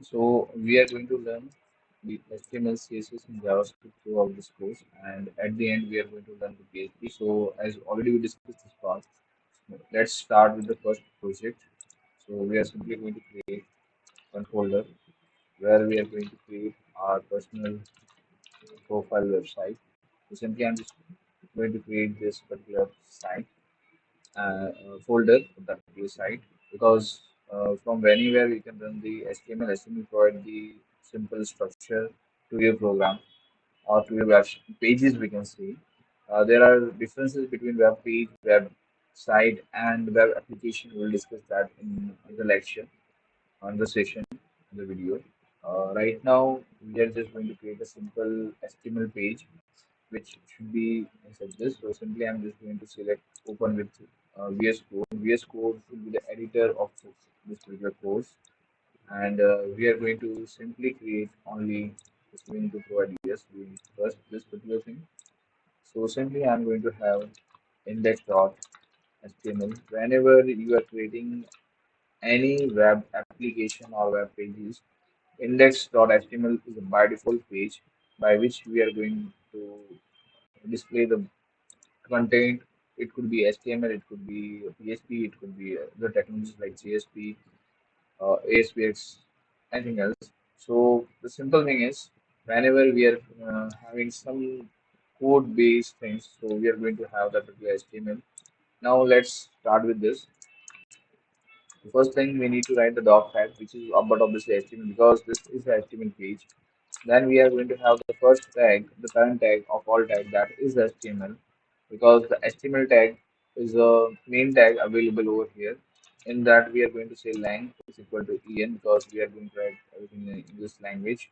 So we are going to learn the HTML, CSS, and JavaScript throughout this course, and at the end we are going to learn the PHP. So as already we discussed this part, let's start with the first project. So we are simply going to create one folder where we are going to create our personal profile website. So simply I'm just going to create this particular site folder for that particular site because from anywhere you can run the HTML. HTML provide the simple structure to your program or to your web pages. We can see there are differences between web page, web site, and web application. We'll discuss that in the lecture on the session, in the video. Right now, we are just going to create a simple HTML page which should be inside this. So simply I'm just going to select open with VS Code. VS Code should be the editor of this particular course, and we are going to simply create only just going to provide yes doing first this particular thing. So simply I'm going to have index.html. Whenever you are creating any web application or web pages, index.html is a by default page by which we are going to display the content. It could be HTML, it could be PHP, it could be the technologies like JSP, ASPX, anything else. So the simple thing is, whenever we are having some code-based things, so we are going to have that particular HTML. Now let's start with this. The first thing we need to write the doc tag, which is but obviously HTML because this is the HTML page. Then we are going to have the first tag, the current tag of all tag that is HTML because the HTML tag is a main tag available over here. In that we are going to say length is equal to en because we are going to write everything in English language.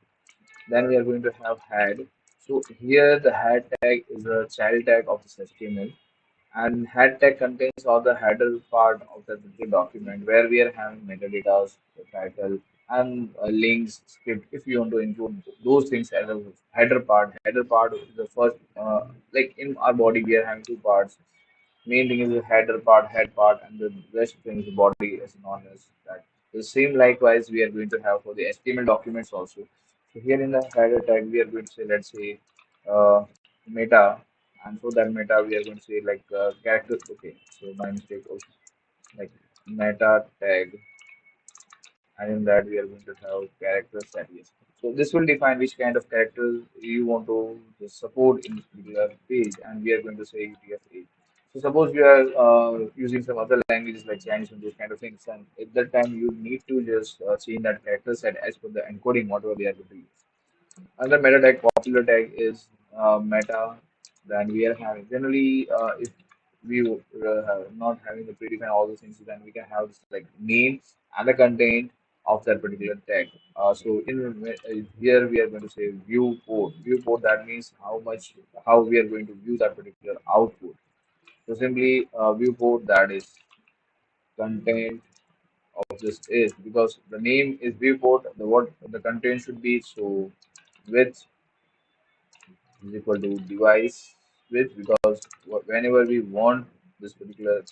Then we are going to have head. So here the head tag is a child tag of this HTML, and head tag contains all the header part of the document where we are having metadata, the title, and links, script. If you want to include those things as a header part is the first. Like in our body, we are having two parts. Main thing is the header part, head part, and the rest thing is the body is known as that. The same likewise we are going to have for the HTML documents also. So here in the header tag, we are going to say, let's say, meta, and for that meta, we are going to say like character. Okay, so my mistake. Okay, like meta tag, and in that we are going to have character series. So this will define which kind of characters you want to just support in this particular page, and we are going to say UTF-8. So suppose you are using some other languages like Chinese and those kind of things, and at that time you need to just change that character set as per the encoding whatever they are going to use. Another meta tag, popular tag is meta. Then we are having generally if we not having the predefined all those things, then we can have this, like name and the content of that particular tag. So in here we are going to say viewport. Viewport that means how we are going to view that particular output. So simply viewport that is content of this is because the name is viewport. The what the content should be so width is equal to device width because whenever we want this particular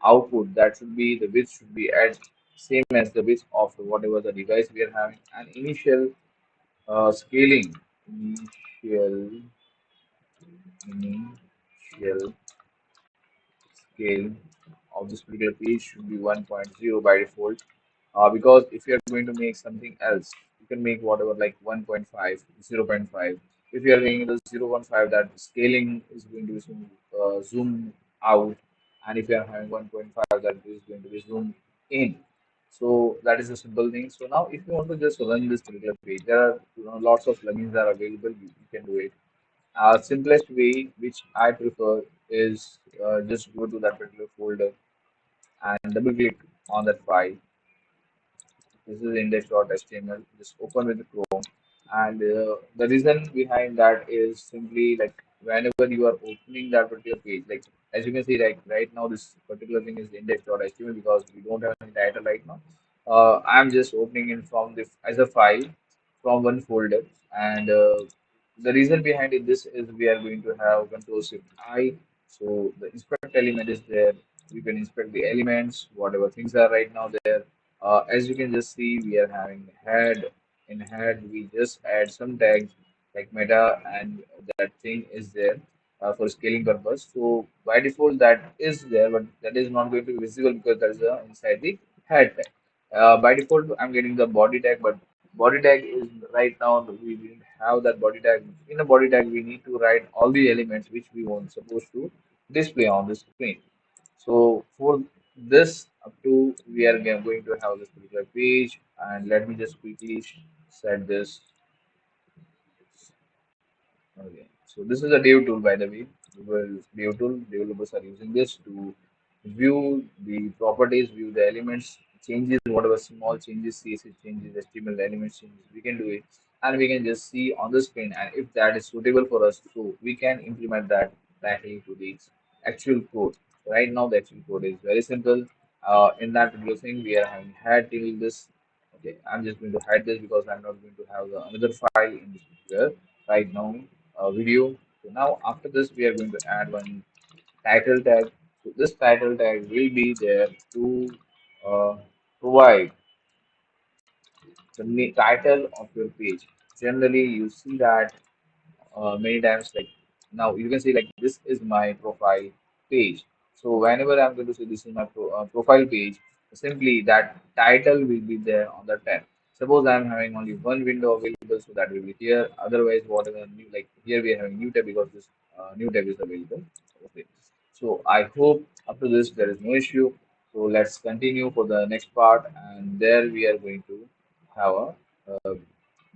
output, that should be the width should be at same as the width of whatever the device we are having. And initial scaling, initial initial scale of this particular page should be 1.0 by default. Because if you're going to make something else, you can make whatever like 1.5, 0.5. If you are making the 0.5, that scaling is going to be zoom out, and if you are having 1.5, that is going to be zoom in. So that is a simple thing. So now, if you want to just run this particular page, there are lots of plugins that are available. You can do it. Simplest way, which I prefer, is just go to that particular folder and double click on that file. This is index.html. Just open with the Chrome, and the reason behind that is simply like whenever you are opening that particular page, like as you can see, like right now this particular thing is index.html because we don't have any title right now. I'm just opening it from the as a file from one folder, and the reason behind it this is we are going to have Control Shift I. So the inspect element is there. You can inspect the elements, whatever things are right now there. As you can just see, we are having head. in head we just add some tags like meta, and that thing is there for scaling purpose. So by default that is there, but that is not going to be visible because that is inside the head tag. By default, I'm getting the body tag, but body tag is right now we didn't have that body tag. In a body tag, we need to write all the elements which we want supposed to display on the screen. So for this up to we are going to have this particular page, and let me just quickly set this. Okay, so this is a div tool, by the way. Div tool, developers are using this to view the properties, view the elements, changes, whatever small changes, CSS changes, HTML elements changes, we can do it, and we can just see on the screen. And if that is suitable for us, so we can implement that directly to the actual code. Right now, the actual code is very simple. In that particular thing, we are having had till this. Okay, I'm just going to hide this because I'm not going to have the another file in this particular right now video. So now after this, we are going to add one title tag. So this title tag will be there to uh, provide the title of your page. Generally, you see that many times like now you can see like this is my profile page. So whenever I'm going to say this is my profile page, simply that title will be there on the tab. Suppose I'm having only one window available, so that will be here. Otherwise, whatever new, like here we are having new tab because this new tab is available. Okay, so I hope up to this there is no issue. So let's continue for the next part, and there we are going to have a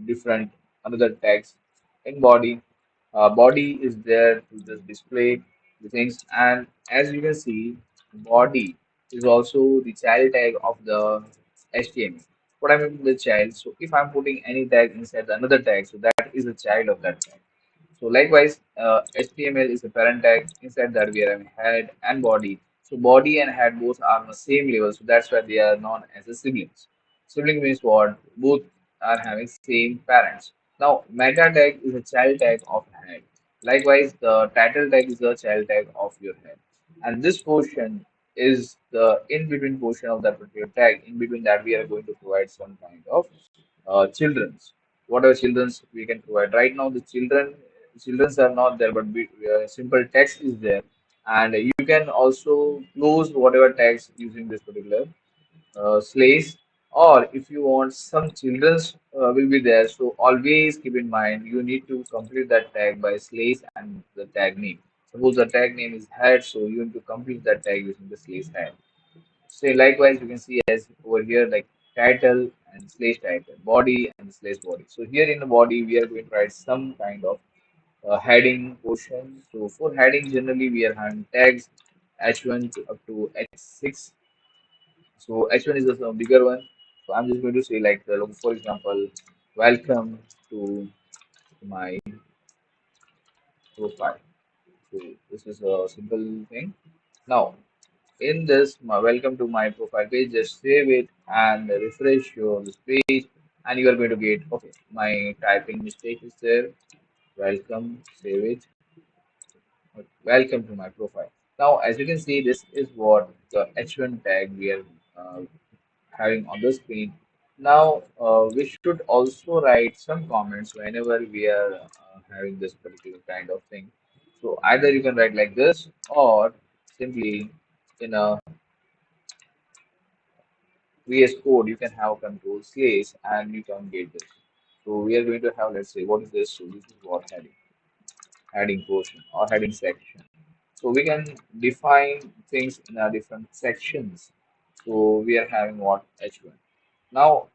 different another text in body. Body is there to just display the things, and as you can see, body is also the child tag of the HTML. What I mean by the child, so if I'm putting any tag inside another tag, so that is a child of that tag. So likewise, HTML is a parent tag. Inside that we are having head and body. So body and head both are on the same level. So that's why they are known as the siblings. Sibling means what? Both are having same parents. Now meta tag is a child tag of head. Likewise, the title tag is the child tag of your head. And this portion is the in between portion of that particular tag. In between that, we are going to provide some kind of children's. Whatever children's we can provide. Right now, the children's are not there, but simple text is there, and you can also close whatever text using this particular slash. Or if you want some children's will be there, so always keep in mind you need to complete that tag by slash and the tag name. Suppose the tag name is head, so you need to complete that tag using the slash head. So likewise, you can see as over here like title and slash title, body and slash body. So here in the body, we are going to write some kind of heading portion. So for heading, generally we are having tags H1 to up to H6. So H1 is the bigger one. So I'm just going to say like, for example, welcome to my profile. So this is a simple thing. Now in this welcome to my profile page, just save it and refresh your this page, and you are going to get okay, my typing mistake is there. Welcome, save it. Welcome to my profile. Now as you can see, this is what the h1 tag we are uh, having on the screen. Now we should also write some comments whenever we are having this particular kind of thing. So either you can write like this, or simply in a VS Code, you can have control slash and you can get this. So we are going to have, let's say, what is this? So this is what heading portion or heading section. So we can define things in a different sections. So we are having what H1. Now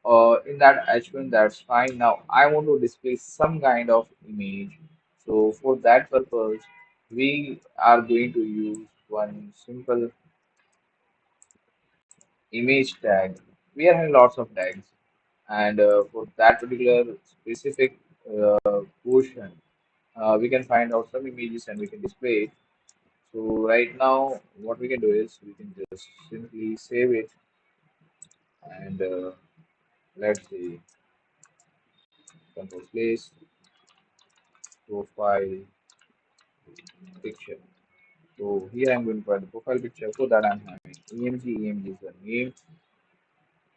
in that H1, that's fine. Now I want to display some kind of image. So for that purpose, we are going to use one simple image tag. We are having lots of tags, and for that particular specific portion, we can find out some images and we can display it. So right now, what we can do is we can just simply save it, and let's say control place profile picture. So here I'm going to provide the profile picture. For that I'm having EMG. EMG is the name,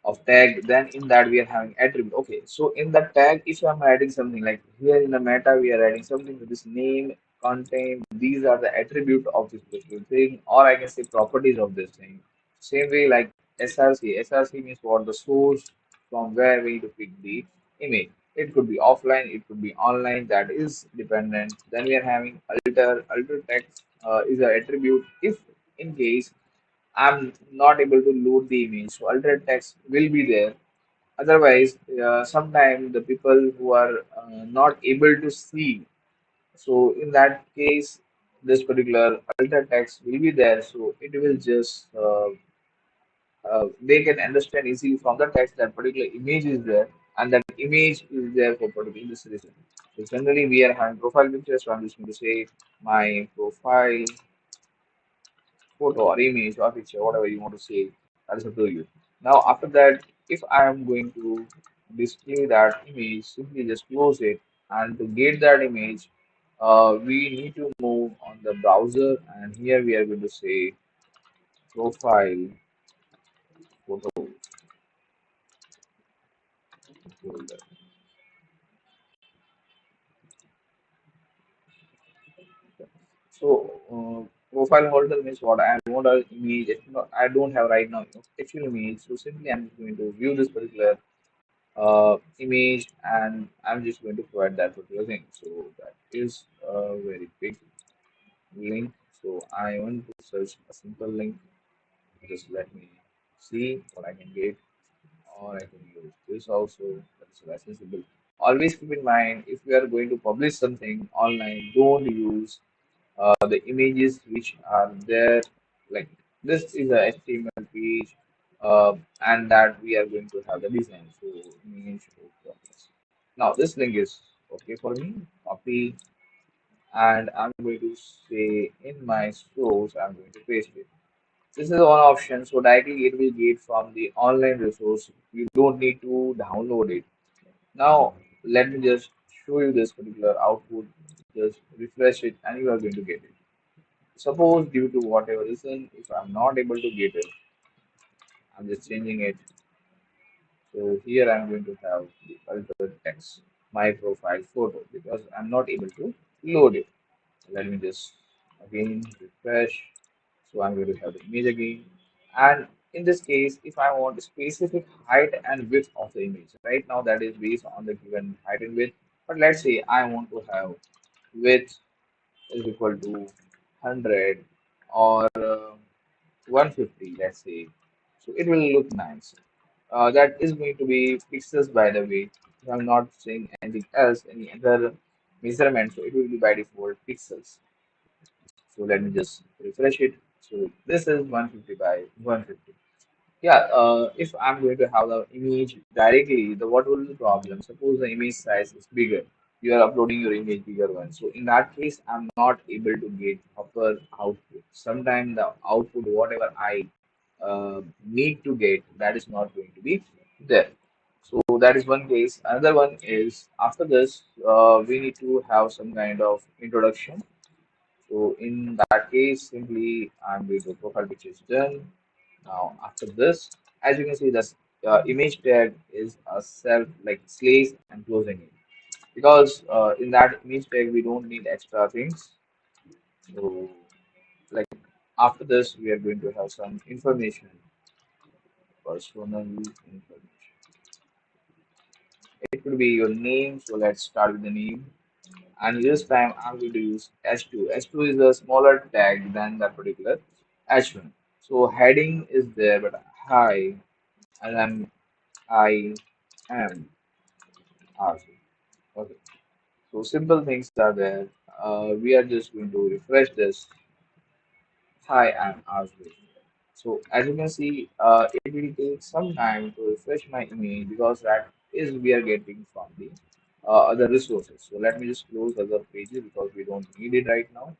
of tag, then in that we are having attribute. Okay, so in that tag, if I'm adding something like here in the meta, we are adding something to this name, content, these are the attribute of this particular thing, or I can say properties of this thing. Same way like src means what, the source from where we need to pick the image. It could be offline, it could be online, that is dependent. Then we are having alter text is an attribute if in case I'm not able to load the image, so alternate text will be there. Otherwise, sometimes the people who are not able to see, so in that case, this particular alter text will be there. So it will just they can understand easily from the text that particular image is there, and that image is there for particular this reason. So generally, we are having profile picture. So I'm just going to say my profile photo or image or picture, whatever you want to say, that is up to you. Now, after that, if I am going to display that image, simply just close it. And to get that image, we need to move on the browser, and here we are going to say profile photo folder. So, profile holder means what? I want an image. I don't have right now actual image. So simply, I'm going to view this particular image, and I'm just going to provide that particular thing. So that is a very big link. So I want to search a simple link. Just let me see what I can get, or I can use this also. That's accessible. Always keep in mind, if you are going to publish something online, don't use the images which are there. Like this is a HTML page, and that we are going to have the design. So image of progress. Now this link is okay for me. Copy, and I'm going to say in my source, I'm going to paste it. This is one option. So directly it will get from the online resource. You don't need to download it. Now let me just show you this particular output. Just refresh it, and you are going to get it. Suppose due to whatever reason, if I'm not able to get it, I'm just changing it. So here I'm going to have the alter text, my profile photo, because I'm not able to load it. Let me just again refresh. So I'm going to have the image again. And in this case, if I want a specific height and width of the image, right now that is based on the given height and width. But let's say I want to have width is equal to 100 or 150, let's say. So it will look nice. That is going to be pixels, by the way. If I'm not saying anything else, any other measurement, so it will be by default pixels. So let me just refresh it. So this is 150 by 150. Yeah, if I'm going to have the image directly, the what will be the problem? Suppose the image size is bigger. You are uploading your image bigger one. So in that case, I'm not able to get proper output. Sometimes the output, whatever I need to get, that is not going to be there. So that is one case. Another one is after this, we need to have some kind of introduction. So in that case, simply I'm going to profile picture is done. Now after this, as you can see, this image tag is a self like slash and closing it, because in that image tag we don't need extra things. So like after this, we are going to have some information, personal information. It could be your name. So let's start with the name. And this time I'm going to use H2. H2 is a smaller tag than that particular H1. So heading is there, but hi, and I am RC. Okay. So simple things are there. We are just going to refresh this. Hi, I'm RC. So as you can see, it will take some time to refresh my image, because that is we are getting from the other resources. So let me just close other pages because we don't need it right now.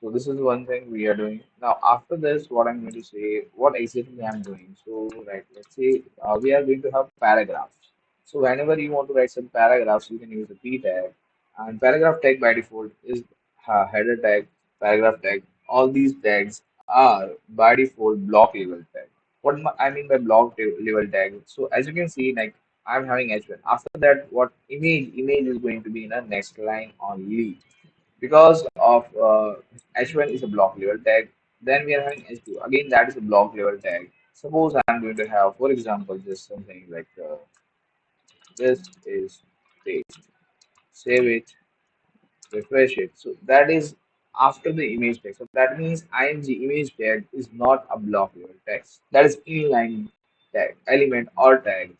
So this is one thing we are doing. Now after this, what I'm going to say, what exactly I'm doing. So right, let's say we are going to have paragraphs. So whenever you want to write some paragraphs, you can use the p tag. And paragraph tag by default is header tag, paragraph tag. All these tags are by default block level tag. I mean by level tag. So as you can see, like I'm having H1. After that, what image is going to be in the next line only because of H1 is a block level tag. Then we are having H2. Again, that is a block level tag. Suppose I'm going to have, for example, just something like this is page. Save it, refresh it. So that is after the image tag. So that means img image tag is not a block level tag. That is inline tag, element or tag.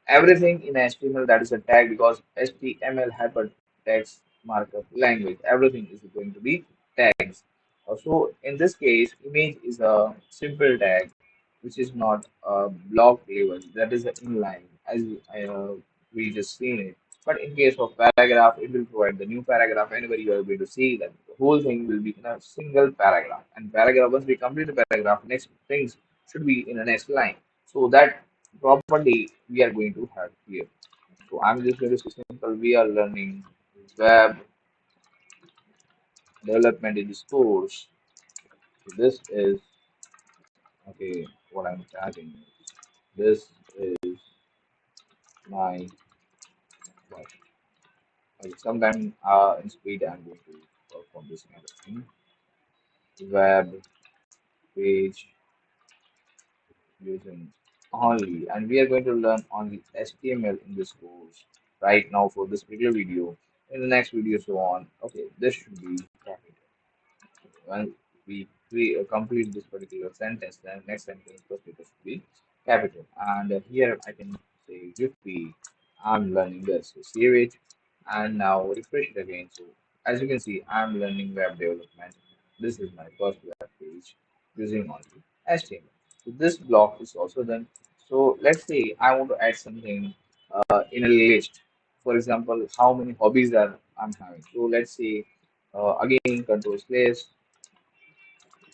Everything in HTML that is a tag because HTML hypertext markup language. Everything is going to be tags. So in this case, image is a simple tag which is not a block level. That is an inline as we just seen it. But in case of paragraph, it will provide the new paragraph. Whenever you are going to see that the whole thing will be in a single paragraph. And paragraph, once we complete the paragraph, next things should be in the next line. So that property we are going to have here. So I'm just going to say simple. We are learning web development in this course. So this is okay. What I'm typing. This is my like sometime in speed I'm going to perform this kind of thing. Web page using only, and we are going to learn only HTML in this course right now for this particular video. In the next video, so on. Okay, this should be capital. When we complete this particular sentence, then next sentence first it should be capital. And here I can say Jiffy, I'm learning this. So save it and now refresh it again. So as you can see, I'm learning web development. This is my first web page using only HTML. So this block is also done. So let's say I want to add something in a list. For example, how many hobbies are I'm having. So let's say again control slash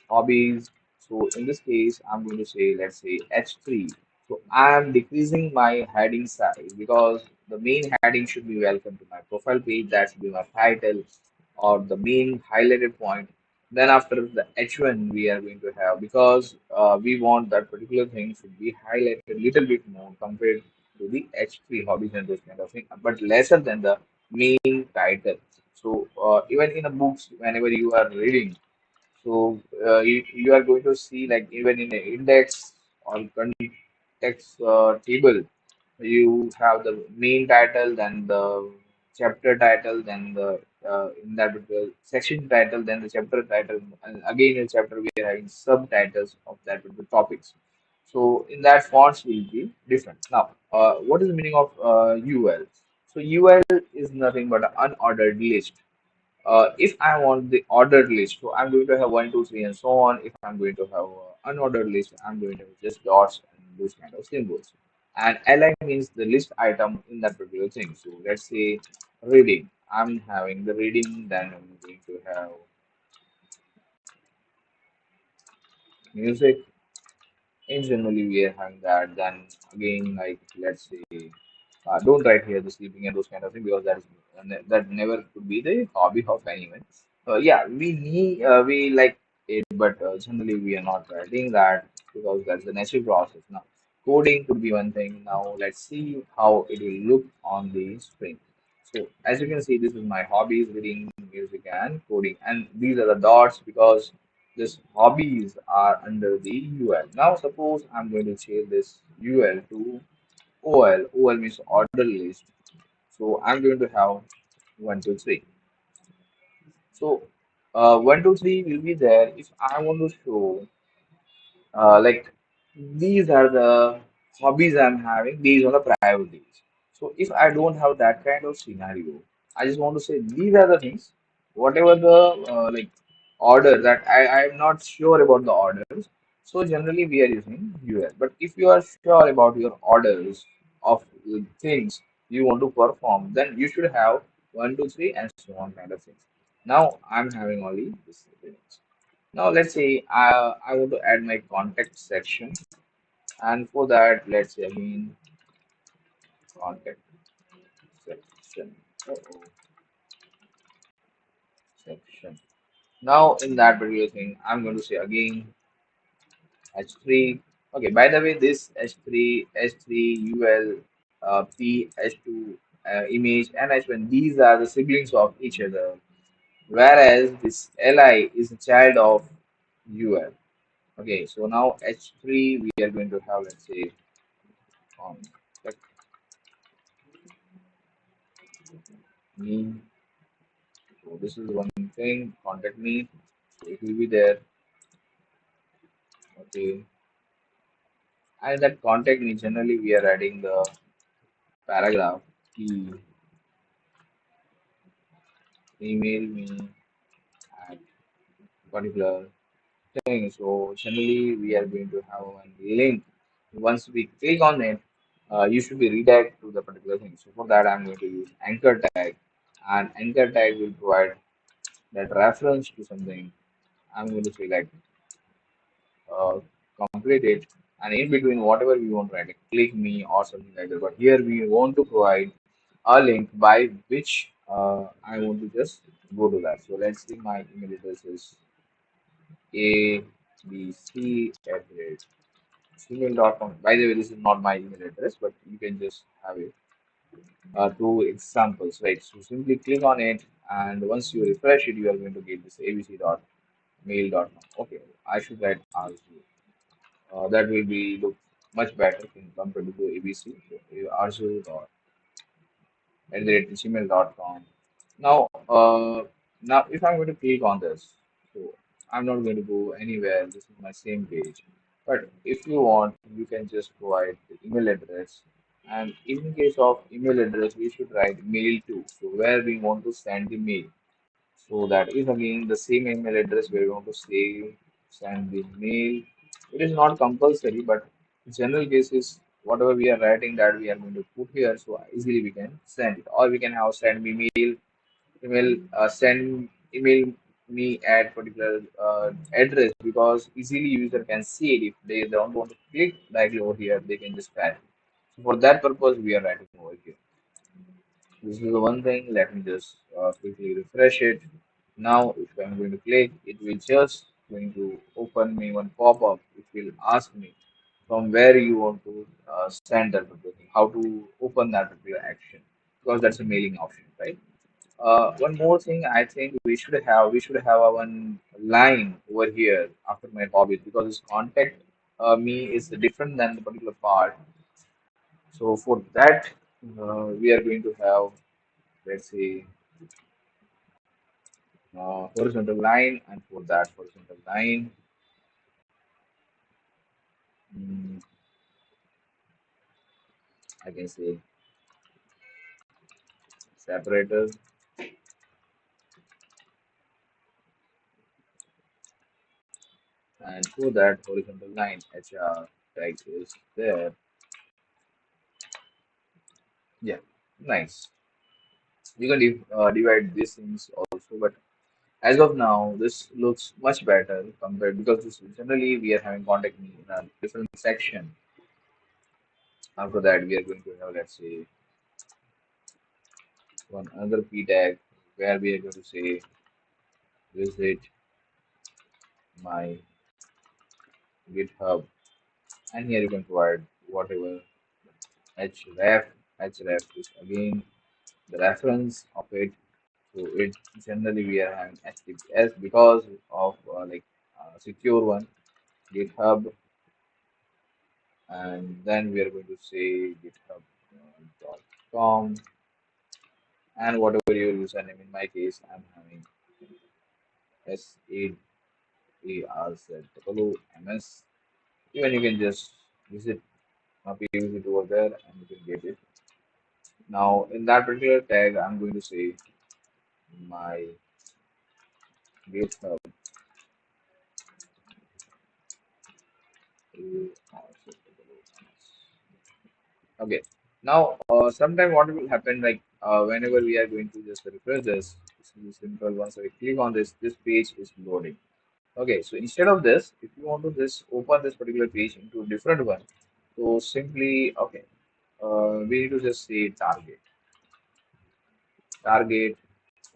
hobbies. So in this case, I'm going to say, let's say H3. So I'm decreasing my heading size because the main heading should be welcome to my profile page. That should be my title or the main highlighted point. Then after the H1 we are going to have because we want that particular thing should be highlighted a little bit more compared to the H3 hobbies and those kind of thing, but lesser than the main title. So even in the books, whenever you are reading, so you are going to see like even in the index or context table, you have the main title, then the chapter title, then the in that particular section title, then the chapter title, and again in chapter we are having subtitles of that particular topics. So in that fonts will be different. Now, what is the meaning of UL? So UL is nothing but an unordered list. If I want the ordered list, so I'm going to have one, two, three, and so on. If I'm going to have unordered list, I'm going to have just dots and those kind of symbols. And li means the list item in that particular thing. So let's say reading. I'm having the reading, then I'm going to have music. In generally, we are having that. Then again, like let's say, don't write here the sleeping and those kind of things because that never could be the hobby of anyone. Yeah, we like it, but generally we are not writing that because that's the natural process. Now, coding could be one thing. Now, let's see how it will look on the screen. So, as you can see, this is my hobbies: reading, music, and coding. And these are the dots because this hobbies are under the UL. Now, suppose I'm going to change this UL to OL. OL means order list. So, I'm going to have one, two, three. So, one, two, three will be there. If I want to show, like, these are the hobbies I'm having based on the priorities. So, if I don't have that kind of scenario, I just want to say these are the things, whatever the like order that I am not sure about the orders. So, generally, we are using UL. But if you are sure about your orders of things you want to perform, then you should have one, two, three, and so on kind of things. Now I'm having only this things. Now let's say I want to add my contact section, and for that let's say again contact section. Uh-oh, section. Now in that particular thing, I'm going to say again H3. Okay, by the way, this H3, H3, UL, P, H2, image, and H1, these are the siblings of each other, whereas this Li is a child of UL. Okay, so now H3, we are going to have, let's say, um, like me. So this is one thing, contact me. So it will be there. Okay, and that contact me, generally, we are adding the paragraph key, email me at particular thing. So generally, we are going to have one link. Once we click on it, you should be redirect to the particular thing. So for that, I'm going to use anchor tag, and anchor tag will provide that reference to something. I'm going to say like uh, complete it, and in between whatever we want to write, like click me or something like that. But here we want to provide a link by which I want to just go to that. So let's see, my email address is abc at gmail.com. By the way, this is not my email address, but you can just have it. Two examples, right? So simply click on it, and once you refresh it, you are going to get this abc.mail.com. Okay, I should write RZ. That will be look much better in compared to ABC. So, arzu@gmail.com. Now, now if I'm going to click on this, so I'm not going to go anywhere. This is my same page. But if you want, you can just provide the email address. And in case of email address, we should write mail to. So where we want to send the mail. So that is again the same email address where we want to send the mail. It is not compulsory, but general cases, whatever we are writing that we are going to put here, so easily we can send it. Or we can have send me send email me at particular address, because easily user can see it. If they don't want to click directly over here, they can just pass. So for that purpose, we are writing over here. This is the one thing. Let me just quickly refresh it. Now, if I'm going to click, it will just going to open me one pop-up. It will ask me from where you want to send that particular thing, how to open that particular action, because that's a mailing option, right? One more thing, I think we should have a one line over here after my hobbies, because this contact me is different than the particular part. So for that, we are going to have, let's say, horizontal line, and for that horizontal line, mm, I can say separator, and for that horizontal line, HR tag is there. Yeah, nice. We can divide these things also, but as of now, this looks much better compared, because this generally we are having contact me in a different section. After that, we are going to have, let's say, one another p tag where we are going to say visit my GitHub, and here you can provide whatever href. Href is again the reference of it. So it generally we are having HTTPS because of secure one GitHub, and then we are going to say github.com, and whatever your username. In my case, I'm having SAARZOOMS. Even you can just visit visit over there and you can get it. Now in that particular tag, I'm going to say my GitHub. Okay. Now, sometime what will happen, like whenever we are going to just refresh this, this is simple. Once I click on this, this page is loading. Okay, so instead of this, if you want to just open this particular page into a different one, so simply, okay, we need to just say target,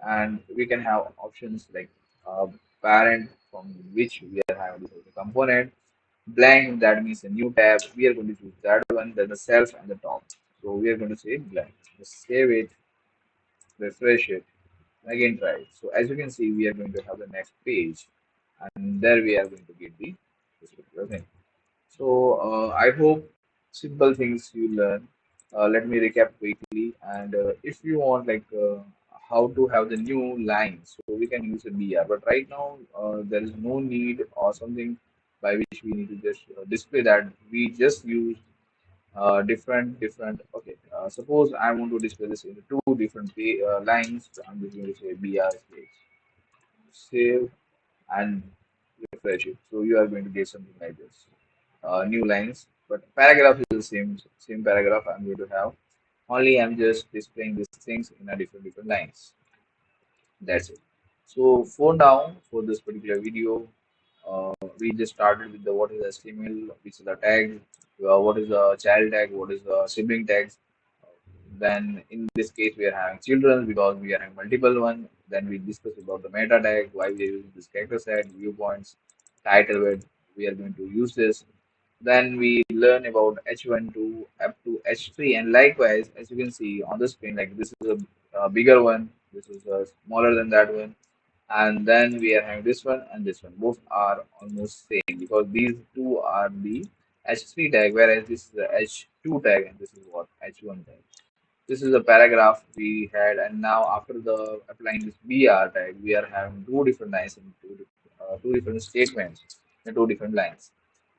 and we can have options like uh, parent from which we are having this component, Blank, that means a new tab. We are going to choose that one, then the self and the top. So we are going to say blank. Just save it, refresh it, and again try it. So as you can see, we are going to have the next page, and there we are going to get the this particular thing. So I hope simple things you learn. Let me recap quickly. And if you want like how to have the new lines, so we can use a BR. But right now there is no need or something by which we need to just display that. We just use different. Okay, suppose I want to display this in two different lines. I'm just going to say BR space save and refresh it. So you are going to get something like this. New lines, but paragraph is the same paragraph I'm going to have. Only I'm just displaying these things in a different lines. That's it. So for now, for this particular video, we just started with the what is HTML, which is the tag, what is the child tag, what is the sibling tags. Then in this case, we are having children because we are having multiple one. Then we discuss about the meta tag, why we are using this character set, viewpoints, title, where we are going to use this. Then we learn about H1 to up to H3, and likewise, as you can see on the screen, like this is a bigger one, this is a smaller than that one, and then we are having this one and this one. Both are almost same because these two are the H3 tag, whereas this is the H2 tag, and this is what H1 tag. This is a paragraph we had, and now after the applying this BR tag, we are having two different lines and two different statements and two different lines.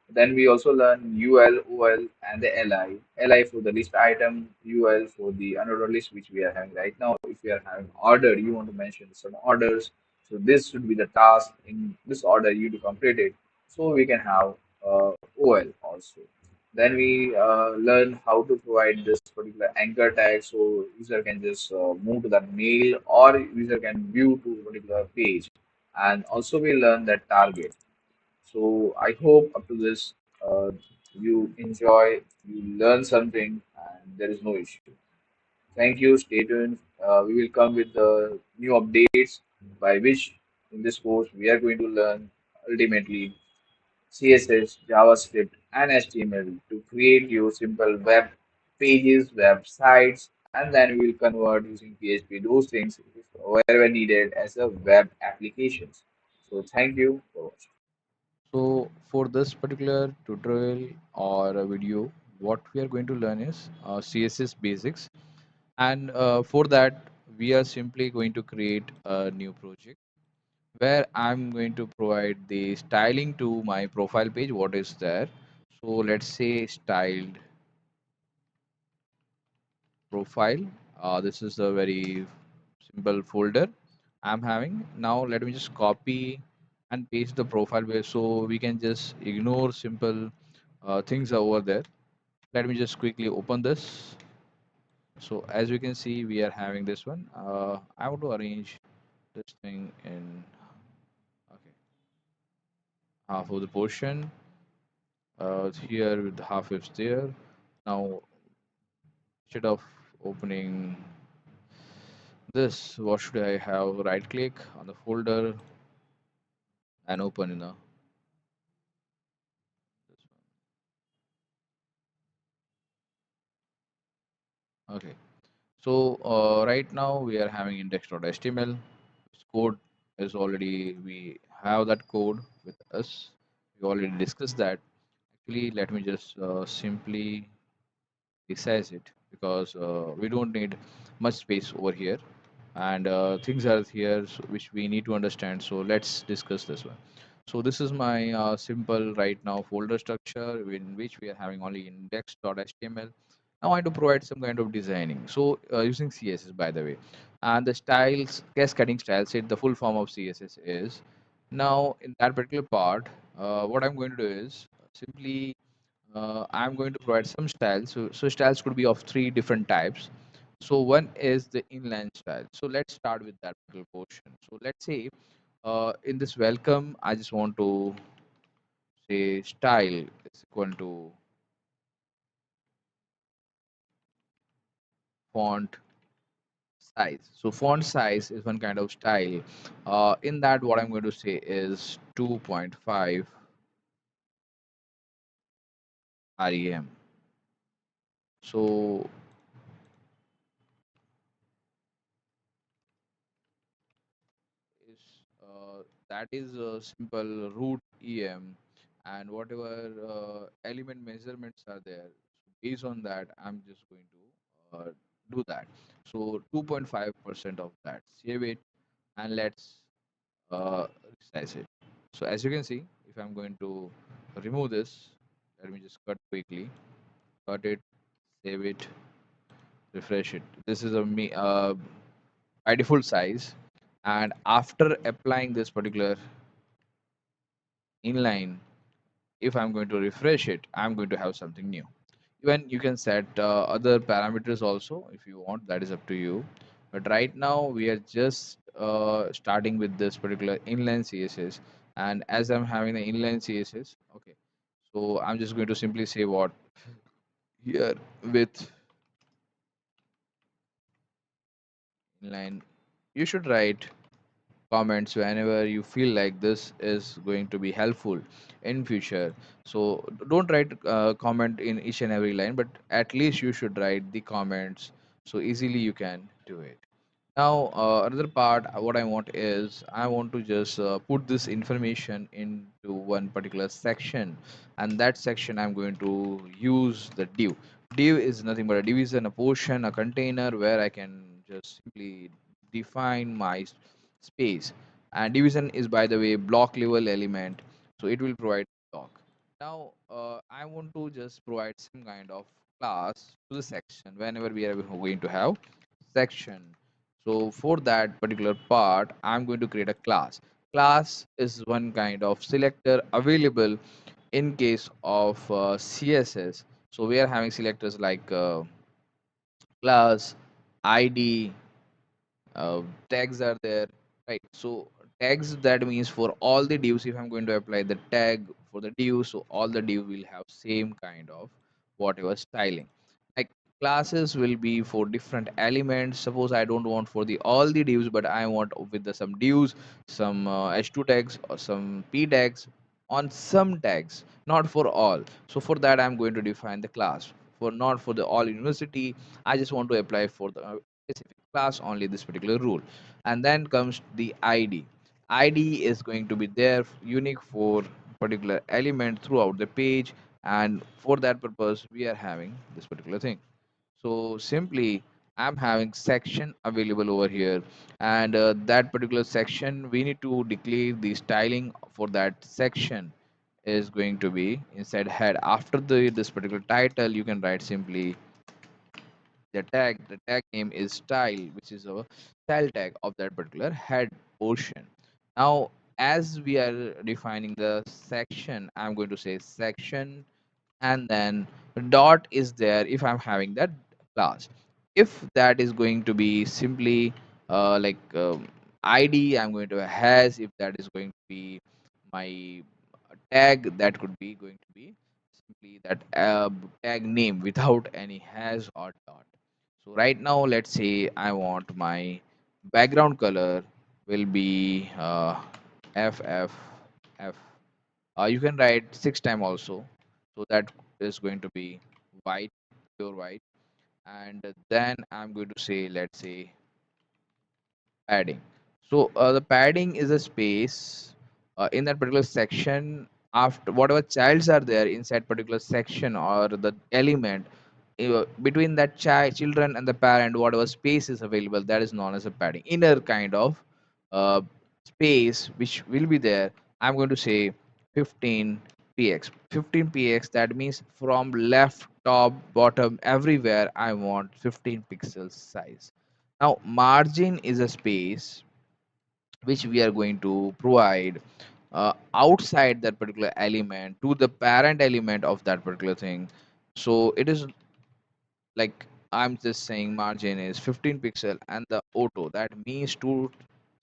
Then we also learn UL, OL, and the LI. LI for the list item, UL for the unordered list, which we are having right now. If we are having ordered, you want to mention some orders. So this should be the task in this order you to complete it. So we can have OL also. Then we learn how to provide this particular anchor tag, so user can just move to that mail or user can view to a particular page. And also we learn that target. So I hope up to this you enjoy, you learn something, and there is no issue. Thank you. Stay tuned. We will come with the new updates by which in this course we are going to learn ultimately CSS, JavaScript, and HTML to create your simple web pages, websites, and then we will convert using PHP those things wherever needed as a web applications. So thank you for watching. So for this particular tutorial or a video, what we are going to learn is CSS basics. And for that, we are simply going to create a new project where I'm going to provide the styling to my profile page, what is there. So let's say styled profile. This is a very simple folder I'm having. Now let me just copy and paste the profile page so we can just ignore simple things over there. Let me just quickly open this. So as we can see, we are having this one. I want to arrange this thing in okay, half of the portion. Here with half is there. Now instead of opening this, what should I have? Right click on the folder and open in a this one. Okay. So right now we are having index.html. This code is already we have that code with us. We already discussed that. Actually, let me just simply resize it because we don't need much space over here, and things are here which we need to understand. So let's discuss this one. So this is my simple right now folder structure in which we are having only index.html. Now I want to provide some kind of designing. So using CSS, by the way, and the styles, cascading style set, the full form of CSS is. Now in that particular part, what I'm going to do is simply I'm going to provide some styles. So styles could be of three different types. So one is the inline style. So let's start with that little portion. So let's say in this welcome, I just want to say style is equal to font size. So font size is one kind of style. In that, what I'm going to say is 2.5 rem. So is that is a simple root em, and whatever element measurements are there, so based on that I'm just going to do that. So 2.5% of that, save it, and let's resize it. So as you can see, if I'm going to remove this, let me just cut quickly, cut it, save it, refresh it. This is a by default size, and after applying this particular inline, if I'm going to refresh it, I'm going to have something new. Even you can set other parameters also if you want, that is up to you. But right now we are just starting with this particular inline CSS, and as I'm having the inline CSS, okay, so I'm just going to simply say what here with inline. You should write comments whenever you feel like this is going to be helpful in future. So don't write comment in each and every line, but at least you should write the comments so easily you can do it. Now, another part, what I want is I want to just put this information into one particular section, and that section I'm going to use the div. Div is nothing but a division, a portion, a container where I can just simply define my space. And division is, by the way, block level element, so it will provide block. Now, I want to just provide some kind of class to the section whenever we are going to have section. So for that particular part, I'm going to create a class. Class is one kind of selector available in case of CSS. So we are having selectors like class, ID, tags are there, right? So tags, that means for all the divs, if I'm going to apply the tag for the div, so all the div will have same kind of whatever styling. Like classes will be for different elements. Suppose I don't want for the all the divs, but I want with the some divs, some h2 tags or some p tags on some tags, not for all. So for that I'm going to define the class for, not for the all university. I just want to apply for the specific class only this particular rule. And then comes the id is going to be there unique for particular element throughout the page, and for that purpose we are having this particular thing. So simply I'm having section available over here, and that particular section we need to declare the styling for that section is going to be inside head. After the this particular title you can write simply the tag name is style, which is a style tag of that particular head portion. Now as we are defining the section, I'm going to say section, and then dot is there if I'm having that class. If that is going to be simply like id, I'm going to has. If that is going to be my tag, that could be going to be simply that tag name without any has or dot. So right now let's say I want my background color will be FFF. You can write 6 time also, so that is going to be white, pure white. And then I'm going to say, let's say, padding. So the padding is a space in that particular section. After whatever childs are there inside particular section or the element, between that children and the parent, whatever space is available, that is known as a padding, inner kind of uh, space which will be there. I'm going to say 15 px. 15 px, that means from left, top, bottom, everywhere I want 15 pixels size. Now margin is a space which we are going to provide outside that particular element to the parent element of that particular thing. So it is like I'm just saying margin is 15 pixel, and the auto, that means two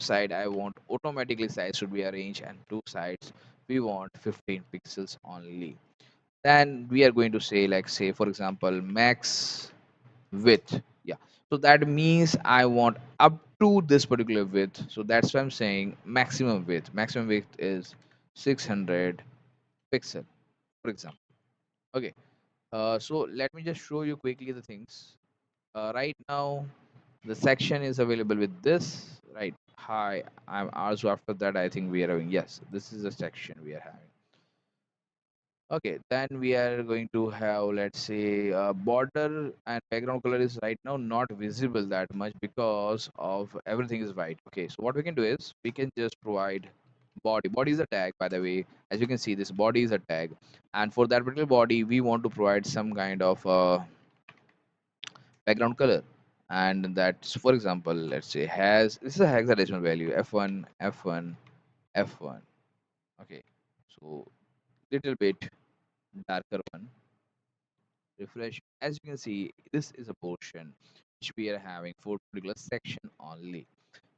side I want automatically size should be arranged, and two sides we want 15 pixels only. Then we are going to say, like, say for example, max width. Yeah, so that means I want up to this particular width, so that's why I'm saying maximum width. Maximum width is 600 pixel, for example. Okay, So let me just show you quickly the things. Right now, the section is available with this. Right. Hi, I'm also after that. I think we are having, yes, this is the section we are having. Okay, then we are going to have, let's say, border and background color is right now not visible that much because of everything is white. Okay, so what we can do is we can just provide body. Body is a tag, by the way. As you can see, this body is a tag, and for that particular body, we want to provide some kind of background color, and that's, for example, let's say has this is a hexadecimal value f1 f1 f1. Okay, so little bit darker one. Refresh. As you can see, this is a portion which we are having for particular section only.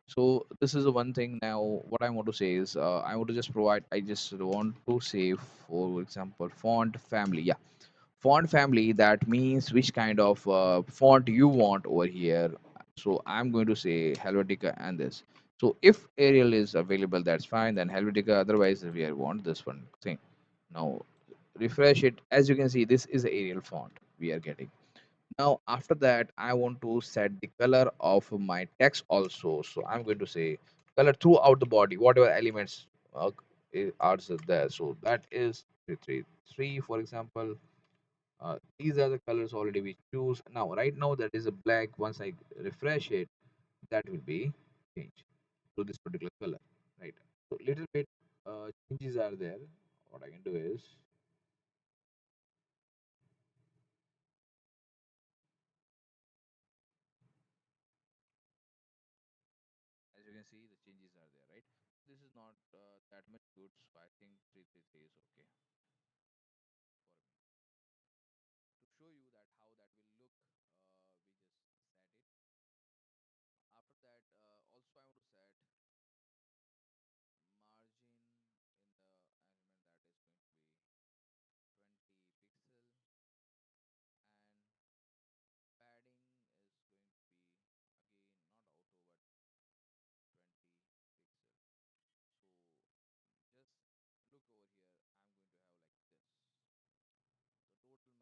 So this is the one thing. Now what I want to say is I want to just provide, I just want to say, for example, font family. Yeah, font family, that means which kind of font you want over here. So I'm going to say Helvetica and this. So if Arial is available, that's fine, then Helvetica. Otherwise we want this one thing. Now refresh it. As you can see, this is the Arial font we are getting. Now after that, I want to set the color of my text also. So I'm going to say color throughout the body, whatever elements are there. So that is 333, for example. These are the colors already we choose. Now right now that is a black. Once I refresh it, that will be changed to this particular color, right? So little bit changes are there. What I can do is, as you can see, the changes are there, right? This is not that much good, so I think 333 is okay for me. To show you that how that will look, we just set it. After that, also I want to set margin in the element that is going to be 20 pixel, and padding is going to be again not auto but 20 pixel. So just look over here, I'm going to have like this. So total margin here and padding both are there, so that's why we are having space. Okay, now apart from this, in my section I want to add something, and for that particular part I'm going to say simply, let's say, for example, mm, box is there, so I want to have the shadow of it. Yes, so let's say 0 and then the 2px. Okay, 2px, not the z.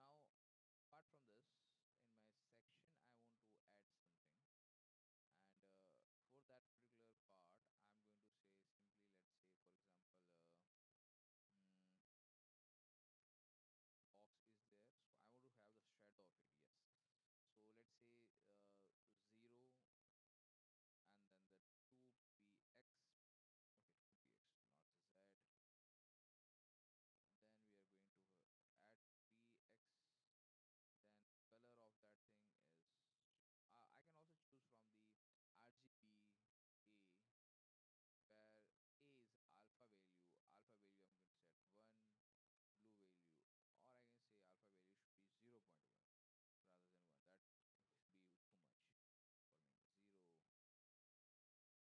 Then we are going to add px. Then color of that thing is, I can also choose from the RGB a, where a is alpha value. Alpha value I'm going to set 1, blue value, or I can say alpha value should be 0 0.1 rather than 1. That would be too much for me. 0,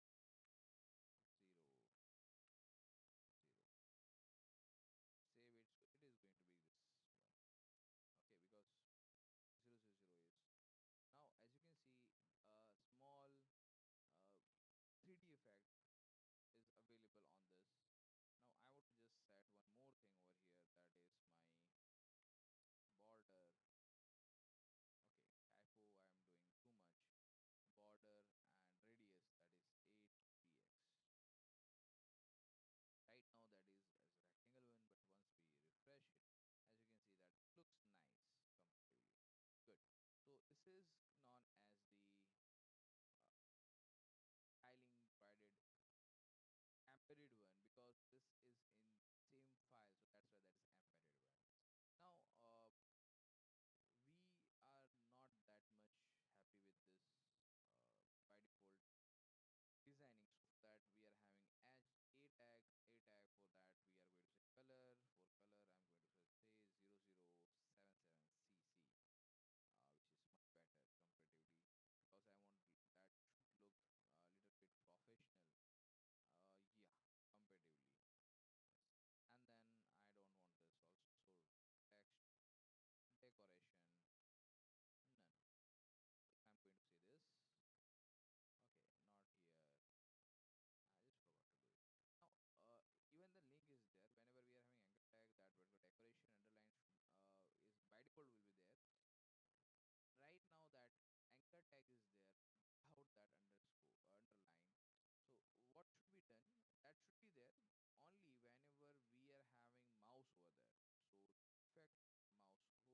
0, 0. Save it. So it is going to be this one. Okay, because 000 is. Now as you can see, a small uh, 3D effect is available on this. Now I want to just set one more thing over here, that is my border. Okay, typo, I am doing too much. Border and radius, that is 8px. Right now that is as a rectangle one, but once we refresh it, as you can see, that looks nice comparatively. Good. So this is known as the uh, tiling divided embedded one, because this is in same file, so that's why that is embedded. button that should be there only whenever we are having mouse over there. So effect mouse hover should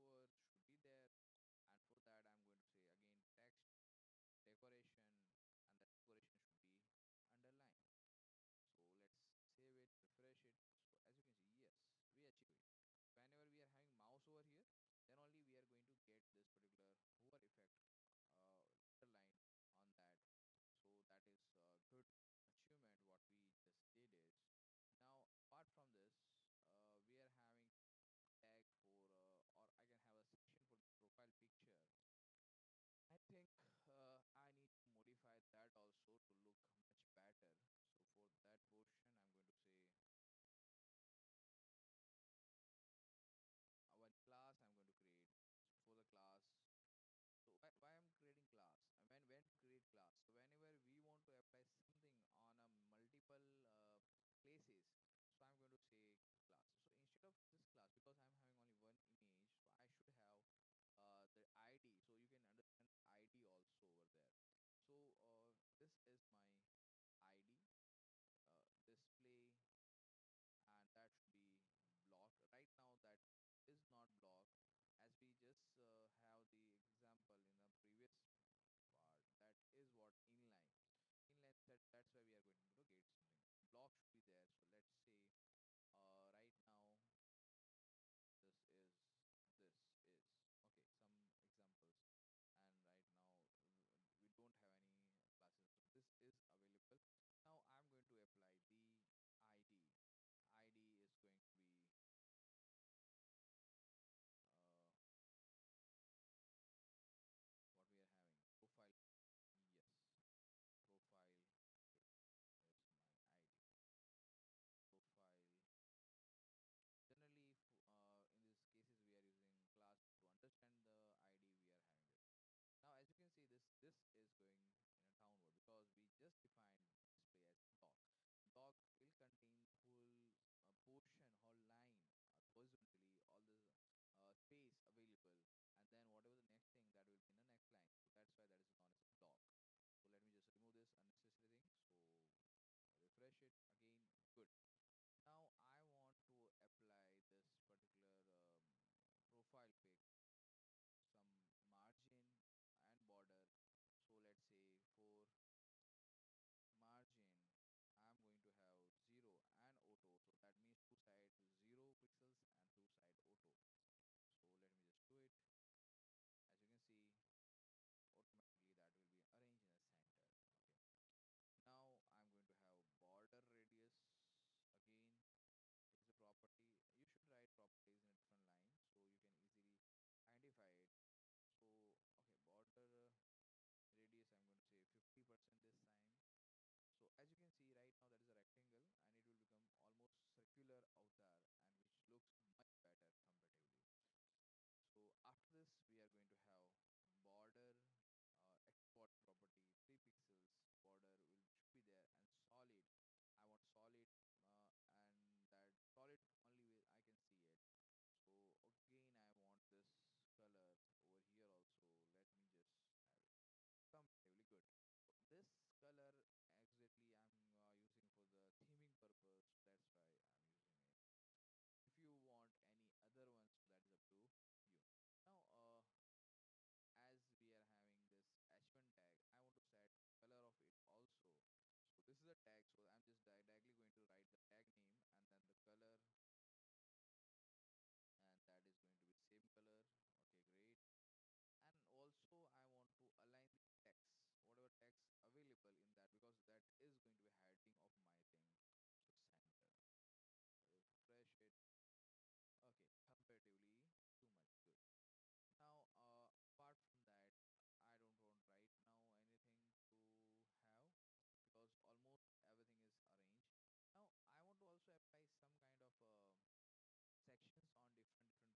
be there, and for that I'm going to say again text decoration, and the decoration should be underlined. So let's save it, refresh it. So as you can see, yes, we achieve it. Whenever we are having mouse over here, then only we are going to get this particular hover effect underlined on that. So that is a good achievement. What we just did is, now apart from this, we are having tag for or I can have a section for the profile picture. I think I need to modify that also to look much better. So for that portion, I'm going to say one class I'm going to create. So for the class, so why I'm creating class? And when to create class? So whenever we want to apply something on a multiple places, so I'm going to say class. So instead of this class, because I'm having only one image, so I should have the ID. So you can understand ID also over there. So this is my ID display, and that should be block. Right now that is not block, as we just have the example in the previous part. That is what inline set. That's why we are going to get something. Block should be there. So let's say right now this is okay. Some examples, and right now we don't have any classes. So this is available. Now I'm going to apply the ID. ID is going to be uh, what we are having. Profile. Yes, profile is my ID. Profile. Generally, in these cases, we are using class to understand the ID we are having it. Now, as you can see, this is going in a downward because we just defined display as block. Block will contain whole portion, whole line, horizontally, all the space available, and then whatever the next thing that will be in the next line. So that's why that is known as a block. So let me just remove this unnecessary thing. So refresh it again. Good. Now I want to apply this particular profile pic, some margin and border. So let's say for margin, I'm going to have 0 and auto. So that means two side 0 pixels and two side auto. So let me just do it. As you can see, automatically that will be arranged in the center. Okay. Now I'm going to have border radius again. Is a property. You should write properties in a different line so you can easily identify it. So okay, border radius I'm going to say 50% this time. So as you can see right now that is a rectangle and it will become almost circular out there, and which looks much better comparatively. So after this we are going to have border export property 3 pixels border will should be there, and solid I want solid and that solid only way I can see it. So again I want this color over here also. Let me just have it comparatively good. This color exactly I'm using for the theming purpose. That's why I'm using it. If you want any other ones, that is up to you. Now, as we are having this h1 tag, I want to set color of it also. So this is a tag. So I'm just directly going to write the tag name and then the color, and that is going to be same color. Okay, great. And also I want to align the text, whatever text available in that, because that is going to be heading of my thing. So center, refresh it. Okay, comparatively too much good. Now apart from that, I don't want right now anything to have because almost everything is arranged. Now I want to also apply some kind of sections on different part. This should be my section I'm learning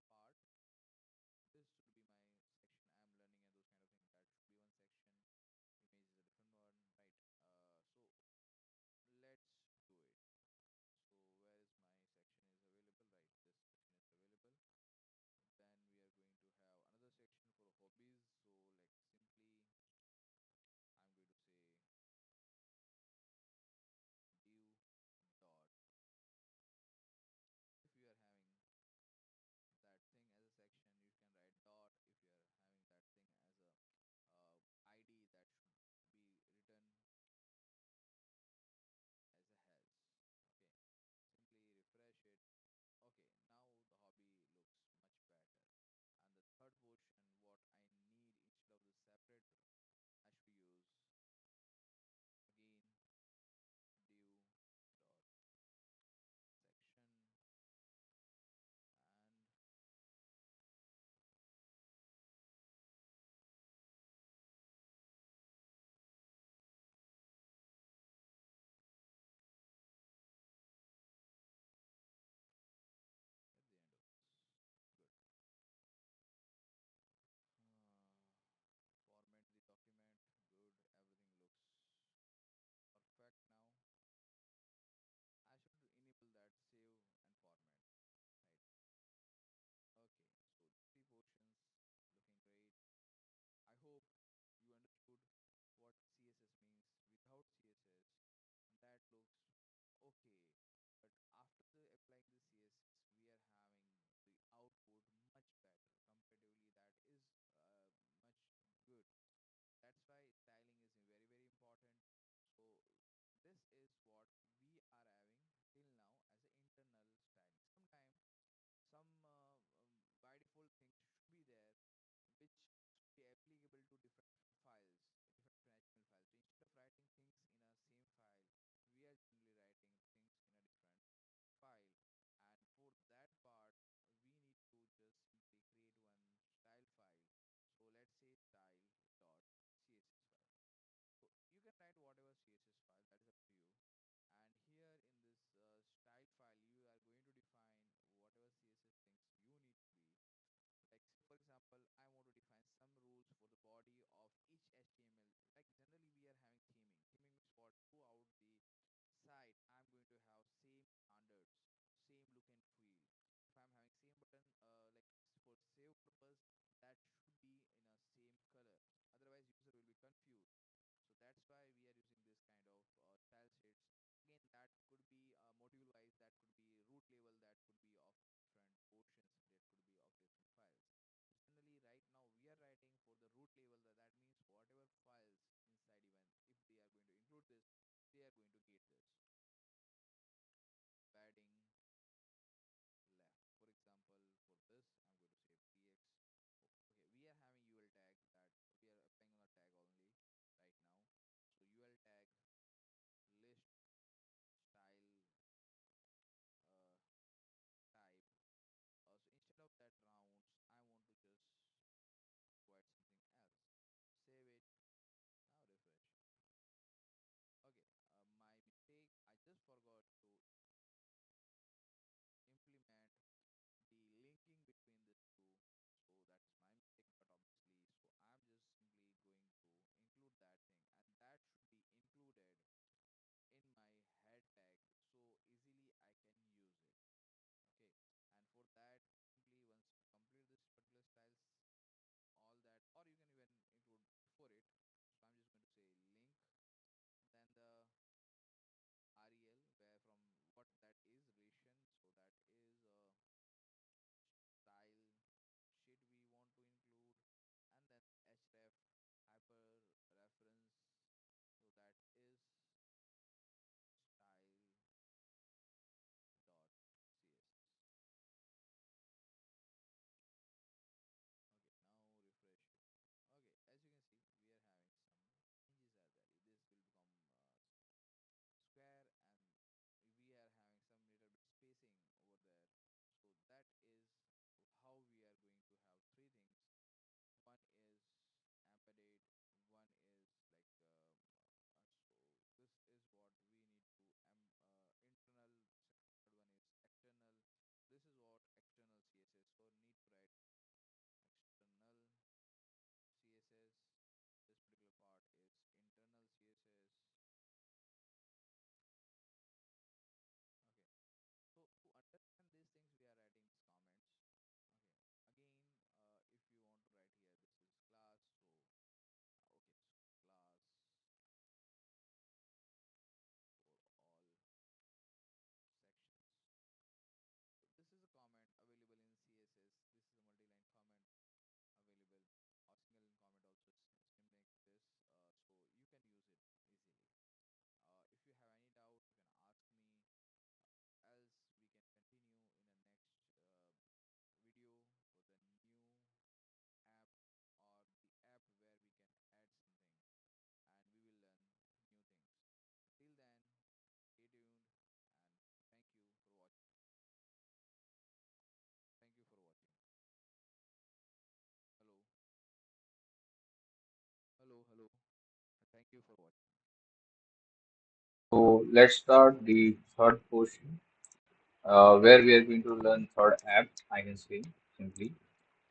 and those kind of things. That should be one section. Image is a different one, right? So let's do okay, but after applying the CSS, we are having the output much better. Comparatively, that is much good. That's why styling is very, very important. So this is what we are having till now as an internal styling. Sometimes some by default things should be there which should be applicable to different files, different HTML files. So instead of writing things in a same file, we are generally writing things in a different file. And for that part, we need to just simply create one style file. So let's say style.css file. So you can write whatever CSS file, that is up to you. And here in this style file, you are going to define whatever CSS things you need to be. Like say for example, I want to define some rules for the body of each HTML. Like generally we are having theming. Theming means what? Throughout the site, I'm going to have same standards, same look and feel. If I'm having same button, like for save purpose, that should be in a same color. Otherwise, user will be confused. So that's why we are using this kind of style sheets. Again, that could be module wise, that could be root level, that could be of different portions, that could be of different files. So generally, right now we are writing for the root level. That means whatever files inside, even if they are going to include this, they are going to get this padding left. For example, for this, I'm going to say px. Okay, we are having UL tag, that we are applying on a tag only right now. So UL tag list style uh, type. So instead of that rounds, I want to just provide something else. Save it. Now refresh. Okay, my mistake. I just forgot to implement the linking between these two. So that's my mistake, but obviously, so I'm just simply going to include that thing, and that should be included in my head tag, so easily I can use it. Okay, and for that, simply once you complete this particular styles, all that, or you can even include before it. So I'm just going to say link, then the rel, where from what that is relation, so that is style sheet we want to include, and then href hyper reference, so that is style dot css. Okay, now refresh it. Okay, as you can see, we are having some changes are there. This will become square, and we are having some little bit spacing over there. So that is how we are going to have three things. One is embedded, one is like so this is what we need to internal. Second one is external. This is what external CSS. So need to write external CSS. This particular part is internal CSS. Okay. So to understand these things, we are writing these comments. Okay. Again, if you want to write here, this is class. So okay, so class for all sections. So this is a comment available in CSS. This is a multi-line comment available, or single line comment also is same like this. So you can use it easily. If you have any doubt, you can ask me. Else, we can continue in the next video for the new app, or the app where we can add something and we will learn new things. Till then, stay tuned, and thank you for watching. Thank you for watching. Hello, hello. Thank you for watching. So let's start the third portion, where we are going to learn third app, I can say simply,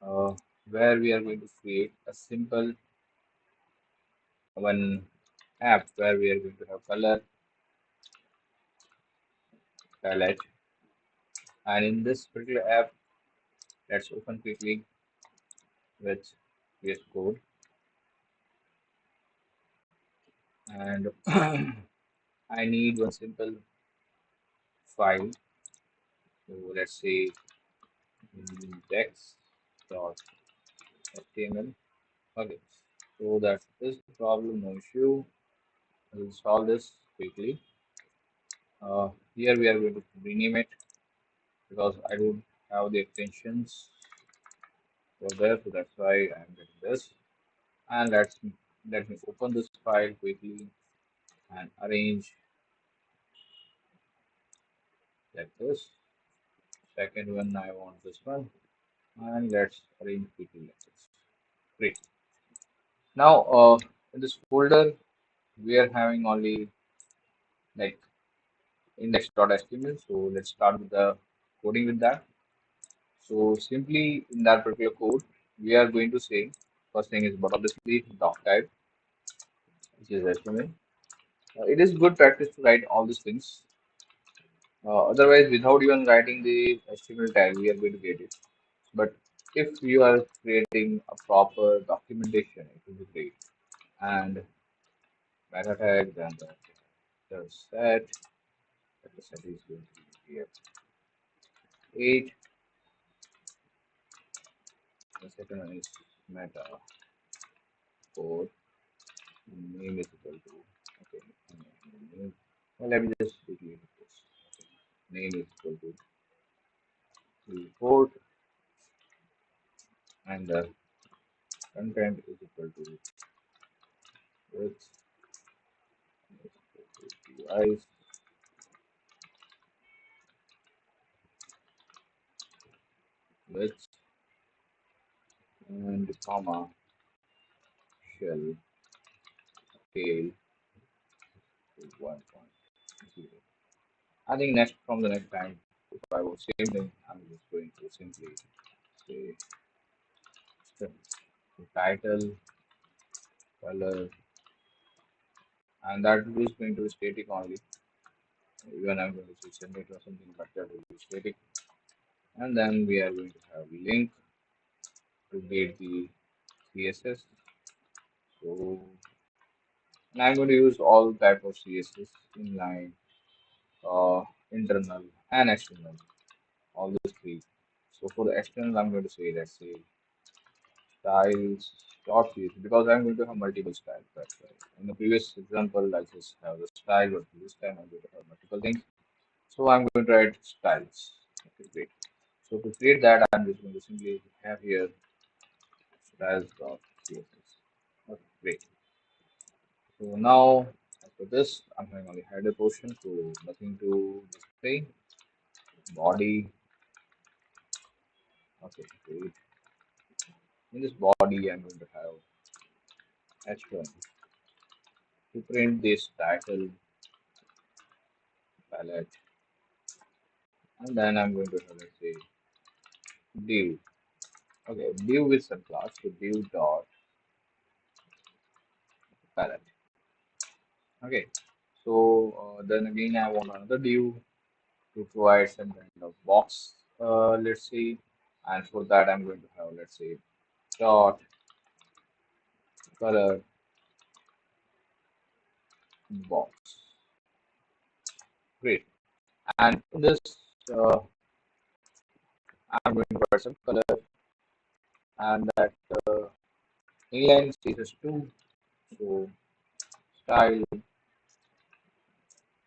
uh, where we are going to create a simple one app where we are going to have color palette. And in this particular app, let's open quickly with VS Code. And I need one simple file. So let's say index.html. Okay, so that is the problem, no issue. We'll solve this quickly. Here we are going to rename it because I don't have the extensions for there, so that's why I'm getting this. And let me open this file quickly and arrange like this. Second one, I want this one, and let's arrange quickly like this. Great. Now, in this folder, we are having only like index.html. So let's start with the coding with that. So simply in that particular code, we are going to say first thing is but obviously doc type, which is HTML. It is good practice to write all these things. Otherwise, without even writing the HTML tag, we are going to get it. But if you are creating a proper documentation, it will be great. And meta tags and the set, the set is going to be here 8. The second one is meta code. Name is equal to okay. Name. Well, let me just quickly do this. Okay. Name is equal to report and the content is equal to width is equal to eyes width and comma shell scale to 1.0. I think next from the next time, if I would same thing, I'm just going to simply say the title, color, and that is going to be static only. Even I'm going to say submit or something, but that will be static. And then we are going to have link to get the CSS. So, and I'm going to use all type of CSS inline, uh, internal, and external. All these three. So for the external, I'm going to say let's say styles dot CSS because I'm going to have multiple styles. That's right. In the previous example, I just have the style, but this time I'm going to have multiple things. So I'm going to write styles. Okay, great. So to create that, I'm just going to simply have here styles.css. Okay, great. So now after this, I'm having only header portion, so nothing to display. Body. Okay, great. In this body, I'm going to have h1 to print this title palette, and then I'm going to have let's say div. Okay, div with some class, so div dot palette. Okay, so then again, I want another div to provide some kind of box, let's say, and for that I'm going to have let's say dot color box. Great. And in this, uh, I'm going to provide some color and that inline status 2. So style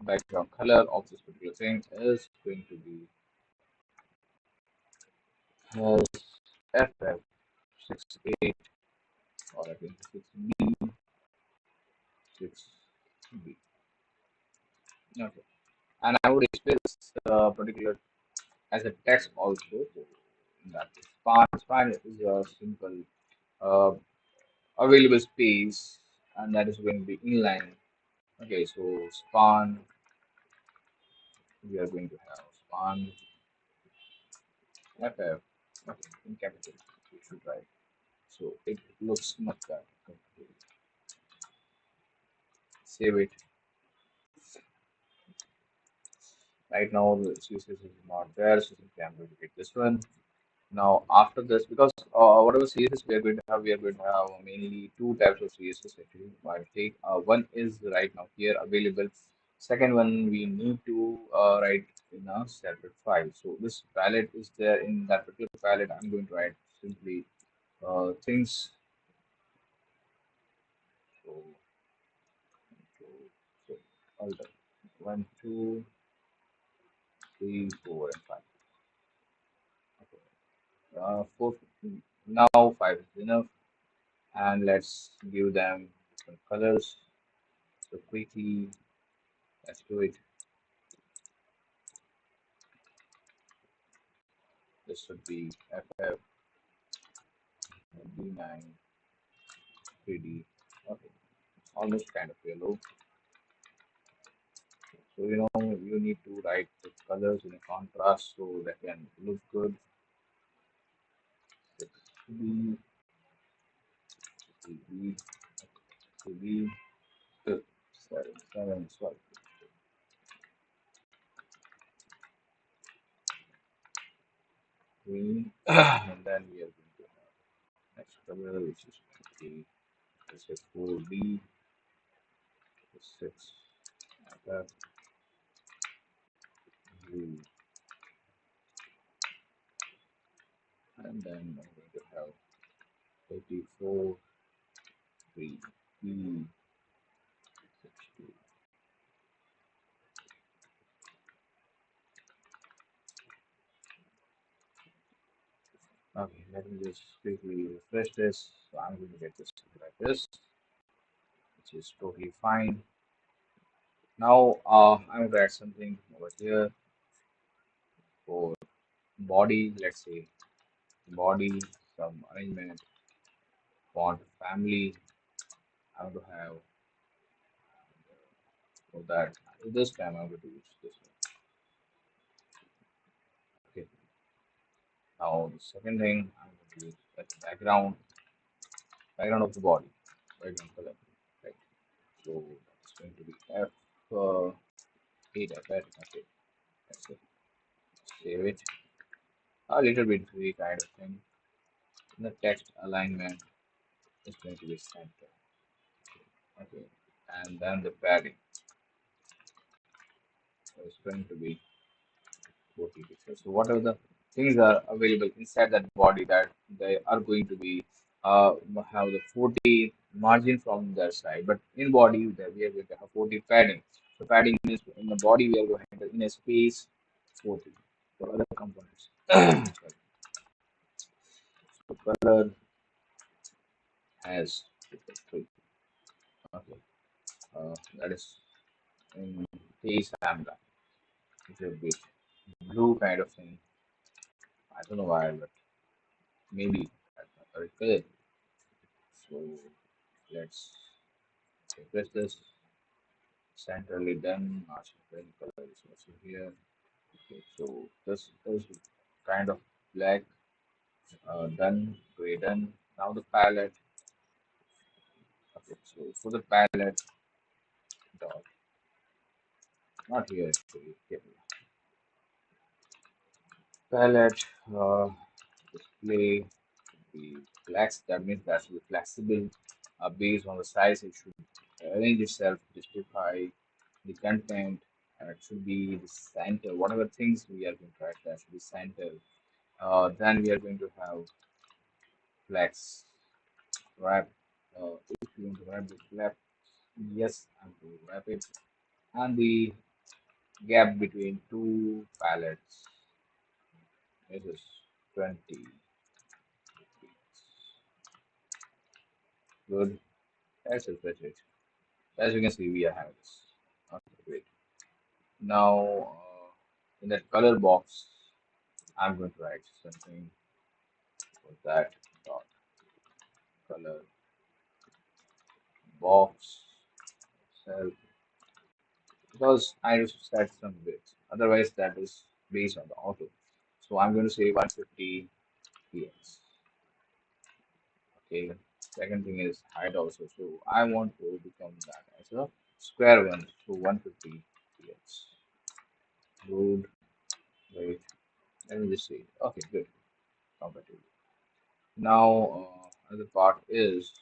background color of this particular thing is going to be has FF68 or I think 6B. Okay. And I would display this particular as a text also. So in that case, span is a simple uh, available space, and that is going to be inline. Okay, so span we are going to have span ff. Okay, in capital we should write. So it looks much better. Okay, save it. Right now the CSS is not there, so simply I'm going to get this one. Now after this, because whatever CSS we are going to have, we are going to have mainly two types of CSS actually. I'll take one is right now here available Second one, we need to write in a separate file. So this palette is there in that particular palette. I'm going to write simply things. So, so, so all the one, two, three, four, and five. Okay. Four. Now five is enough, and let's give them different colors. So quickly, let's do it. This should be FF D9 3D. Okay, almost kind of yellow. So you need to write the colors in a contrast so that can look good. 6B, 3B, 3B, 7, 7, sorry. Green, and then we are going to have next color, which is going to be let's say 4B, 6, like that, blue, and then I'm going to have 34, 3B, 60. Okay, let me just quickly refresh this. So I'm going to get this like this, which is totally fine. Now I'm going to add something over here for body. Let's say body, some arrangement, font family. I'm going to have for that. This time I'm going to use this one. Okay. Now the second thing I'm going to use as a background of the body, background color. Right. So it's going to be F8 F8. Okay. That's it. Save it. A little bit free kind of thing. The text alignment is going to be center. Okay, and then the padding is going to be 40 pixels. So whatever the things are available inside that body that they are going to be uh, have the 40 margin from their side, but in body that we are going to have 40 padding. So padding means in the body we are going to have in a space 40 for other components. Sorry. So color has 3. Okay, that is in case lambda. It will be blue kind of thing. I don't know why, but maybe that's not correct color. So let's press this. Centrally done. Margin color is also here. Okay, so this is kind of black done, gray done. Now the palette. Okay, so for the palette dot, not here actually. Here. Palette display the flex. That means that should be flexible based on the size. It should arrange itself, justify the content. It should be the center. Whatever things we are going to write, that should be center. Then we are going to have flex wrap. If you want to wrap the flap, yes, I'm going to wrap it. And the gap between two palettes is 20. Good. That's it. That's it. As you can see, we are having this. Okay, great. Now, in that color box, I'm going to write something for that dot color box itself because I just set some bits. Otherwise, that is based on the auto. So I'm going to say 150 px. Okay. Second thing is height also. So I want to become that as a square one. So 150 px. Good. Wait. Let me just see. Okay, good. Compatible. Now, other part is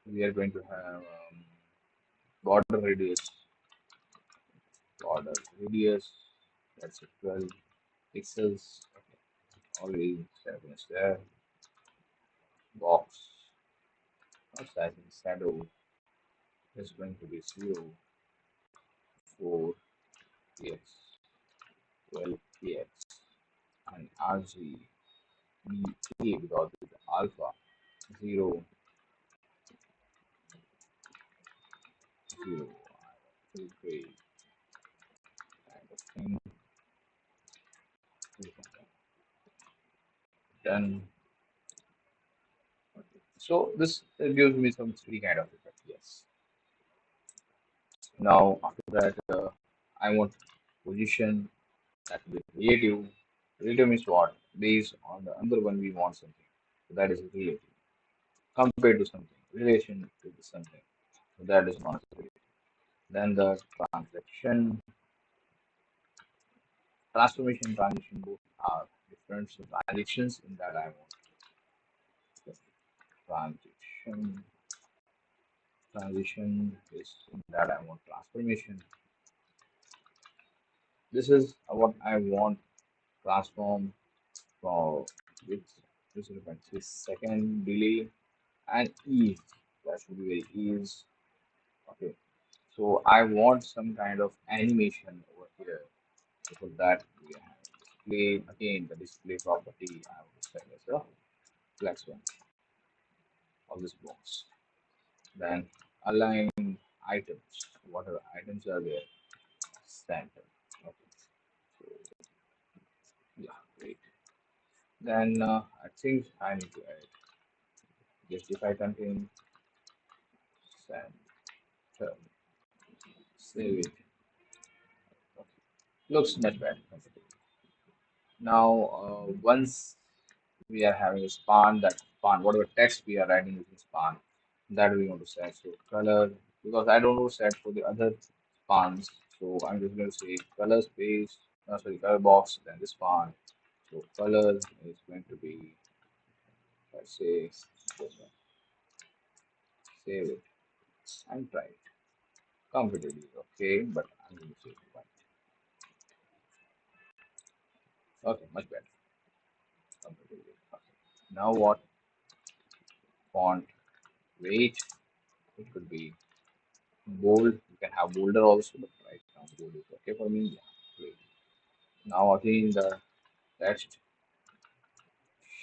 we are going to have border radius. border radius, that's 12 pixels. Okay, already 7 is there. Box, not size shadow is going to be 0, 4, px, 12 px, and RG, BA because it's alpha, 0, 0, 3, kind of thing. Done. Okay. So this gives me some 3 kind of effect. Yes. Now after that, I want position that will be relative. Relative means what? Based on the other one, we want something. So that is relative. Compared to something, relation to the something. So that is not relative. Then the transaction, transformation, transition both are different. So transactions in that I want transition. Transition is in that I want transformation. This is what I want transform for with this is second delay and ease. That should be very ease. Okay. So I want some kind of animation over here. So for that we have display again the display property I will set as a flex one of this box. Then align items. Whatever items are there, center. Okay. So yeah, great. Then I think I need to add justify contain center. Save it. Okay. Looks much better. Now, once we are having a span, that span, whatever text we are writing using span, that we want to set. So color, because I don't know set for the other spans, so I'm just going to say color space, sorry, color box, then the span. So color is going to be, let's say, this one. Save it and try it. Comfortably, okay, but I'm going to say white. Okay, much better. Comfortably. Okay. Now what font weight? It could be bold. You can have bolder also, but right now bold is okay for me. Yeah, great. Now again the text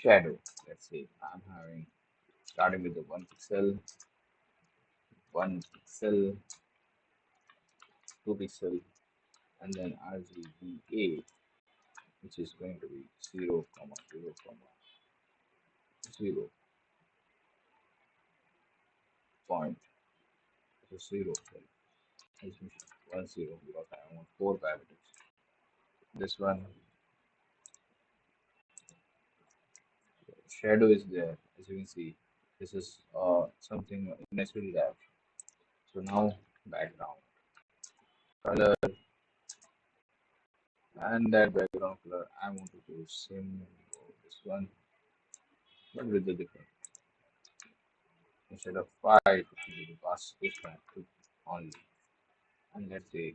shadow. Let's say I'm having starting with the 1 pixel, 2 pixel, and then RGBA, which is going to be 0, comma 0, comma 0 point. So 0, sorry, 1 0 because I want 4 parameters. This one shadow is there, as you can see. This is something naturally wrapped. So now background color and that background color I want to do same this one but with the different instead of 5 it will be pass this one to only and let's say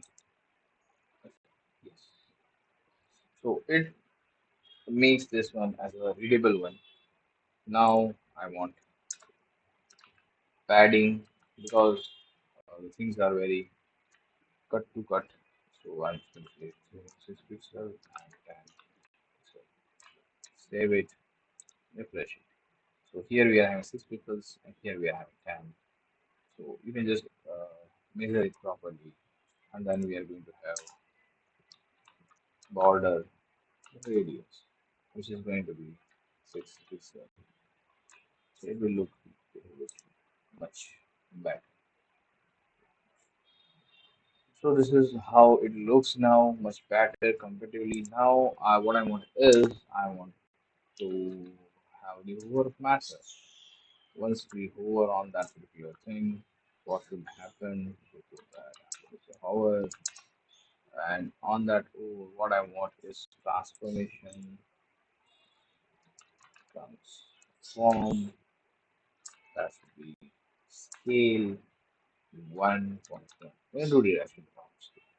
yes. So it makes this one as a readable one. Now I want padding because the things are very cut to cut. So I'm just going to say 6 pixel and 10 pixel. Save it, refresh it. So here we are having 6 pixels and here we are having 10. So you can just measure it properly and then we are going to have border radius which is going to be 6 pixels. So it will look much better. So this is how it looks now, much better comparatively. Now what I want is I want to have the hover method. Once we hover on that particular thing, what will happen? So for that, I'm going to say hover, and on that hover, what I want is transformation, transform, that should be scale 1.1. We're going to do direction from scale.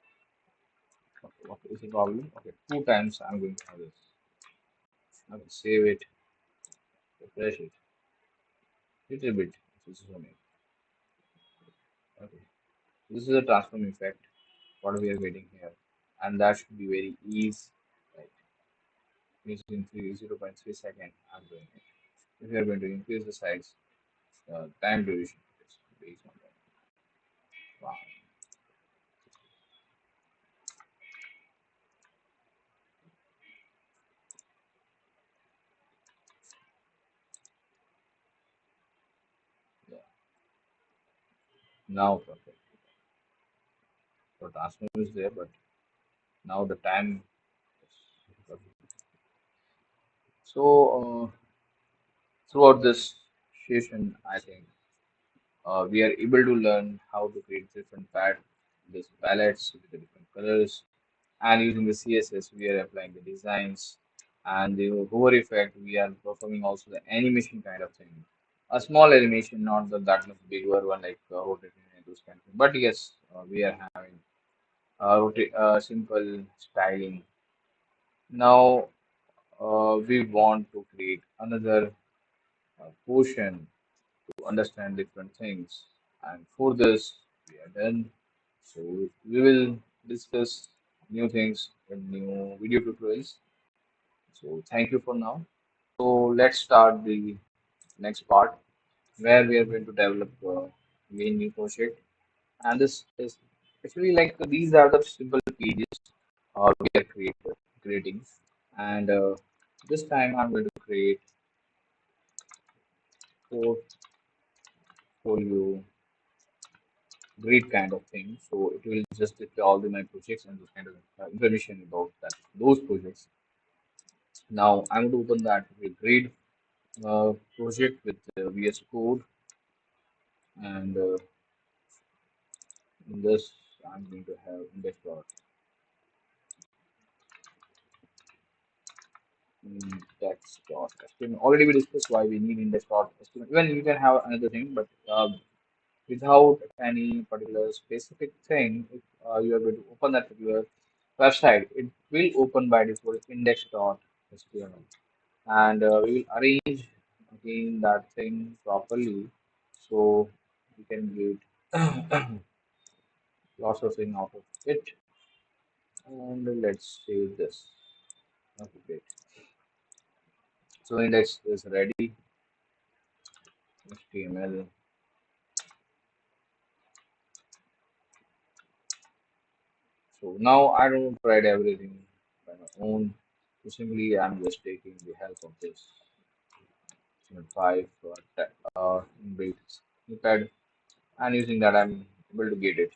What is the problem? Okay, two times I'm going to have this. Okay, save it, refresh it, little bit. This is only. Okay, this is a transform effect. What we are getting here, and that should be very easy. Right, using 0.3 second. I'm doing it. If you are going to increase the size, time duration is based on that. Wow. Yeah. Now perfect. So transform is there, but now the time is perfect. So throughout this session, I think we are able to learn how to create different this palettes with the different colors, and using the CSS, we are applying the designs and the hover effect. We are performing also the animation kind of thing. A small animation, not that much bigger one like rotating and those kind of things. But yes, we are having simple styling. Now we want to create another portion to understand different things. And for this, we are done. So we will discuss new things in new video tutorials. So thank you for now. So let's start the next part where we are going to develop main new project. And this is actually like these are the simple pages we are creating. And this time I'm going to create portfolio grid kind of thing. So it will just display all my projects and those kind of information about those projects. Now I'm going to open that with grid project with VS Code, and in this I'm going to have index.html. Already we discussed why we need index.html. Even you can have another thing, but without any particular specific thing, if you are going to open that particular website, it will open by default index.html, and we will arrange again that thing properly so we can get lots of thing out of it. And let's save this. Okay, great. So index is ready. HTML. So now I don't write everything by my own. So simply I'm just taking the help of this 5 inbuilt snippet, and using that I'm able to get it.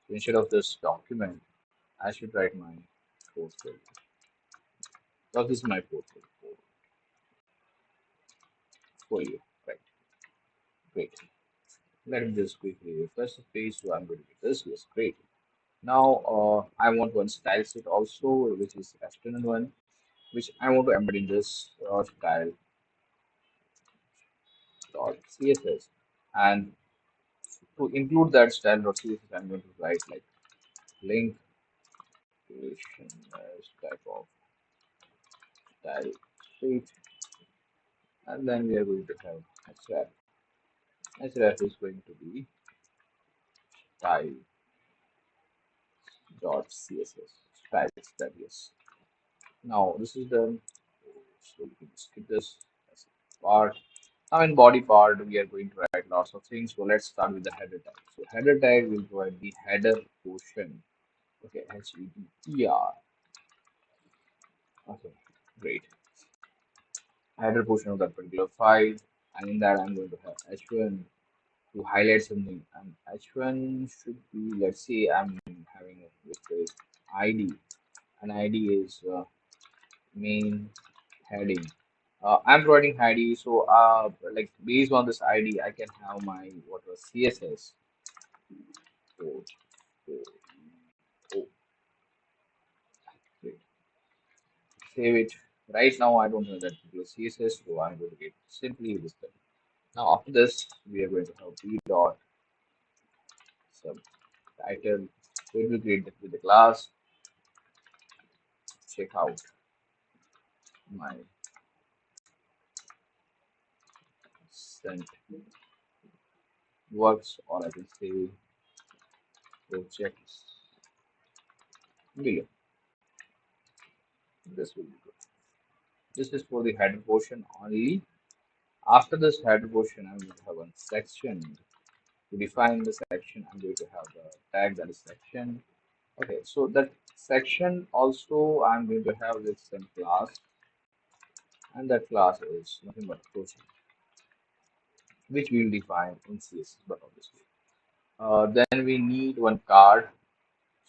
So instead of this document, I should write my portfolio. So this is my portfolio. Right. Great. Let me just quickly refresh the page. So I'm going to get this. Yes, great. Now I want one style sheet also, which is external one, which I want to embed in this style dot CSS. And to include that style dot CSS, I'm going to write like link creation as type of style sheet, and then we are going to have href. Href is going to be style dot CSS styles that is. Now this is done, so we can skip this as a part. Now in body part, we are going to write lots of things. So let's start with the header tag. So header tag will provide the header portion. Okay, HEDER. Okay, great. Header portion of that particular file, and in that I'm going to have H1 to highlight something. And H1 should be, let's say I'm having a with the ID, and ID is main heading. I'm providing ID, so like based on this ID, I can have my what was CSS. Oh, oh, oh, great. Save it. Right now, I don't have that particular CSS, so I'm going to get simply this thing. Now, after this, we are going to have p dot subtitle. So it will create with the class, check out my sent works, or I can say projects below. This will be good. This is for the header portion only. After this header portion, I'm going to have one section. To define the section, I'm going to have the tag that is section. Okay, so that section also I'm going to have this some class, and that class is nothing but project, which we will define in CSS, but obviously. Then we need one card.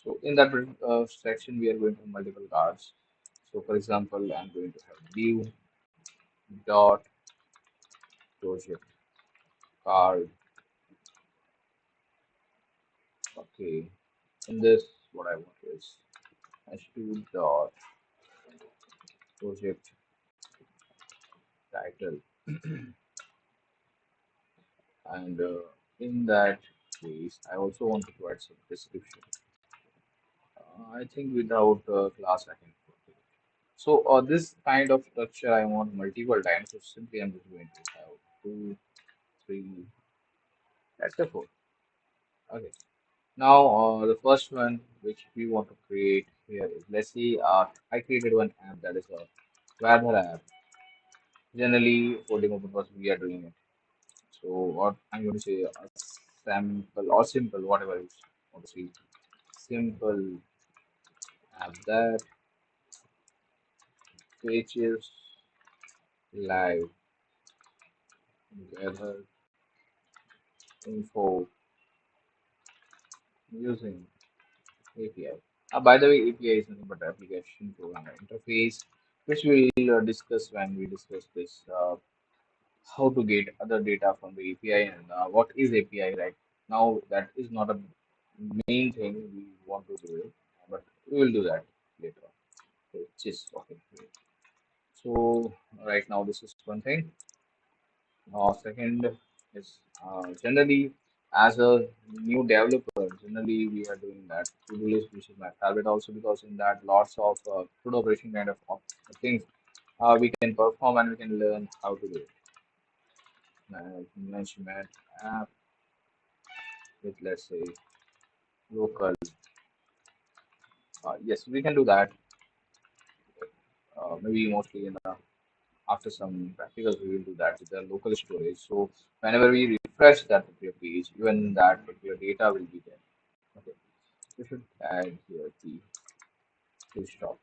So in that section, we are going to have multiple cards. So for example, I'm going to have view dot project card. Okay, in this, what I want is h2 dot project title, and in that case, I also want to provide some description. I think without class, I can. So this kind of structure I want multiple times. So simply I'm just going to have two, three, that's a four. Okay. Now the first one which we want to create here is, let's see, I created one app that is a weather app. Generally for demo purpose we are doing it. So what I'm going to say, a sample or simple, whatever you want to see, simple app that fetches live weather info using API. By the way, API is nothing but application program interface, which we'll discuss when we discuss this how to get other data from the API, and what is API right now. That is not a main thing we want to do it, but we will do that later on. So, just okay. Great. So right now this is one thing. Second is generally as a new developer, generally we are doing that to-do list, which is my favorite also because in that lots of code operation kind of things we can perform and we can learn how to do it. Management app with, let's say, local. Yes, we can do that. Maybe mostly in the, after some practicals we will do that with the local storage. So whenever we refresh that particular page, even that particular data will be there. Okay. We should add here the full stop.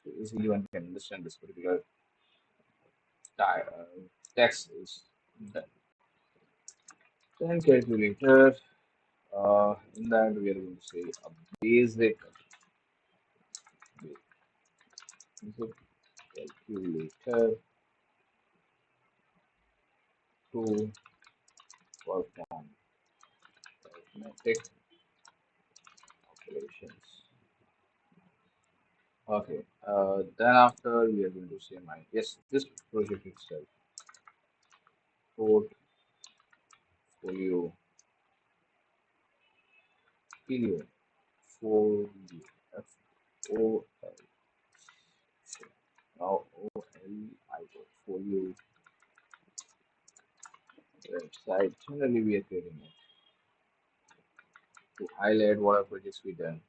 So easily one can understand this particular text is done. Then calculator. In that we are going to say a basic, basic calculator to perform arithmetic calculations. Okay. Then after we are going to say my, yes, this project itself, portfolio folio folio F O L. Now O L I portfolio website. Generally we are creating it to highlight what our projects we done.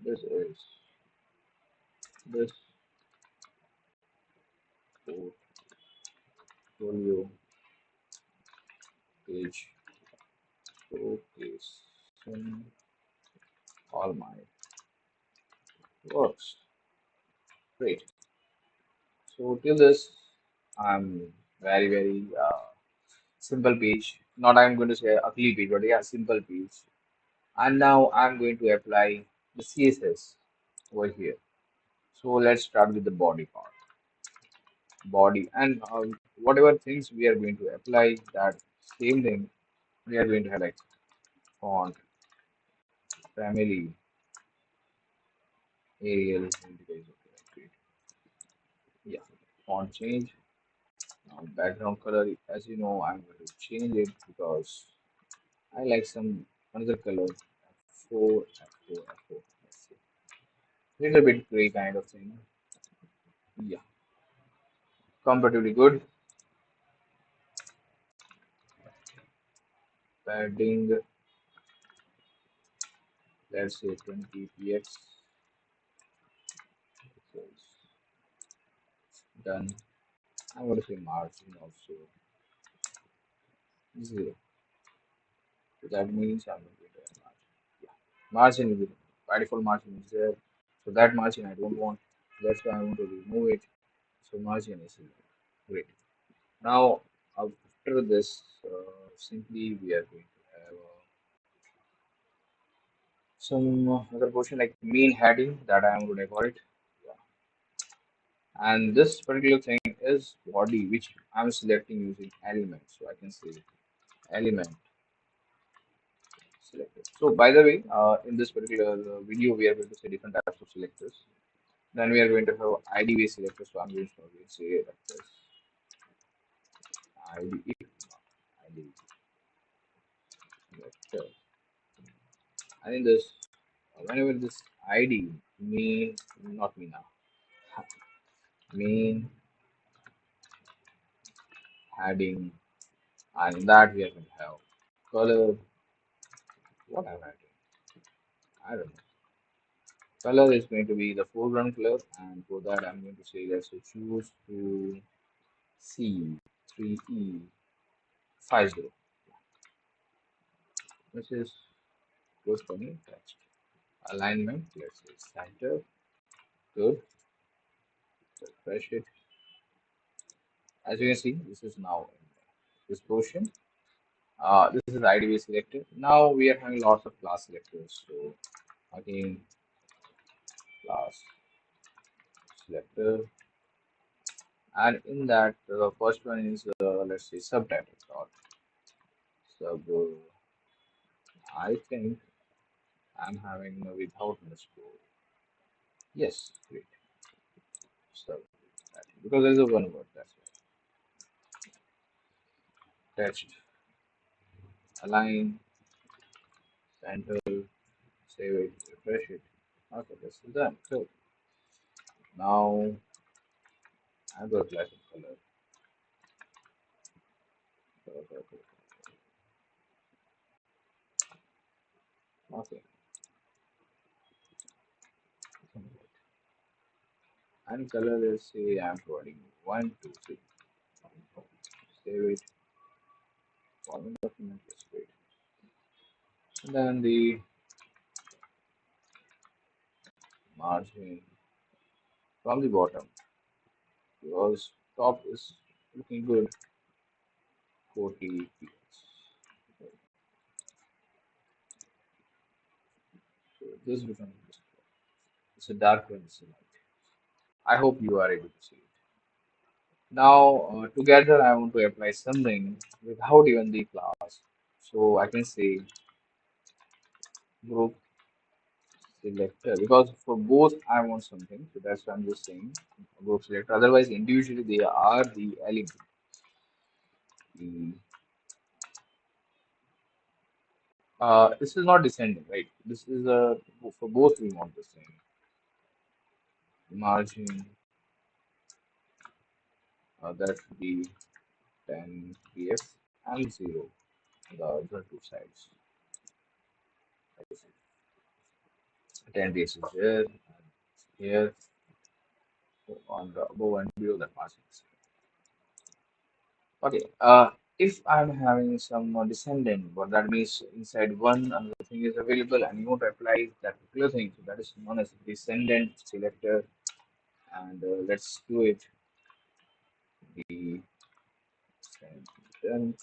This is this portfolio page showcasing all my works. Great. So till this, I'm very simple page. Not I'm going to say ugly page, but yeah, simple page. And now I'm going to apply the CSS over here. So let's start with the body part. Body and whatever things we are going to apply, that same thing we are going to have like font, family, Arial, yeah, font change. Now background color, as you know, I'm going to change it because I like some another color. F4, F4, F4. Let's see. little bit gray kind of thing. Yeah, comparatively good. Padding, let's say 20 px. So done. I'm going to say margin also 0. So that means I'm going to get a margin. Yeah. Margin is by default margin is there. So that margin I don't want. That's why I want to remove it. So margin is 0. Great. Now after this, simply we are going to have some other portion like main heading that I am going to decorate. Yeah. And this particular thing is body, which I'm selecting using element. So I can say element selected. So by the way, in this particular video, we are going to say different types of selectors. Then we are going to have ID-based selectors. So I'm going to say like this ID, ID selector. And in this, whenever this ID mean not mean now mean heading, and in that we are going to have color. What am I writing? I don't know. Color is going to be the foreground color, and for that I'm going to say let's say choose to C3E50, which is good for me. Text alignment, let's say center, good. Refresh it. As you can see, this is now in this portion. This is IDB selected. Now we are having lots of class selectors. So again, class selector, and in that the first one is let's say subtitle dot sub. I think I'm having without underscore. Yes, great. So because there is a one word, that's why. Attached, align, center, save it, refresh it. Okay, this is done. So now I'm going to apply some color. Okay, and color is say I'm providing 1, 2, 3. Save it. Following document is great. And then the margin from the bottom because top is looking good. 40 px. So this becomes it's a dark one. It's a light. I hope you are able to see it. Now, together, I want to apply something without even the class. So I can say group selector because for both I want something. So that's why I'm just saying group selector. Otherwise, individually they are the element. The, this is not descending, right? This is for both we want the same margin. That should be 10 px and 0 the other two sides. 10 px is here and here on the above and below the margins. Okay. If I'm having some descendant, what that means inside one another thing is available and you want to apply that particular thing, so that is known as descendant selector. And let's do it. The descendant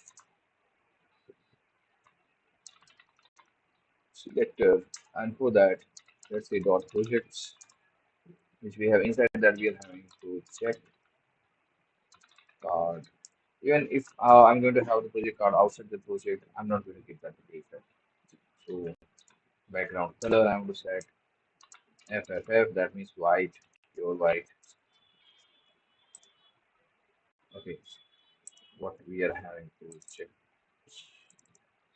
selector, and for that, let's say dot projects, which we have inside that we are having to check card. Even if I'm going to have the project card outside the project, I'm not going to get that data. So background color, I'm going to set FFF, that means white, pure white. Okay, what we are having to check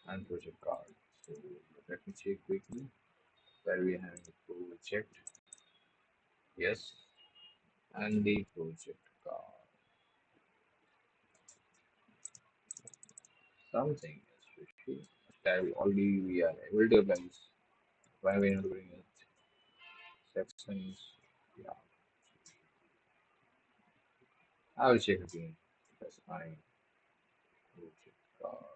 and project card. So let me check quickly where we are having to check. Yes, and the project card. Something especially style already we are able to realize why we are doing it. Sections. Yeah, I will check again. That's fine. Project card.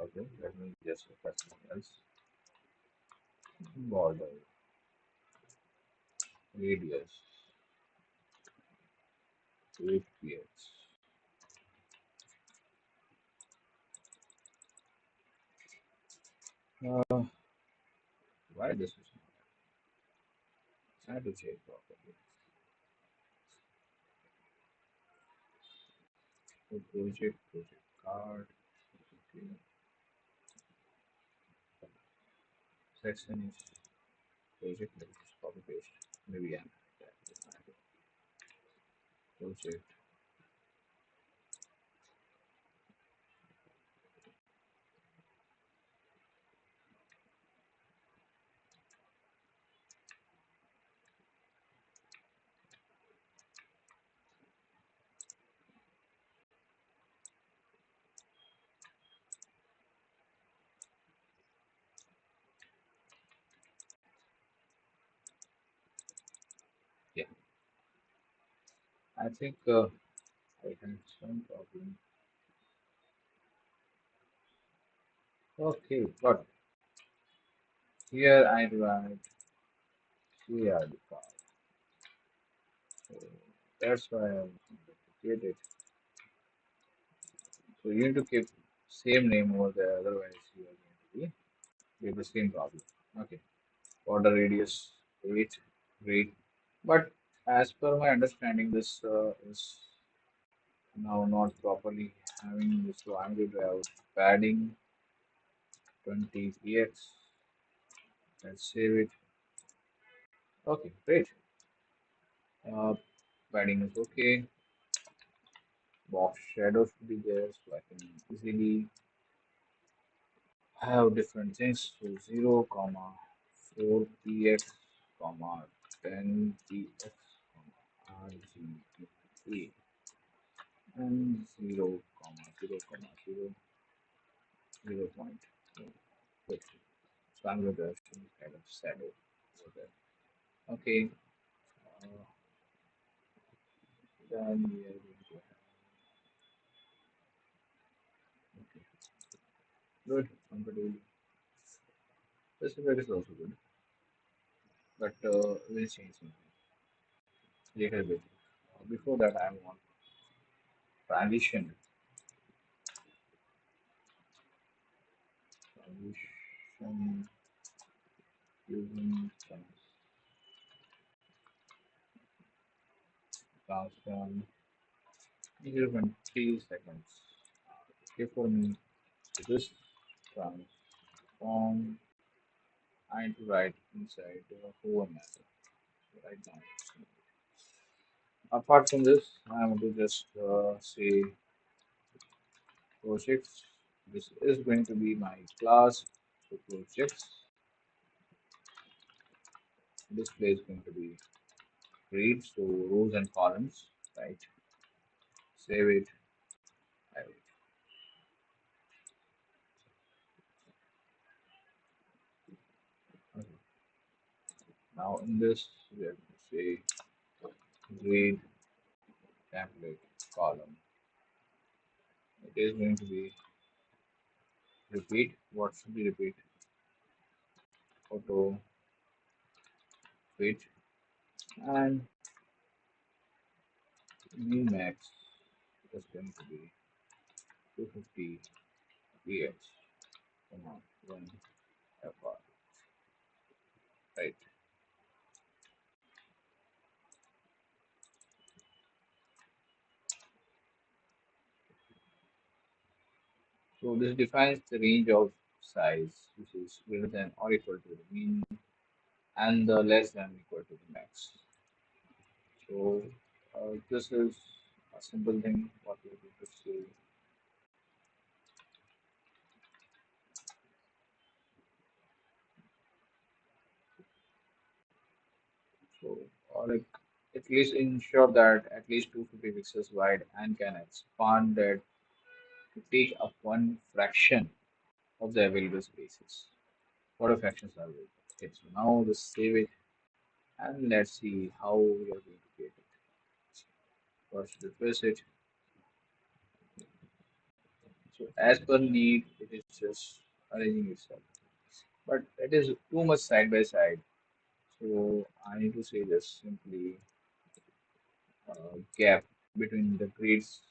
Okay, let me just look at something else. Border, radius, 8 px. Uh, why this is not? I have to check properly. So project card. Okay. Section is project. Let me just copy paste. Maybe I'm project. Yeah, I think I had some problem. Okay, but here I write CRD card. So that's why I created it. So you need to keep same name over there, otherwise you are going to be with the same problem. Okay, border radius 8, great. But as per my understanding, this is now not properly having this. So I'm going to have padding 20 px. Let's save it. Okay, great. Uh, padding is okay. Box shadow should be there, so I can easily have different things. So 0, comma 4 px, comma 10 px, comma RGB, and 0, comma 0, comma 0, 0 point. Good. So I'm going to have some kind of shadow over there. Okay. Uh, then we are going to have, okay, good. Comfortable. This is also good, but we'll change something later bit. Before that, I want transition. Transition using transform 0.3 seconds. Okay, for me, this transform I need to write inside over method right now. Apart from this, I'm going to just say projects. This is going to be my class. So projects display is going to be read, so rows and columns, right? Save it. Have it. Okay. Now in this, we have to say read template column. It is going to be repeat. What should be repeat? Photo, fit, and max is going to be 250 px. Come on, run FR, right? So this defines the range of size which is greater than or equal to the mean and the less than equal to the max. So this is simple thing what we're going to say. So, like at least ensure that at least 250 pixels wide and can expand that to take up one fraction of the available spaces. What are fractions are available? Okay, so now just save it and let's see how we are going to create it. First, refresh it. So, as per need, it is just arranging itself. But it is too much side by side. So, I need to say just simply gap between the grades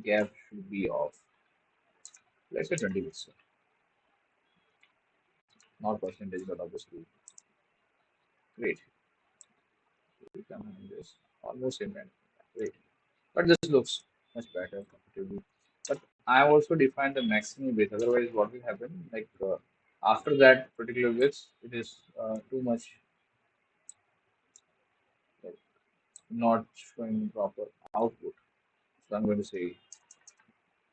gap should be of let's say 20%, not percentage, but obviously great. We can have this almost same kind of great. But this looks much better comparatively. But I also define the maximum width. Otherwise, what will happen? Like after that particular width, it is too much like, not showing proper output. So I'm going to say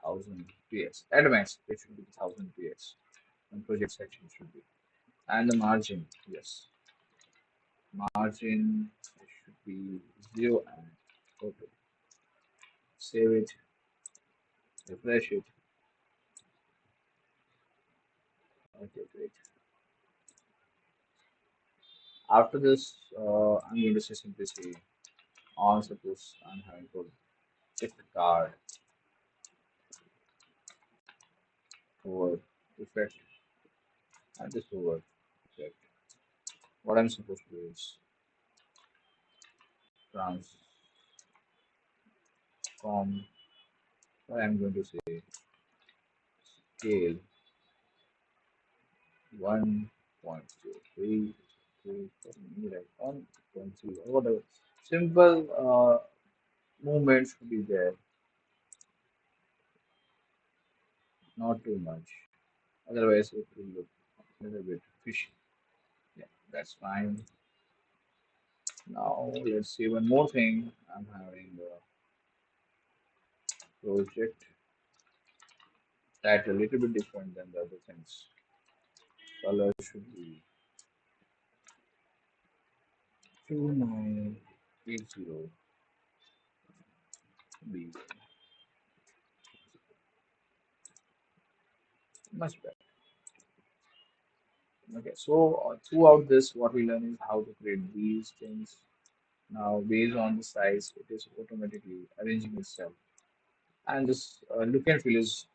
1000 ps. At max, it should be 1000 ps. And project section should be. And the margin, yes, margin it should be 0 and okay. Save it, refresh it. Okay, great. After this, I'm going to say simply say on suppose I'm having to pick the card over effect and this over effect. What I'm supposed to do is transform. What I'm going to say scale 1.03 to like 1.0 whatever. Simple movement should be there, not too much. Otherwise, it will look a little bit fishy. Yeah, that's fine. Now let's see one more thing. I'm having a project that a little bit different than the other things. Color should be 2980 be much better. Okay, so throughout this, what we learn is how to create these things. Now, based on the size, it is automatically arranging itself. And this look and feel is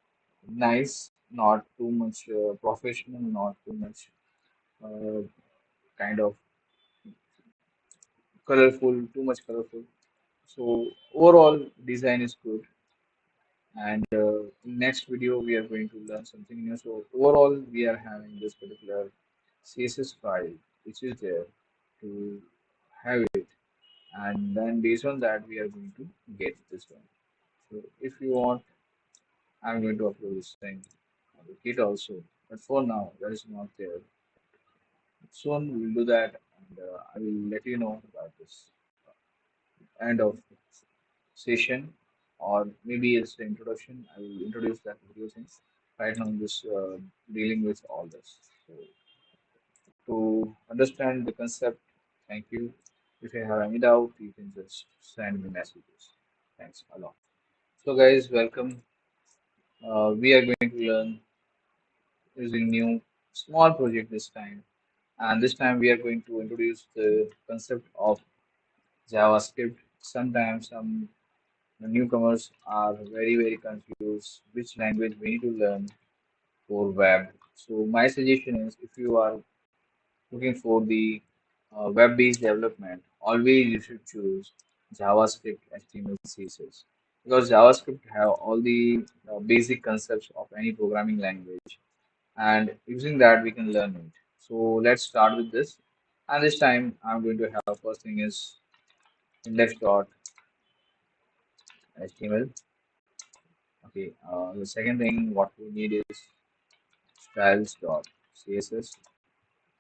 nice, not too much professional, not too much uh, kind of colorful, too much colorful. So overall design is good. And in next video we are going to learn something new. So overall we are having this particular CSS file which is there to have it, and then based on that we are going to get this one. So if you want, I'm going to upload this thing on the kit also. But for now that is not there. Soon we'll do that, and I will let you know about this end of session, or maybe it's the introduction. I will introduce that video things. Right now, I'm just dealing with all this. So, to understand the concept, thank you. If you have any doubt, you can just send me messages. Thanks a lot. So, guys, welcome. We are going to learn using new small project this time, and this time we are going to introduce the concept of JavaScript. Sometimes some the newcomers are very confused which language we need to learn for web. So my suggestion is if you are looking for the web-based development, always you should choose JavaScript, HTML, CSS because JavaScript have all the basic concepts of any programming language, and using that we can learn it. So let's start with this. And this time I'm going to have first thing is index.html. Okay, the second thing what we need is styles.css,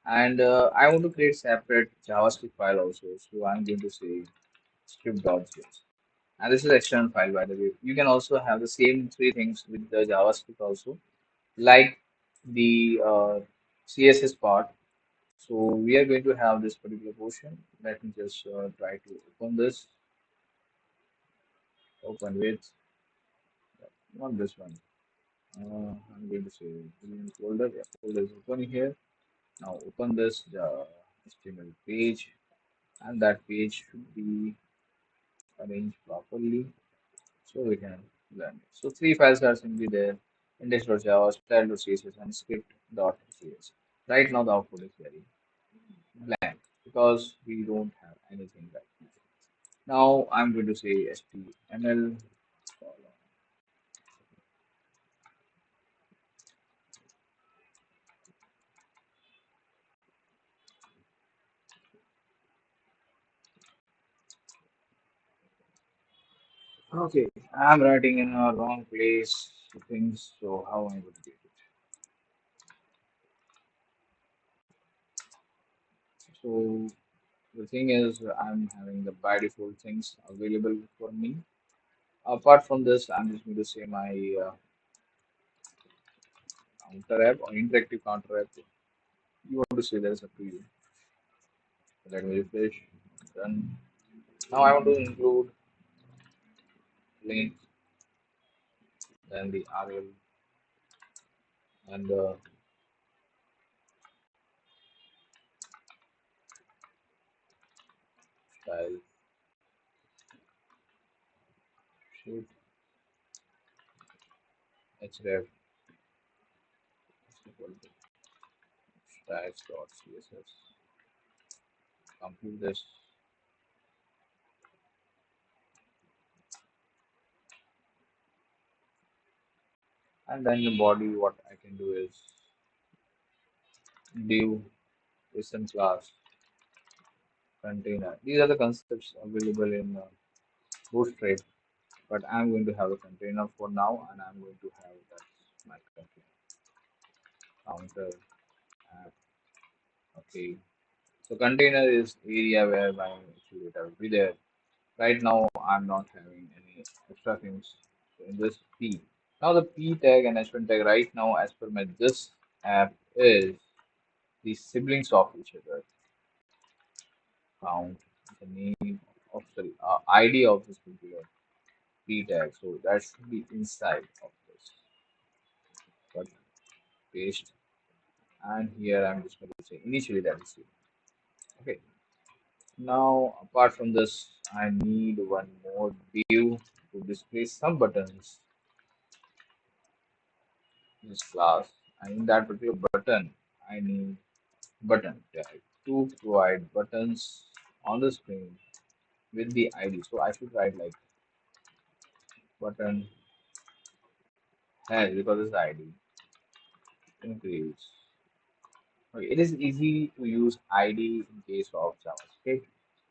and I want to create separate JavaScript file also. So I'm going to say script.js. And this is external file, by the way. You can also have the same three things with the JavaScript also, like the CSS part. So we are going to have this particular portion. Let me just try to open this. Open with not this one. I'm going to say folder. Yeah, folder is open here. Now open this HTML page, and that page should be arranged properly so we can learn it. So three files are simply there: index.java, style.css, and script.cs. Right now the output is very blank because we don't have anything right now. Now I'm going to say HTML. Okay, I'm writing in a wrong place things, so how am I going to get it? So the thing is, I'm having the by default things available for me. Apart from this, I'm just going to say my counter app or interactive counter app. You want to say that is up to you. Let me refresh. Done. Now I want to include link, then the RL and the style sheet href is equal to styles.css. Compute this, and then the body. What I can do is div listen class container. These are the concepts available in Bootstrap, but I'm going to have a container for now, and I'm going to have that my container counter app. Okay, so container is area where my actual data will be there. Right now, I'm not having any extra things in this P. Now the P tag and H1 tag right now, as per my this app, is the siblings of each other. Count the name of the ID of this particular P tag. So that should be inside of this. But paste, and here I'm just going to say initially that is zero. Okay. Now apart from this, I need one more view to display some buttons in this class. And in that particular button, I need button tag to provide buttons on the screen with the ID. So I should write like button has because it's ID increase. Okay, it is easy to use ID in case of JavaScript.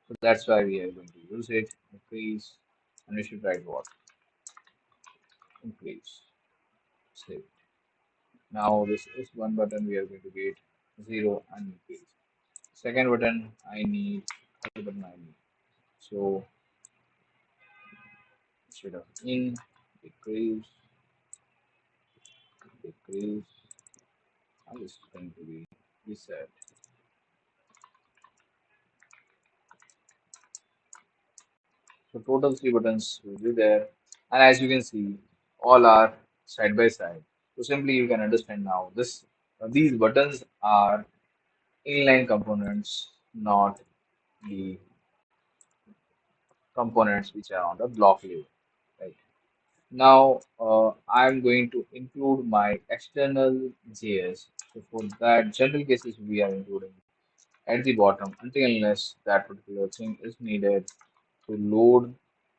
So that's why we are going to use it. Increase, and we should write what? Increase. Save. Now this is one button we are going to get zero and increase. Second button I need, other button I need. So instead of in, decrease, decrease, and this is going to be reset. So total three buttons will be there, and as you can see, all are side by side. So simply you can understand now this these buttons are inline components, not the components which are on the block level. Right. Now I'm going to include my external JS. So for that general cases we are including at the bottom until unless that particular thing is needed to load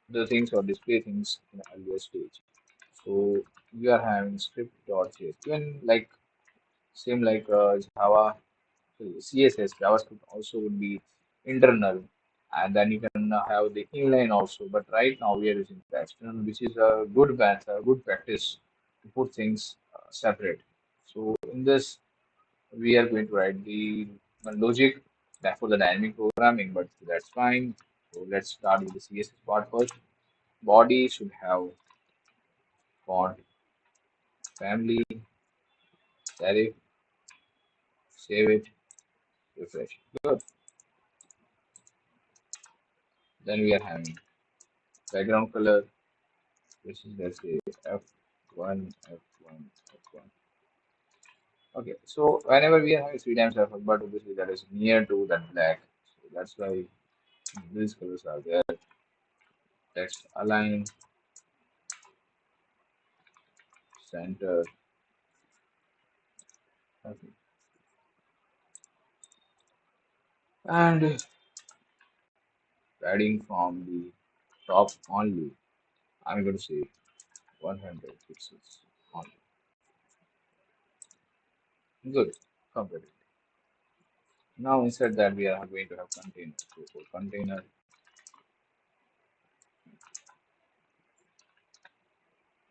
the things or display things in an earlier stage. So we are having script.js. Even like same like Java, CSS, JavaScript also would be internal, and then you can have the inline also. But right now we are using the external, which is a good math, a good practice to put things separate. So in this, we are going to write the logic that for the dynamic programming, but that's fine. So let's start with the CSS part first. Body should have font, family, serif, save it, refresh. Good. Then we are having background color, which is let's say F1, F1, F1. Okay, so whenever we are having three times F1, but obviously that is near to that black. So that's why these colors are there. Text align, center, okay. And padding from the top only. I'm going to say 100 pixels only. Good, completed. Now inside that we are going to have container. So for container,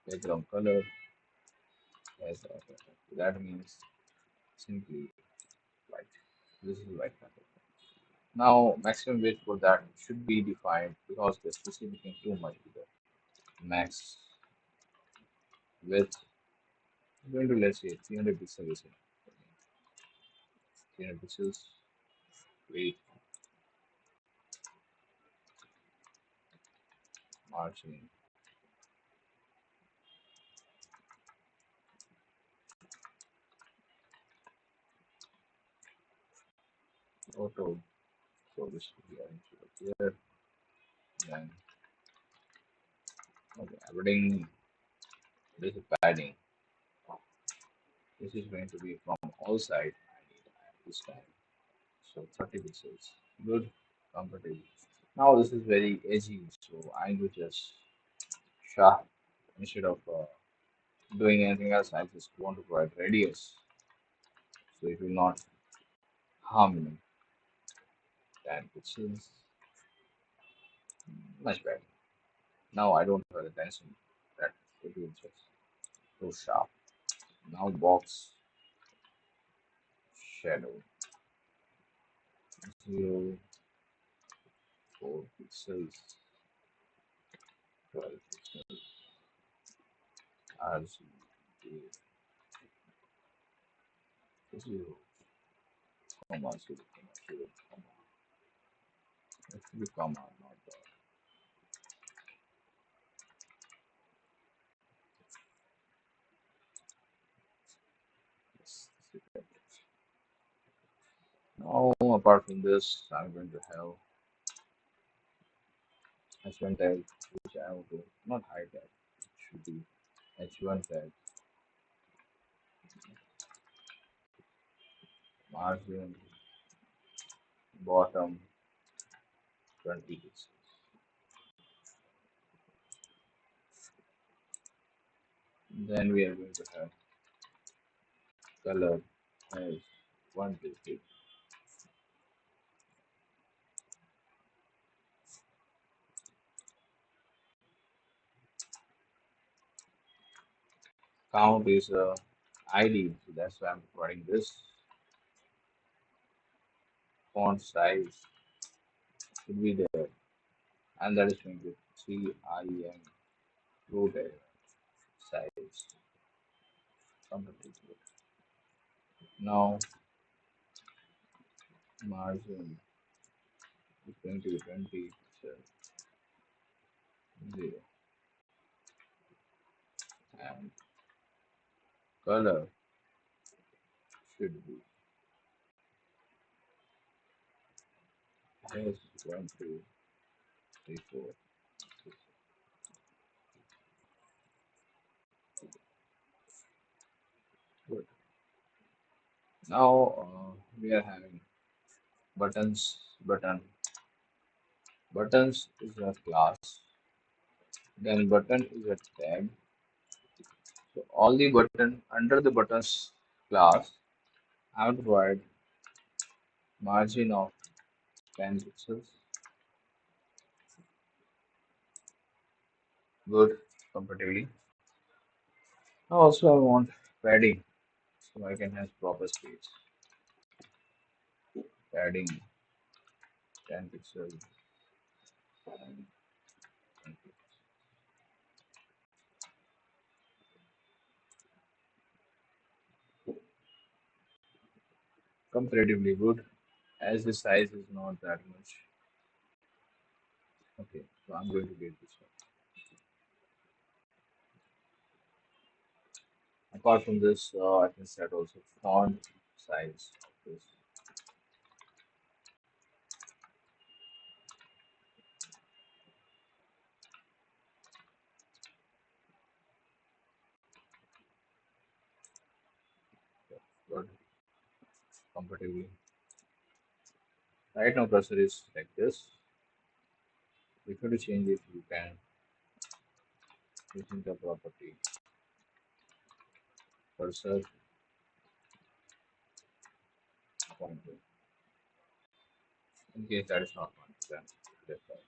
background color, as that means simply white. This is white color. Now maximum width for that should be defined because the CC became too much bigger. Max width is going to let's say 300 pixels. 300 pixels. Weight, margin, auto. So this should be arranged here. Then okay, adding this padding. This is going to be from all sides. I need this time. So 30 pixels. Good, comfortable. Now this is very edgy, so I will just sharp instead of doing anything else. I just want to provide radius, so it will not harm me. 10 pixels, much better. Now I don't have the tension that it will just so sharp. Now box shadow 0 4 pixels, 12 pixels, RGB 0 comma 0 comma 0 comma. Actually, comma not dot. Yes, now apart from this, I'm going to have H1 tag, which I want to not hide that. It should be H1 tag, margin, bottom 20 pixels. Then we are going to have color as 1 to 3. Count is ID, so that's why I'm providing this. Font size should be there, and that is going to 3IM root size. Completely. Now margin is going to be 20 pixels, 0, and color should be as 1 2 3 4. Good. Now we are having buttons. Buttons is a class. Then button is a tag. So all the button under the buttons class, I will provide margin of 10 pixels. Good, comparatively. Also, I want padding, so I can have proper space. Padding 10 pixels and 10 pixels. comparatively good as the size is not that much. Okay, so I'm going to get this one. Apart from this, I can set also font size of this. Yeah, good, comparatively. Right now, cursor is like this. If you want to change it, you can using the property cursor pointer. In case that is not one, then that's fine.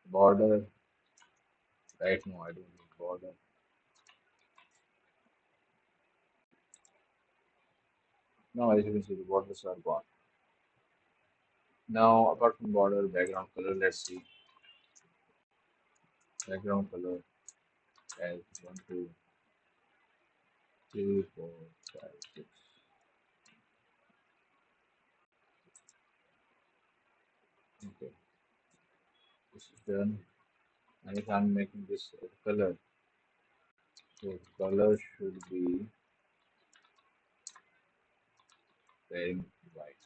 Border. Right now, I don't need border. Now, as you can see, the borders are gone. Now, apart from border, background color, let's see. Background color as 1, 2, 3, 4, 5, 6. Okay, this is done. And if I'm making this color, so color should be very white.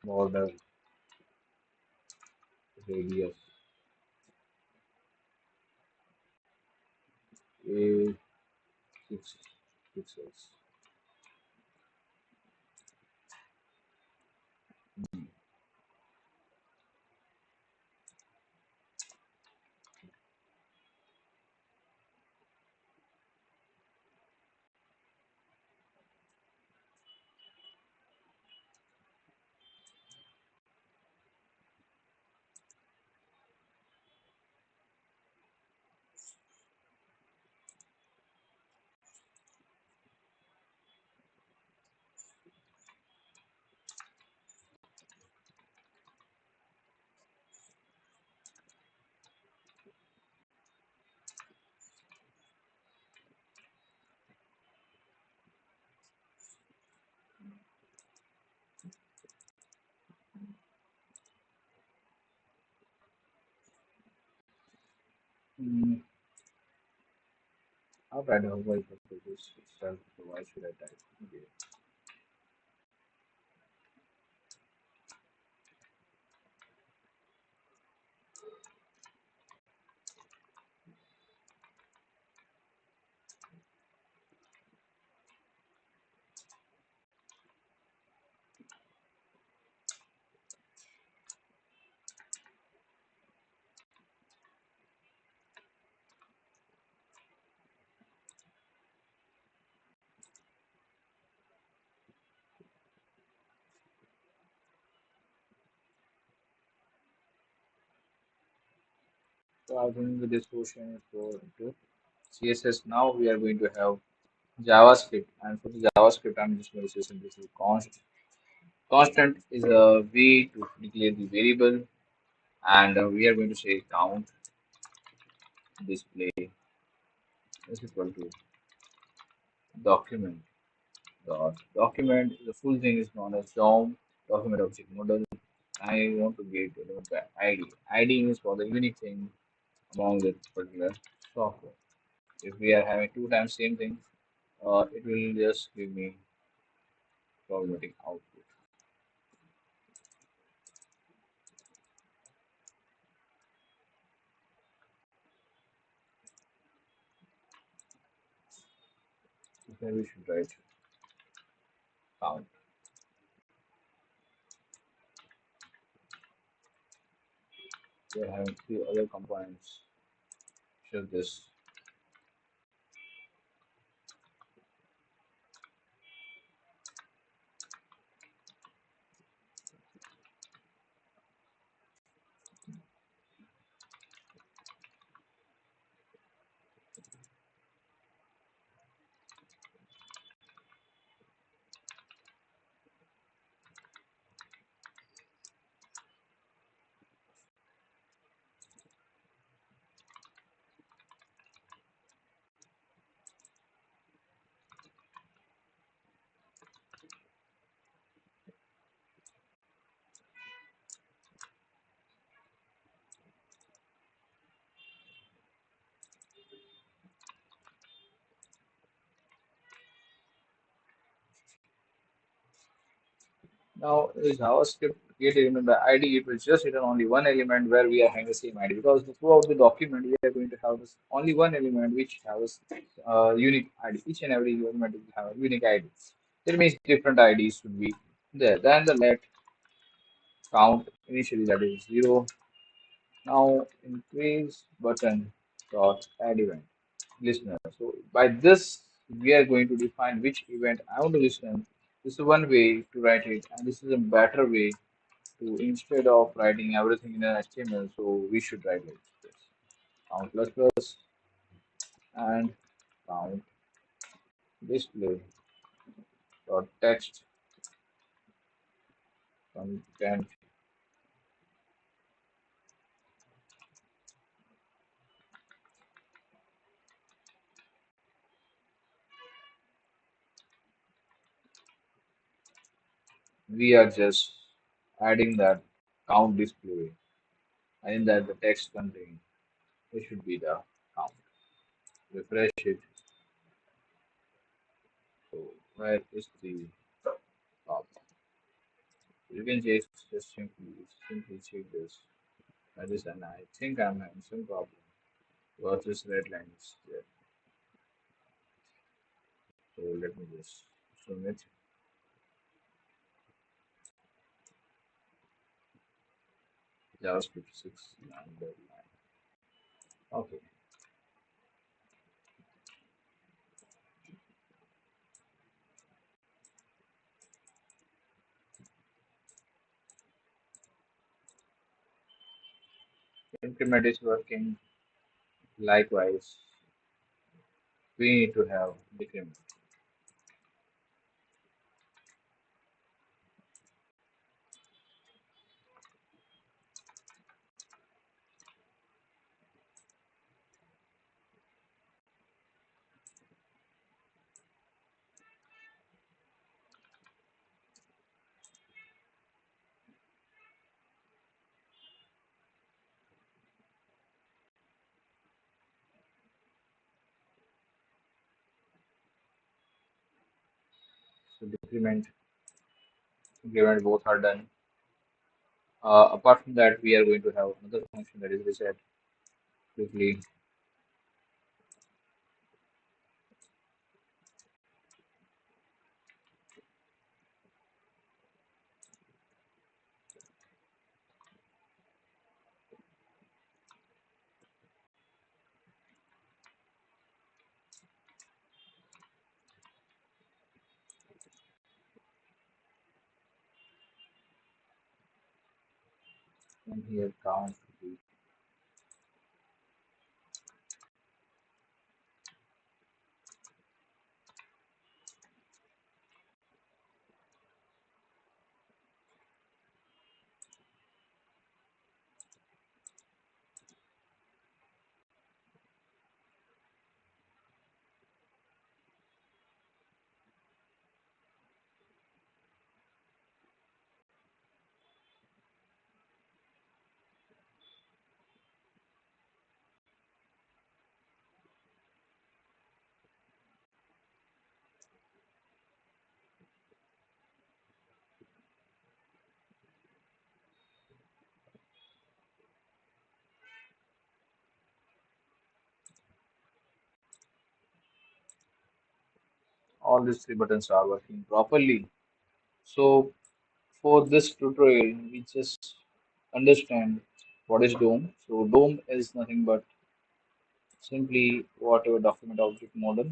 Border radius a 6 pixels. Mm, I'll try to avoid this itself, so why should I type? Okay. So I think this question is for into CSS. Now we are going to have JavaScript, and for the JavaScript, I'm just going to say simply const. Constant is a way to declare the variable, and we are going to say count display is equal to document. Document, the full thing is known as DOM, document object model. I want to get the ID. ID means for the unique thing among the particular software. If we are having two times same thing, it will just give me problematic output. Okay, we should write count. We are having three other components. Show this. Now, is JavaScript create element by ID? It will just return only one element where we are having the same ID because throughout the document we are going to have this only one element which has unique ID. Each and every element will have a unique ID. That means different IDs should be there. Then the let count initially that is zero. Now increase button dot add event listener. So by this we are going to define which event I want to listen. This is one way to write it, and this is a better way to instead of writing everything in an HTML, so we should write like this. Count plus plus and count display dot text content. We are just adding that count display and in that the text contained. It should be the count. Refresh it. So where is the top? You can just simply check this. That is, and I think I'm having some problem. Because this red line is there. So let me just submit JavaScript 6 and deadline. Okay, increment is working. Likewise, we need to have decrement. So decrement, increment both are done. Apart from that, we are going to have another function that is reset quickly. And here count. All these three buttons are working properly. So for this tutorial, we just understand what is DOM. So DOM is nothing but simply whatever document object model.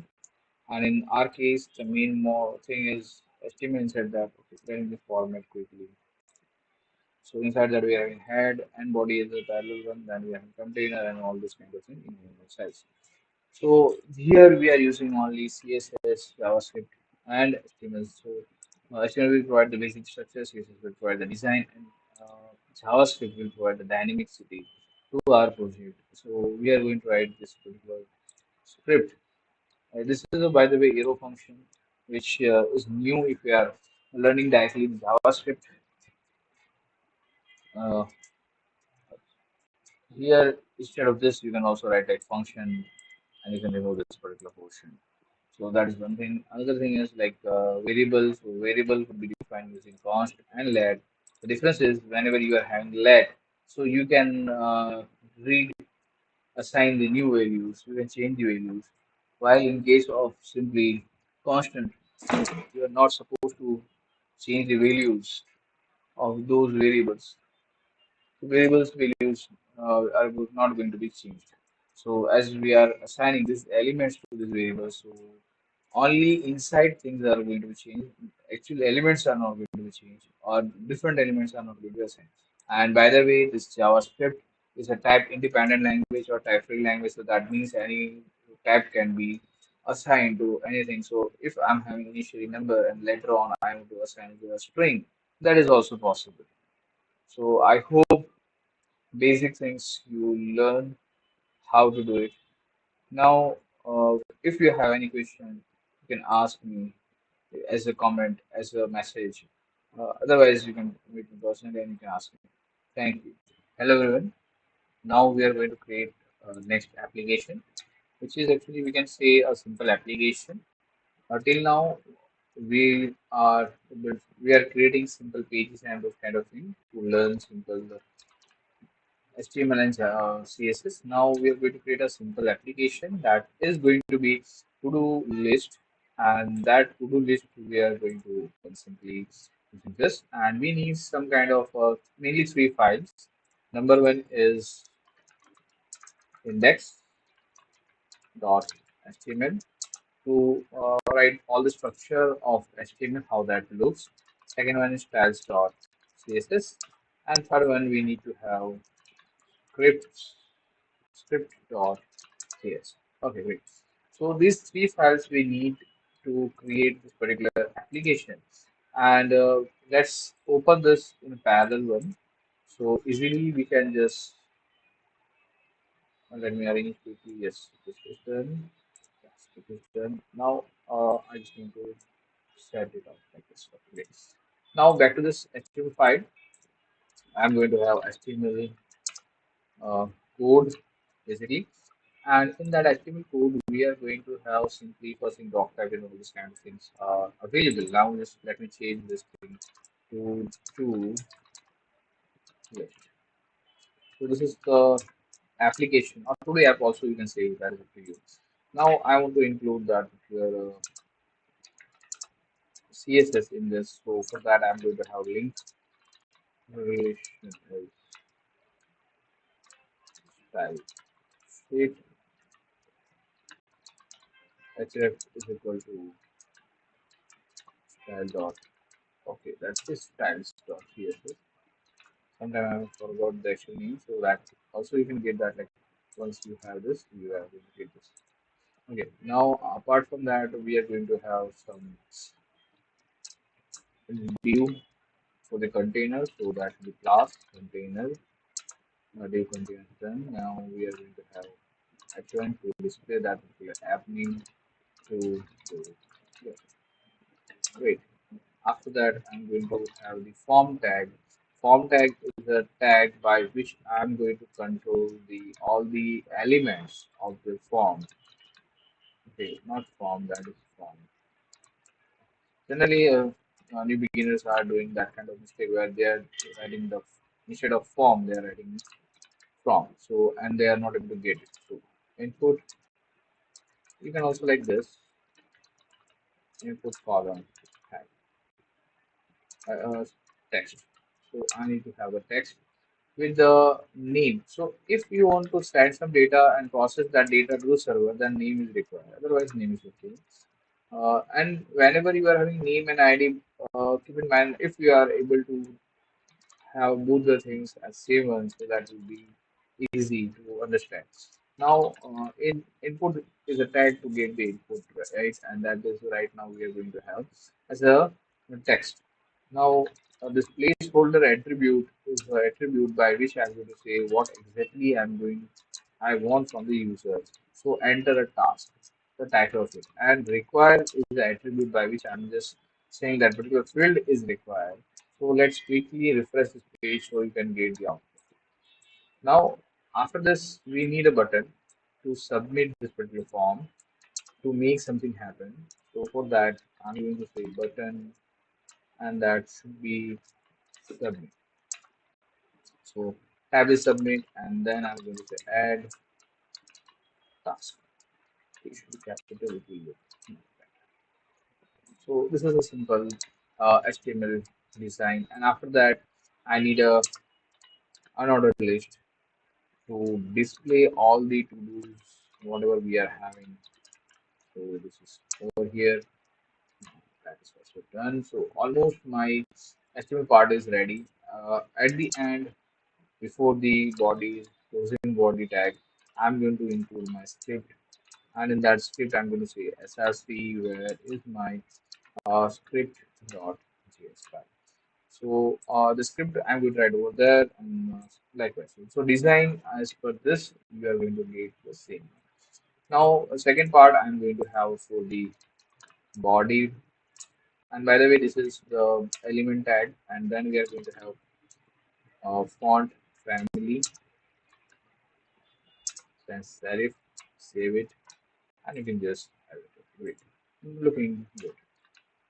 And in our case, the main more thing is HTML inside that. Okay, then the format quickly. So inside that we are having head and body is a parallel one, then we have container and all this kind of thing in HTML size. So here we are using only CSS, JavaScript, and HTML. So HTML will provide the basic structure, CSS will provide the design, and JavaScript will provide the dynamicity to our project. So we are going to write this particular script. This is, by the way, arrow function, which is new if we are learning directly in JavaScript. Uh, Here, instead of this, you can also write a function and you can remove this particular portion. So that is one thing. Another thing is like variables. So variable could be defined using const and let. The difference is whenever you are having let, so you can read assign the new values. You can change the values. While in case of simply constant, you are not supposed to change the values of those variables. The variables values are not going to be changed. So as we are assigning these elements to these variables, so only inside things are going to be changed. Actual elements are not going to be changed, or different elements are not going to be assigned. And by the way, this JavaScript is a type independent language or type free language, so that means any type can be assigned to anything. So if I'm having initially number and later on I want to assign to a string, that is also possible. So I hope basic things you learn how to do it. Now, if you have any question, you can ask me as a comment, as a message. Otherwise, you can meet in person and you can ask me. Thank you. Hello, everyone. Now we are going to create next application, which is actually we can say a simple application. Till now, we are creating simple pages and those kind of things to learn simple HTML and CSS. Now we are going to create a simple application that is going to be to-do list, and that to-do list we are going to simply using this, and we need some kind of mainly three files. Number one is index.html to write all the structure of HTML, how that looks. Second one is styles.css, and third one we need to have script.cs. Okay, great. So these three files we need to create this particular application. And let's open this in a parallel one. So easily we can just let me arrange quickly. Yes, this is done. Yes, it is done. Now I just need to set it up like this. Okay, great. Now back to this HTML file. I'm going to have HTML uh, code basically. And in that HTML code, we are going to have simply first thing doc type and all these kind of things available. Now just let me change this thing to yes. So this is the application or today app also you can say that is up to you. Now I want to include that your CSS in this. So for that I'm going to have link relation is style state href is equal to style dot okay that's this styles dot css. Sometimes I forgot the actual name, so that also you can get that like once you have this, you are going to get this. Okay, now apart from that, we are going to have some view for the container, so that the class container, div container done. Now we are going to have h1 to display that particular app name to yeah, wait. After that, I'm going to have the form tag. Form tag is a tag by which I'm going to control the all the elements of the form. Okay, not form, that is form. Generally, new beginners are doing that kind of mistake where they are writing the instead of form, they are writing from. So, and they are not able to get it. So, input, you can also like this input column tag, text. So, I need to have a text with the name. So if you want to send some data and process that data to the server, then name is required. Otherwise, name is okay. And whenever you are having name and ID, keep in mind if you are able to have both the things as same one, so that will be easy to understand. Now, in input is a tag to get the input, right? And that is right now we are going to have as a text. Now, this placeholder attribute is the attribute by which I'm going to say what exactly I want from the user. So enter a task, the title of it, and require is the attribute by which I'm just saying that particular field is required. So let's quickly refresh this page so you can get the output. Now, after this, we need a button to submit this particular form. to make something happen. So for that, I'm going to say button, and that should be submit. So tab is submit, and then I'm going to say add task. It should be capital. It will look like that. So this is a simple HTML design, and after that, I need a unordered list to display all the to-dos whatever we are having. So this is over here. That is also done. So almost my HTML part is ready. At the end, before the body closing body tag, I'm going to include my script, and in that script, I'm going to say src where is my script.js file. So the script I'm going to write over there, and likewise. So design as per this, we are going to get the same. Now, second part I'm going to have for the body, and by the way, this is the element tag, and then we are going to have font family, sans serif, save it, and you can just have it. Great, looking good.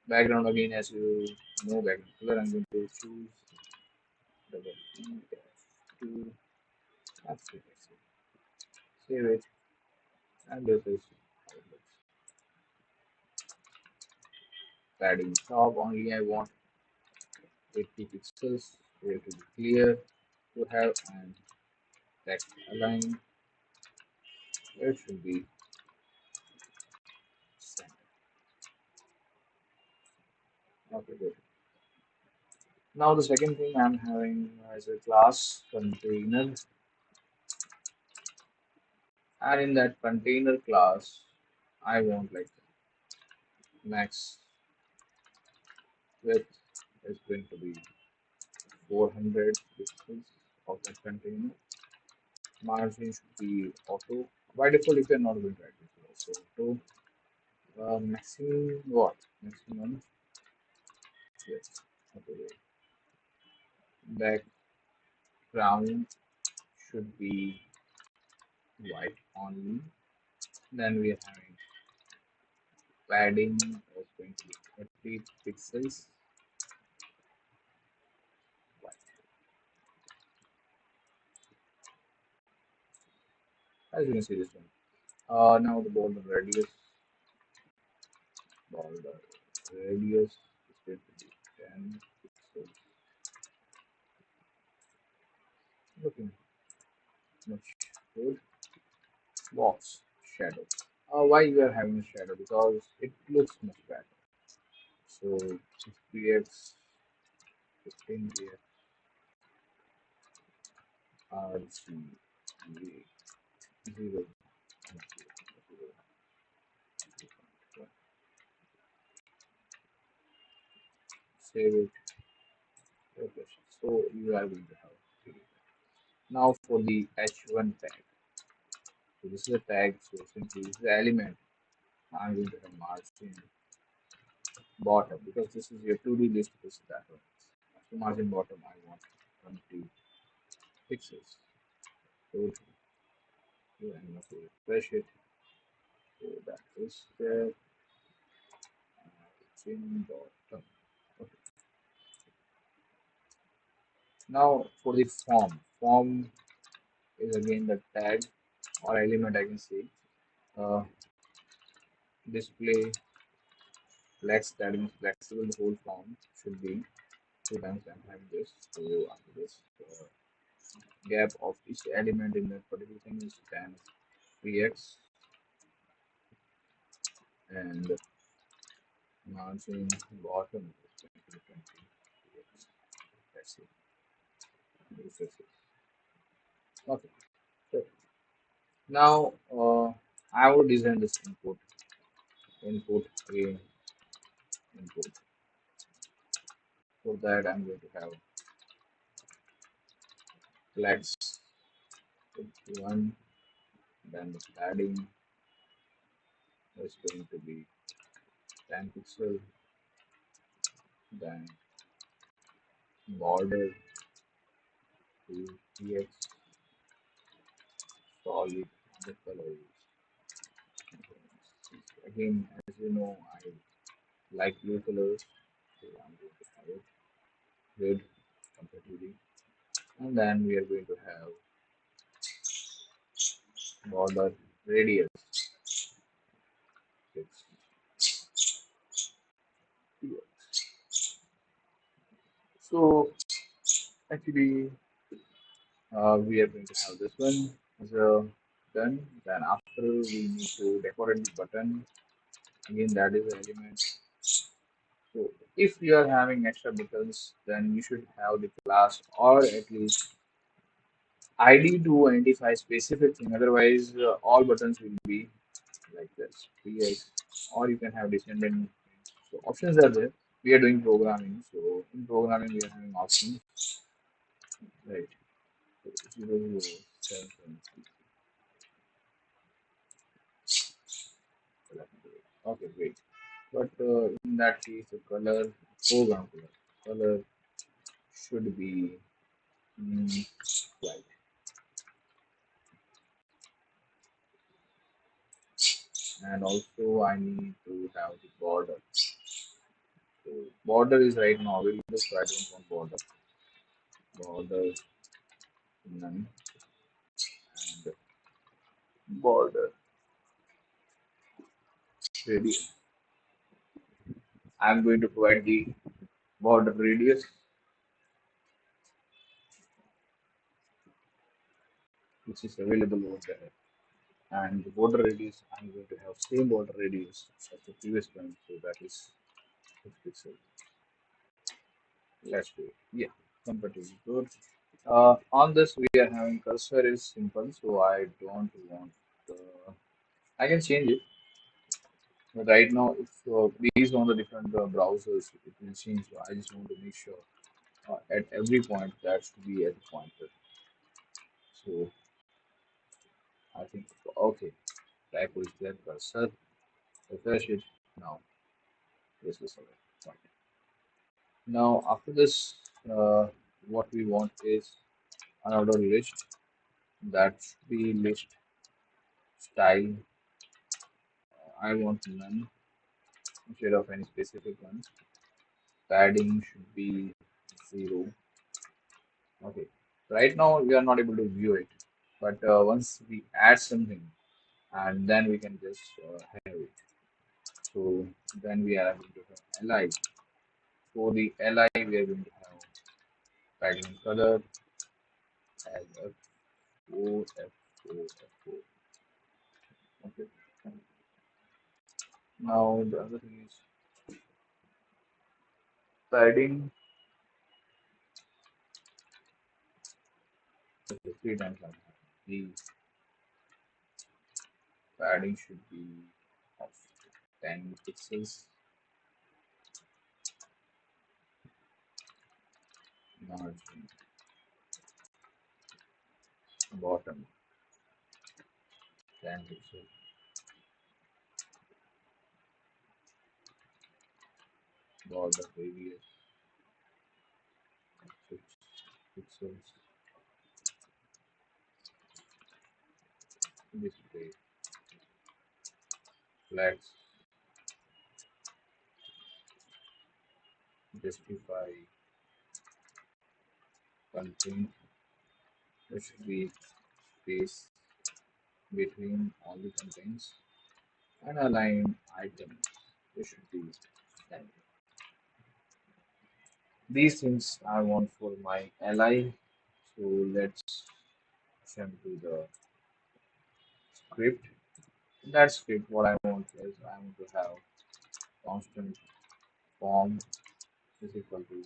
Background again, as you know, background color. I'm going to choose double E2, absolutely save it, and this is how it looks. Padding top only I want 80 pixels, here to be clear to have, and text align. It should be center. Okay, good. Now the second thing I'm having is a class container, and in that container class, I want like max width is going to be 400 pixels of that container. Margin should be auto. By default, if you're not going to write this, so auto. Maximum what? Maximum, yes. Okay. Background should be white only. Then we are having padding is going to be 30 pixels white. As you can see this one. Now the border radius is going to be 10 pixels. Looking much good. Box shadow. Why you are having a shadow? Because it looks much better. So 6px, 15px, RGB 0, save it, refresh. So you are going to have it. Now for the h1 tag. So this is a tag, so simply this is the element. I'm going to have margin bottom because this is your 2D list, this is that one. So margin bottom I want 20 pixels. So I'm going to refresh it. So that is there. Margin bottom. Okay. Now for the form is again the tag or element I can say. Uh, Display flex, that means flexible, the whole form should be two times I'm having this. So after this gap of each element in that particular thing is 10 px, and margin bottom is 20 px. That's it. This is it. Okay. So now I will design this input again, input. For that I'm going to have flex one, then the padding is going to be 10 pixel, then border to px, solid, the color is Again, as you know, I like blue colors, so I'm going to have it red completely. And then we are going to have border radius. It's here. So actually, we are going to have this one as a done. Then after we need to decorate the button. Again, that is the element. So if you are having extra buttons, then you should have the class or at least ID to identify specific thing. Otherwise, all buttons will be like this. PS, or you can have descendant. So options are there. We are doing programming. So in programming, we are having options, right? So 0, 0, 7, 7, okay, great. But in that case, the color, program color should be white. And also I need to have the border. So border is right now available, so I don't want border. Border none and border radius. I'm going to provide the border radius, which is available over there. And the border radius, I'm going to have same border radius as the previous one, so that is 6 pixels. Let's do it. Yeah, completely good. On this, we are having cursor is simple, so I don't want. I can change it, but right now, if based on the different browsers, it will change. So I just want to make sure at every point that should be at a pointer. So I think okay, type is there cursor. Refresh it now. This is alright. Fine. Now after this, what we want is another list that should be list style. I want none instead of any specific ones. Padding should be 0. Okay. Right now we are not able to view it, but once we add something, and then we can just have it. So then we are going to have li. For the li, we are going to have background color as F4, F4, F4. Okay. Now the other thing is padding. Okay, three times I'm having. The padding should be of 10 pixels. Margin bottom 10 pixels. Border radius 6 pixels. Display flags justify content. There should be space between all the contents and align items. There should be that. These things I want for my ally. So let's jump to the script. In that script, what I want is I want to have constant form is equal to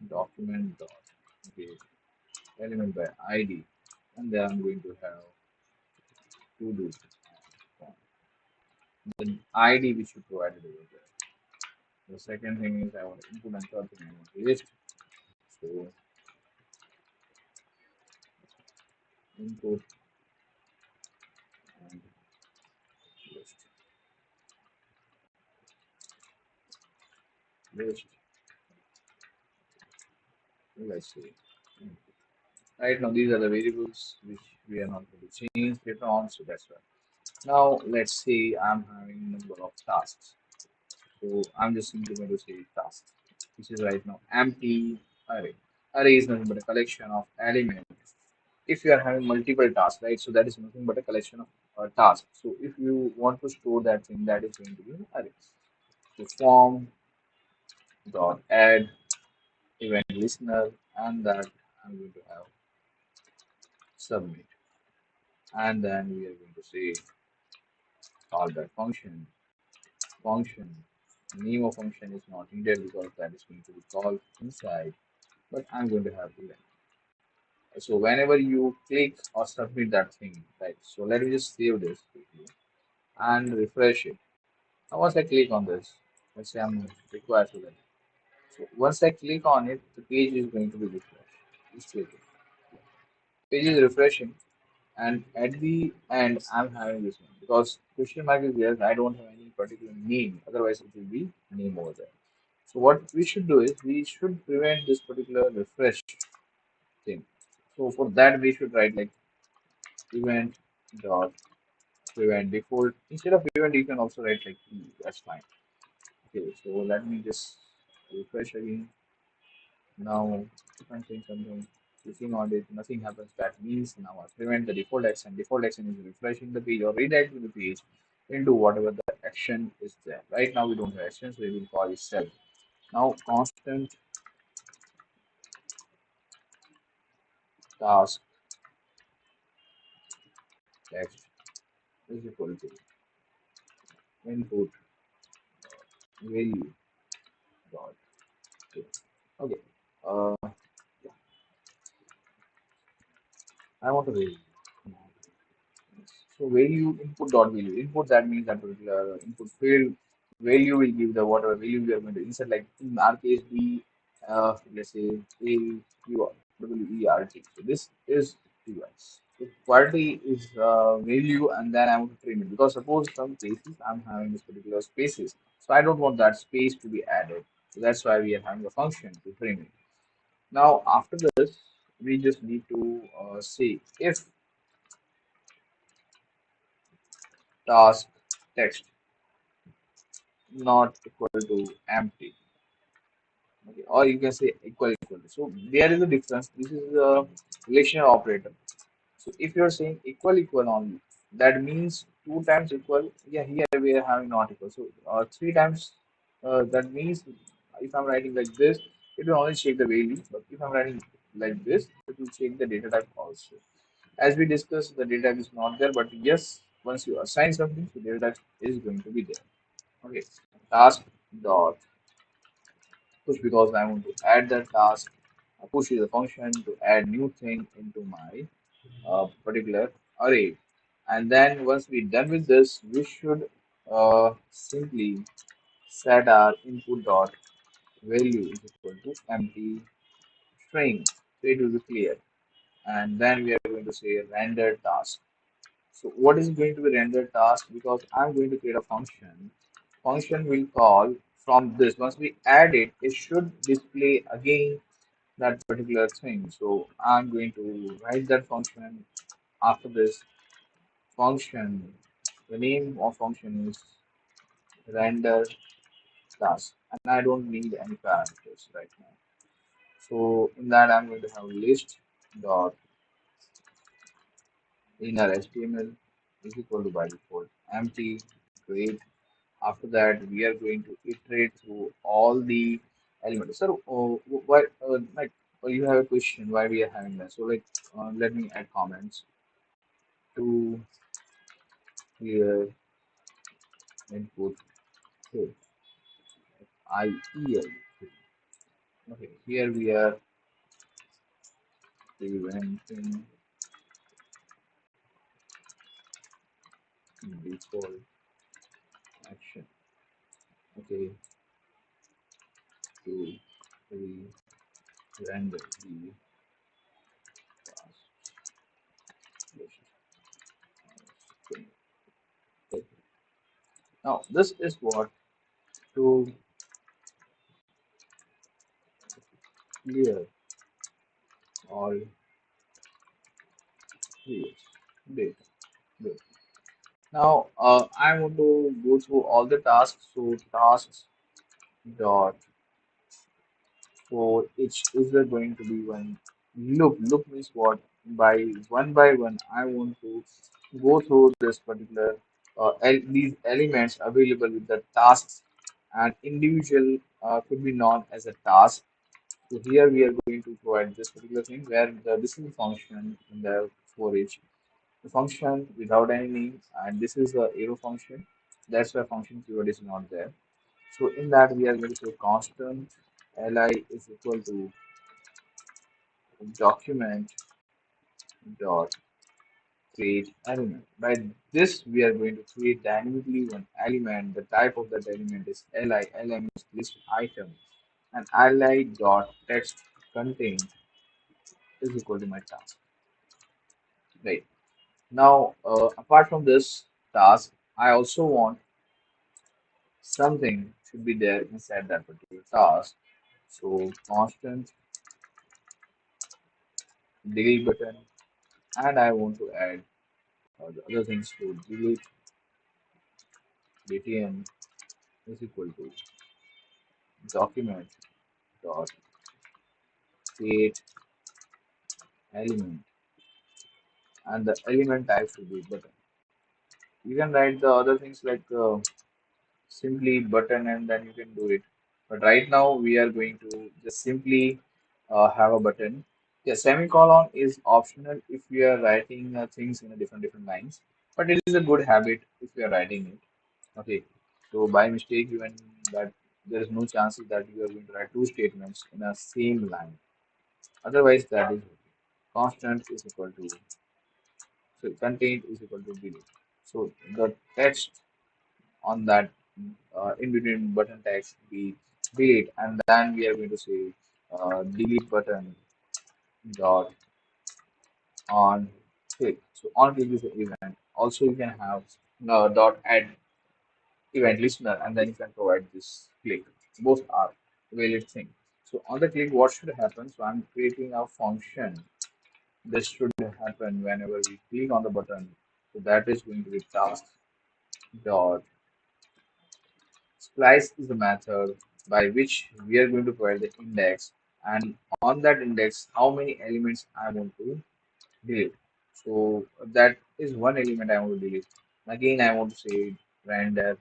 document dot get element by ID, and then I'm going to have to do form. The ID which you provided over there. The second thing is I want to input, and third thing I want to list. So input and list. List. Let's see. Right now, these are the variables which we are not going to change later on, so that's why. Now let's say I'm having number of tasks. So I'm just simply going to say tasks, which is right now empty array. Array is nothing but a collection of elements. If you are having multiple tasks, right? So that is nothing but a collection of tasks. So if you want to store that thing, that is going to be an array. So form dot add event listener, and that I'm going to have submit, and then we are going to say call that function. Name of function is not needed because that is going to be called inside, but I'm going to have event. So whenever you click or submit that thing, right? So let me just save this quickly and refresh it. Now once I click on this, let's say I'm required to that. So once I click on it, the page is going to be refreshed. Just click it. Page is refreshing, and at the end, I'm having this one because question mark is there. I don't have any particular name. Otherwise, it will be name over there. So what we should do is we should prevent this particular refresh thing. So for that, we should write like event dot prevent default. Instead of prevent, you can also write like E. That's fine. Okay, so let me just refresh again. Now, if I'm saying something, clicking on it, nothing happens. That means now I prevent the default action. Default action is refreshing the page or redirecting the page into whatever the action is there. Right now we don't have actions, so we will call it self. Now constant task text is equal to input value dot text. Okay. Uh, yeah, I want to value. So value input dot value. Input that means that particular input field value will give the whatever value we are going to insert. Like in our case, B, let's say A U W E R T. So this is device. So quality is value, and then I want to trim it because suppose some cases I'm having this particular spaces, so I don't want that space to be added. So that's why we are having a function to trim it. Now after this, we just need to say if task text not equal to empty. Okay, or you can say equal. So there is a difference. This is a relational operator. So if you're saying equal only, that means two times equal. Yeah, here we are having not equal. So three times, that means if I'm writing like this, it will only check the value. But if I'm writing like this, it will check the data type also. As we discussed, the data type is not there, but yes, once you assign something, the data type is going to be there. Okay, task dot push because I want to add that task. Push is a function to add new thing into my particular array. And then once we're done with this, we should simply set our input dot value is equal to empty string. So it will be clear. And then we are going to say render task. So what is going to be render task? Because I'm going to create a function. Function will call from this. Once we add it, it should display again that particular thing. So I'm going to write that function after this function. The name of function is render task, and I don't need any parameters right now. So in that I'm going to have list dot inner HTML is equal to by default empty. Great. After that we are going to iterate through all the elements. So why like you have a question why we are having that? So like let me add comments to clear input here. IEL. Okay, here we are preventing default action. Okay, to render the task. Okay. Now this is what to clear all previous data. Good. Now I want to go through all the tasks. So tasks dot for each is there going to be one loop. Loop means what? By one, I want to go through this particular these elements available with the tasks, and individual could be known as a task. So here we are going to provide this particular thing where this is a function in the for each the function without any name, and this is the arrow function. That's why function keyword is not there. So in that we are going to say constant li is equal to document dot create element. By this we are going to create dynamically one element. The type of that element is li. Li means list item, and li dot text contain is equal to my task. Right. Now, apart from this task, I also want something should be there inside that particular task. So constant delete button, and I want to add the other things to delete dtm is equal to document dot create element, and the element type should be button. You can write the other things like simply button and then you can do it. But right now we are going to just simply have a button. Yeah, semicolon is optional if we are writing things in a different lines, but it is a good habit if we are writing it. Okay, so by mistake, even that there is no chances that you are going to write two statements in a same line. Otherwise, that is okay. Constant is equal to so content is equal to delete. So the text on that in between button text be delete, and then we are going to say delete button dot on click. So on click is the event. Also, you can have dot add event listener, and then you can provide this click. Both are valid thing. So on the click, what should happen? So I'm creating a function. This should happen whenever we click on the button. So that is going to be task dot splice is the method by which we are going to provide the index, and on that index how many elements I want to delete. So that is one element I want to delete. Again I want to say render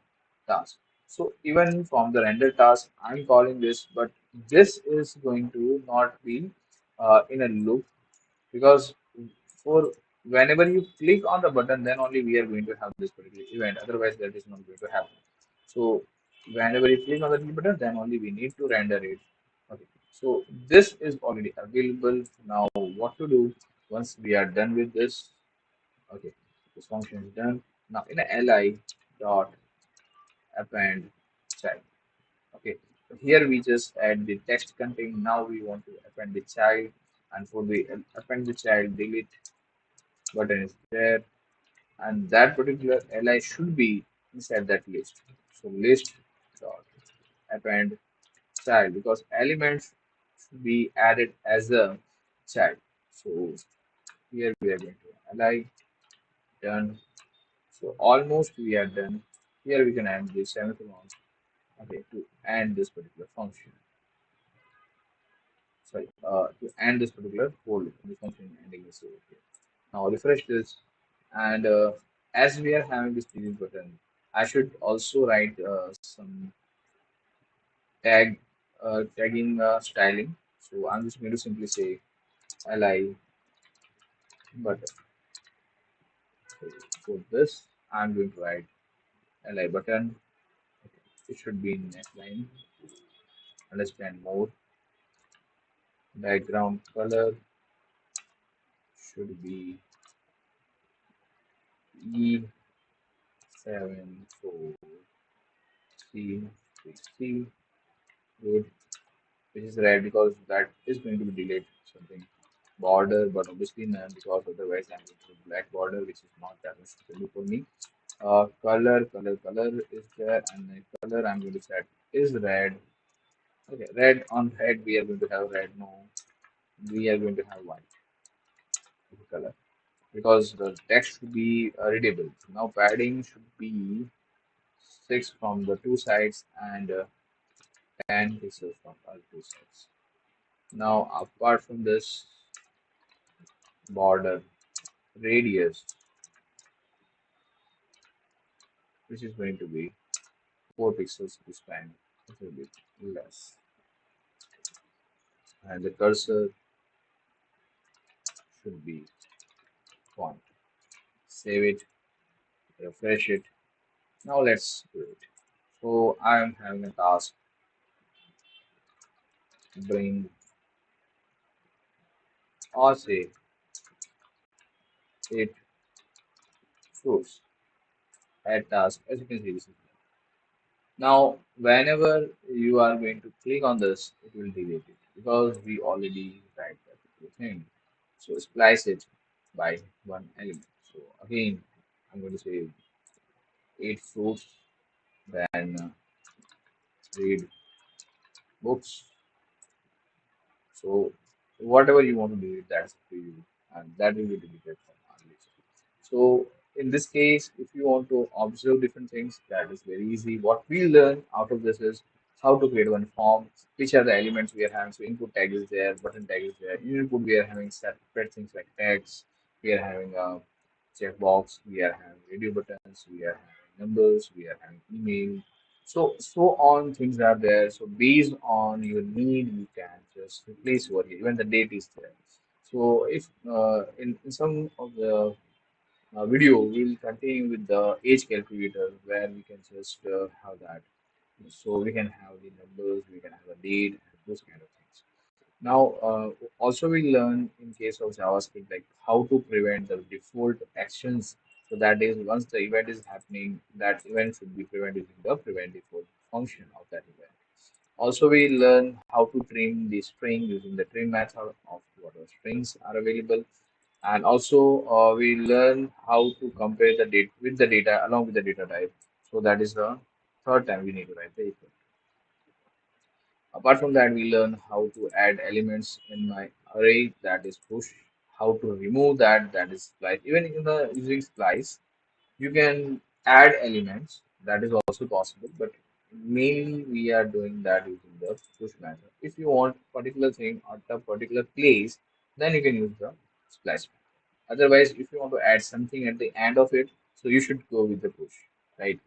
task. So even from the render task I'm calling this, but this is going to not be in a loop because for whenever you click on the button then only we are going to have this particular event, otherwise that is not going to happen. So whenever you click on the button then only we need to render it. Okay, so this is already available. Now what to do once we are done with this? Okay, this function is done. Now in a li dot append child. Okay, so here we just add the text content. Now we want to append the child, and for the append the child delete button is there, and that particular li should be inside that list. So list dot append child because elements should be added as a child. So here we are going to li done. So almost we are done. Here we can add the semicolon. Okay, to end this particular function. Sorry, to end this particular whole the function ending is okay. Now refresh this, and as we are having this delete button, I should also write some tagging styling. So I'm just going to simply say li button. So for this, I'm going to write li button. It should be in next line. Understand more. Background color should be E74C. Good, which is red because that is going to be delayed something border, but obviously none because otherwise I'm going to put black border, which is not that much suitable for me. Color is there, and the color I'm going to set is red. Okay, red on red we are going to have red. No, we are going to have white color. because the text should be readable. Now padding should be 6 from the two sides and 10 pixels from other two sides. Now apart from this, border radius, which is going to be 4 pixels this time, a little bit less. And the cursor should be font. Save it, refresh it. Now let's do it. So I am having a task, bring or say it fruits, add task. As you can see, this is now whenever you are going to click on this, it will delete it because we already write that thing. So splice it by one element. So again, I'm going to say eight fruits, then read books. So whatever you want to do, that's up to you, and that will be deleted from our list. So in this case, if you want to observe different things, that is very easy. What we learn out of this is how to create one form, which are the elements we are having. So input tag is there, button tag is there. In input we are having separate things like tags. We are having a checkbox. We are having radio buttons. We are having numbers. We are having email. So on things are there. So based on your need, you can just replace over here. Even the date is there. So if in some of the video, we'll continue with the age calculator where we can just have that. So we can have the numbers, we can have a date, and those kind of things. Now, also we learn in case of JavaScript like how to prevent the default actions. So that is once the event is happening, that event should be prevented using the prevent default function of that event. Also, we learn how to trim the string using the trim method of whatever strings are available. And also, we learn how to compare the data with the data along with the data type. So that is the third time we need to write the equal. Apart from that, we learn how to add elements in my array, that is push, how to remove that, that is splice. Even in the using splice, you can add elements, that is also possible, but mainly we are doing that using the push method. If you want particular thing at a particular place, then you can use the splice method. Otherwise, if you want to add something at the end of it, so you should go with the push, right?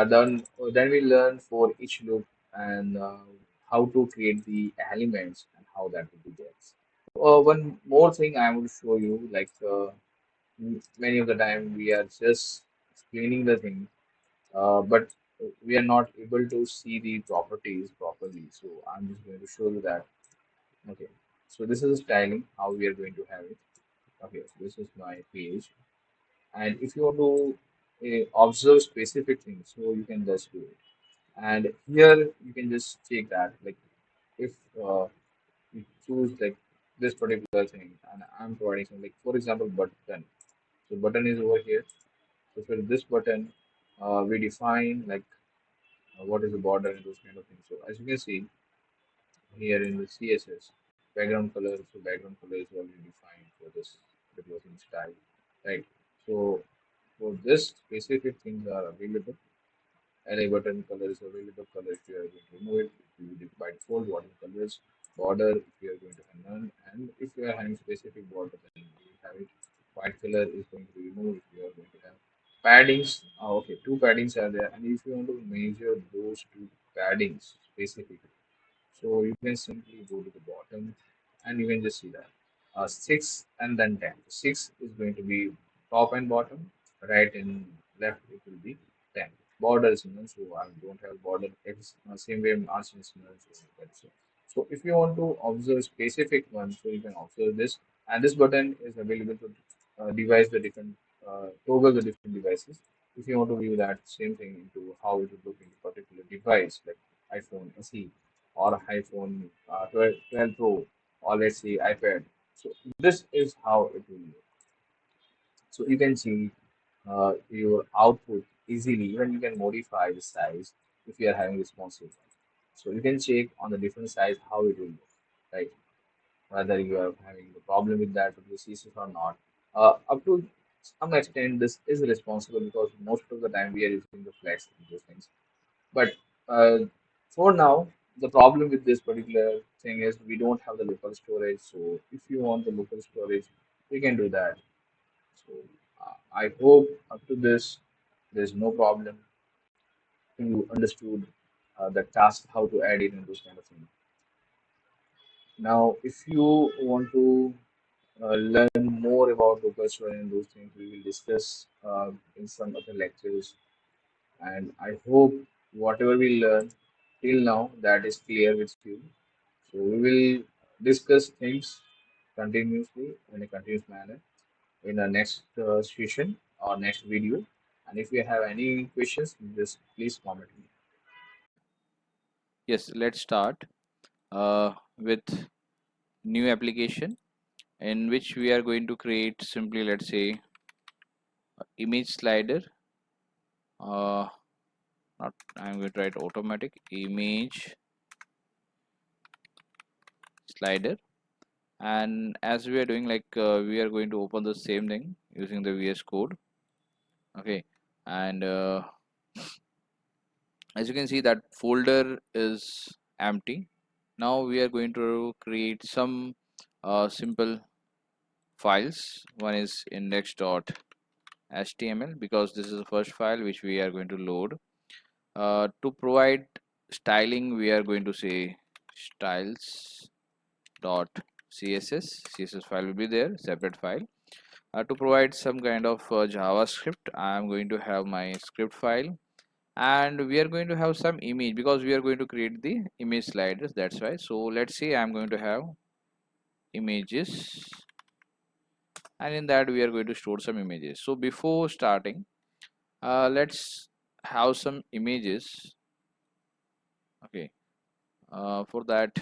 Then we learn for each loop and how to create the elements and how that will be there. One more thing I will show you, like many of the time we are just explaining the thing, but we are not able to see the properties properly. So I'm just going to show you that. Okay. So this is styling, how we are going to have it. Okay, so this is my page. And if you want to observe specific things, so you can just do it. And here you can just check that, like if you choose like this particular thing, and I'm providing something like, for example, button. So button is over here. So for this button, we define like what is the border and those kind of things. So as you can see here in the CSS, background color, so background color is already defined for this particular thing style, right? So for this specific things are available. Array button color is available. Color if you are going to remove it, it will be by default. Water colors, border if you are going to have none, and if you are having specific border, then you will have it. White color is going to be removed if you are going to have paddings. Okay, two paddings are there, and if you want to measure those two paddings specifically, so you can simply go to the bottom and you can just see that 6 and then 10. 6 is going to be top and bottom, right and left it will be 10. Border is none, so I don't have border. It's same way margin is none, so that's it. So if you want to observe specific one, so you can observe this, and this button is available to devise the different toggle the different devices. If you want to view that same thing into how it would look in a particular device like iPhone SE or iPhone 12 Pro or let's say iPad. So this is how it will look. So you can see your output easily. Even you can modify the size if you are having responsive. So you can check on the different size how it will look, right? Whether you are having the problem with that with the CSS or not. Up to some extent, this is responsible because most of the time we are using the flex and those things. But uh, for now, the problem with this particular thing is we don't have the local storage. So if you want the local storage, we can do that. So I hope up to this, there's no problem. You understood the task, how to add it, and those kind of things. Now, if you want to learn more about local storage and those things, we will discuss in some other lectures. And I hope whatever we learn till now that is clear with you. So we will discuss things continuously in a continuous manner in the next session or next video. And if you have any questions, just please comment me. Yes, let's start with new application in which we are going to create simply, let's say, image slider. uh, Not, I'm going to write automatic image slider. And as we are doing, like, we are going to open the same thing using the VS code. Okay. And as you can see, that folder is empty. Now we are going to create some simple files. One is index.html, because this is the first file which we are going to load. To provide styling, we are going to say styles dot css file will be there, separate file. To provide some kind of JavaScript, I am going to have my script file, and we are going to have some image because we are going to create the image sliders, that's why. So let's say I'm going to have images, and in that we are going to store some images. So before starting, let's have some images. Okay. For that,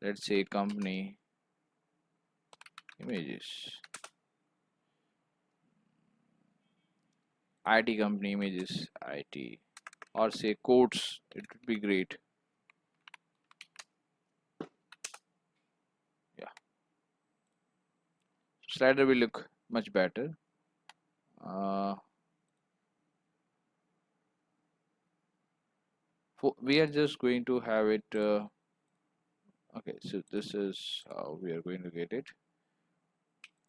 let's say company images, IT company images, IT, or say quotes, it would be great. Yeah, slider will look much better. uh, we are just going to have it. Okay, so this is how we are going to get it.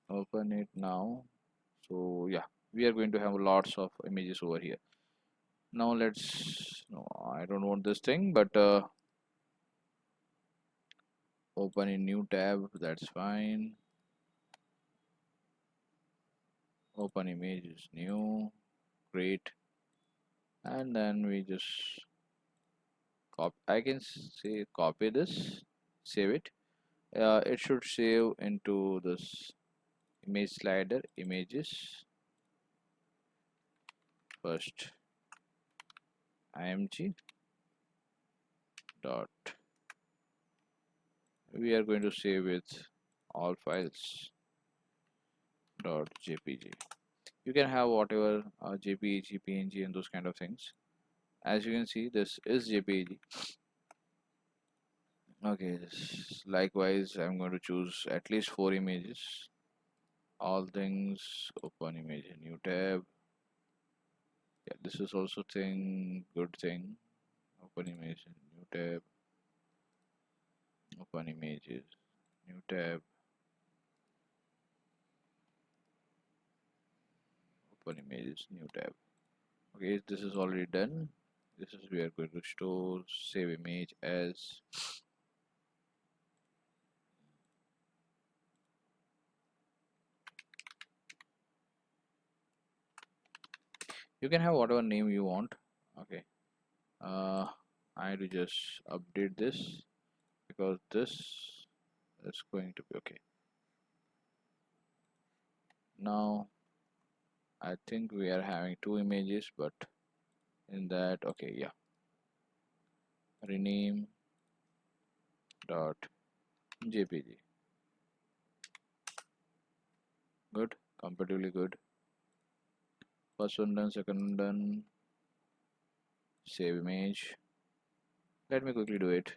Open it now. So yeah, we are going to have lots of images over here. Now let's, no, I don't want this thing, but open a new tab, that's fine. Open images, new, great. And then we just copy, I can say copy this, save it. It should save into this image slider, images, first img dot, we are going to save with all files dot jpg. You can have whatever jpeg, png, and those kind of things. As you can see, this is jpeg. Okay, likewise I'm going to choose at least 4 images. All things, open image, new tab. Yeah, this is also thing, good thing. Open image, new tab. Open images, new tab. Open images, new tab. Okay, this is already done. This is, we are going to store, save image as. You can have whatever name you want. Okay. I had to just update this because this is going to be okay. Now I think we are having 2 images, but in that, okay, yeah, rename dot jpg. Good, comparatively good. First one done, second one done. Save image. Let me quickly do it.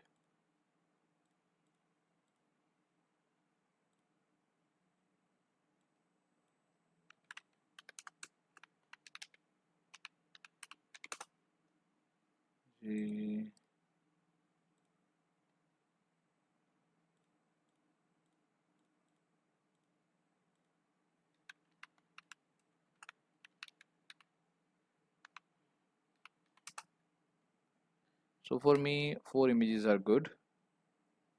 see. So for me, 4 images are good,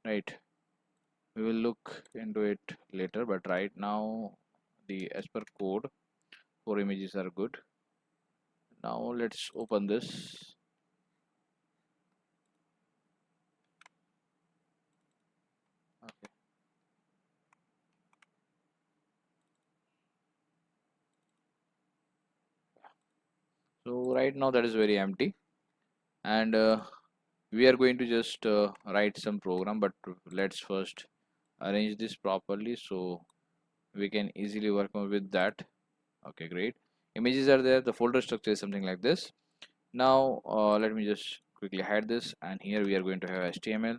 right? We will look into it later, but right now, the as per code, 4 images are good. Now let's open this. Okay. So right now that is very empty, and we are going to just write some program, but let's first arrange this properly so we can easily work on with that. Okay, great. Images are there. The folder structure is something like this. Now let me just quickly hide this, and here we are going to have HTML.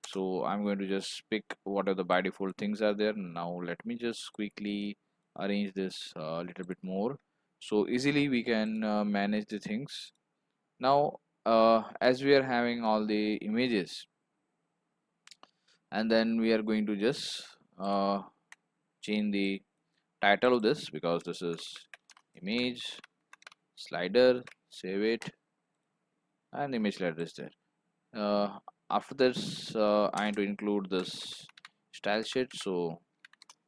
So I'm going to just pick what are the by default things are there. Now let me just quickly arrange this a little bit more so easily we can manage the things. Now as we are having all the images, and then we are going to just change the title of this, because this is image slider, save it, and image slider is there. After this I need to include this style sheet, so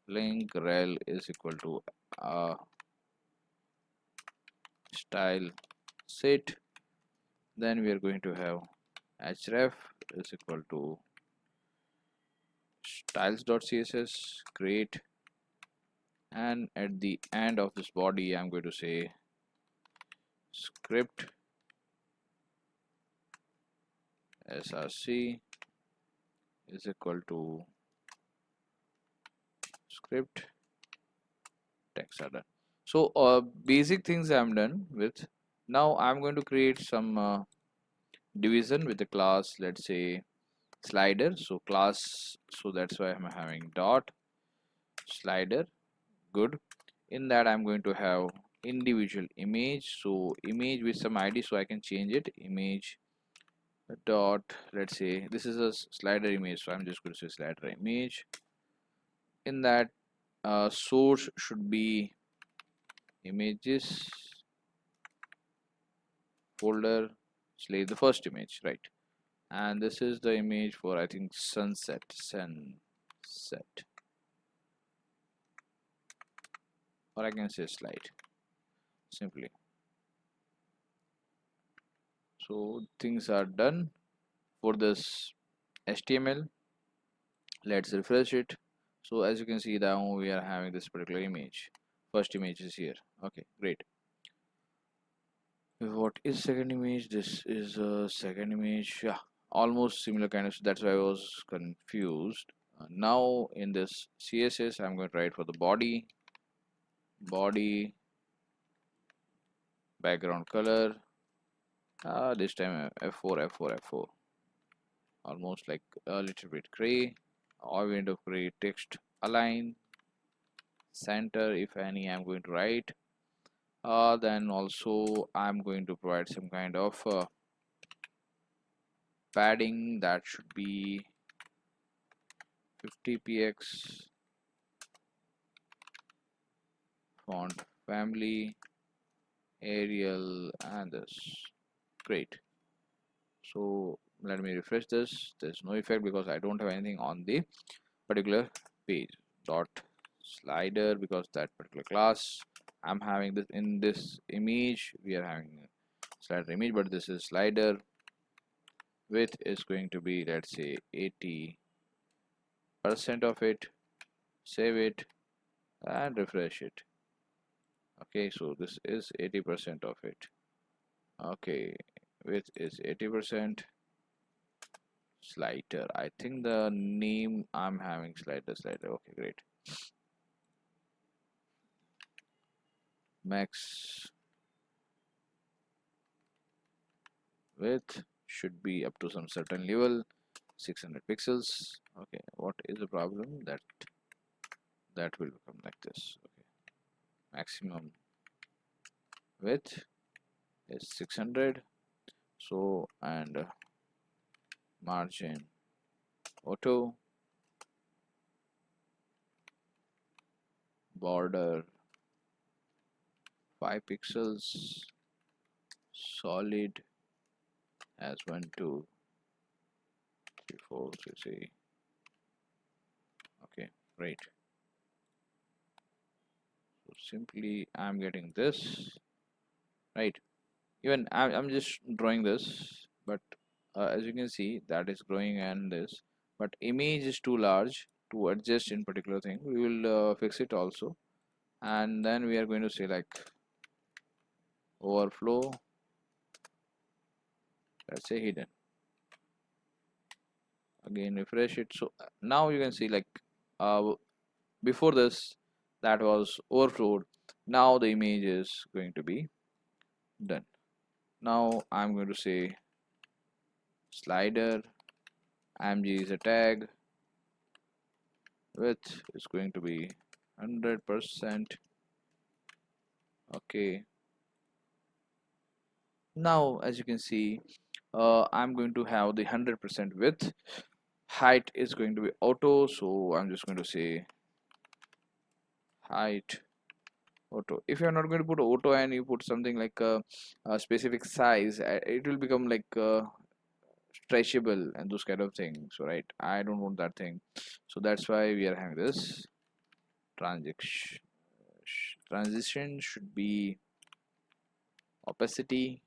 link rel is equal to uh, style set. Then we are going to have href is equal to styles.css, create, and at the end of this body I'm going to say script src is equal to script text are done. So basic things I'm done with. Now I'm going to create some division with the class, let's say slider. So class, so that's why I'm having dot slider. Good. In that I'm going to have individual image, so image with some id, so I can change it, image dot, let's say this is a slider image, so I'm just going to say slider image. In that source should be images folder slash the first image, right? And this is the image for, I think, sunset, or I can say slide simply. So things are done for this HTML. Let's refresh it. So as you can see, now we are having this particular image. First image is here. Okay, great. What is second image? This is a second image. Yeah, almost similar kind of. That's why I was confused. Now in this CSS, I'm going to write for the body background color. This time F4, almost like a little bit gray. Or we end up gray text align center, if any, I'm going to write. Then also I'm going to provide some kind of padding that should be 50 px, font family Arial, and this. Great. So let me refresh this. There's no effect because I don't have anything on the particular page. Dot slider, because that particular class I'm having this in this image. We are having a slider image, but this is slider. Width is going to be, let's say, 80% of it. Save it and refresh it. Okay, so this is 80% of it. Okay, width is 80%. Slider, I think the name I'm having slider. Okay, great. Max width should be up to some certain level, 600 pixels. Okay, what is the problem? That will become like this. Okay, maximum width is 600. So, and margin auto, border 5 pixels, solid as 1 2 3 4 6 8. Okay, great. So simply I'm getting this, right? Even I'm just drawing this, but as you can see that is growing and this, but image is too large to adjust in particular thing. We will fix it also, and then we are going to say like overflow, let's say hidden. Again refresh it. So now you can see like uh, before this that was overflowed, now the image is going to be done. Now I'm going to say slider, img is a tag, width is going to be 100%. Okay, now as you can see I'm going to have the 100% width. Height is going to be auto, so I'm just going to say height auto. If you're not going to put auto and you put something like a specific size, it will become like stretchable and those kind of things. So right, I don't want that thing, so that's why we are having this transition. Transition should be opacity,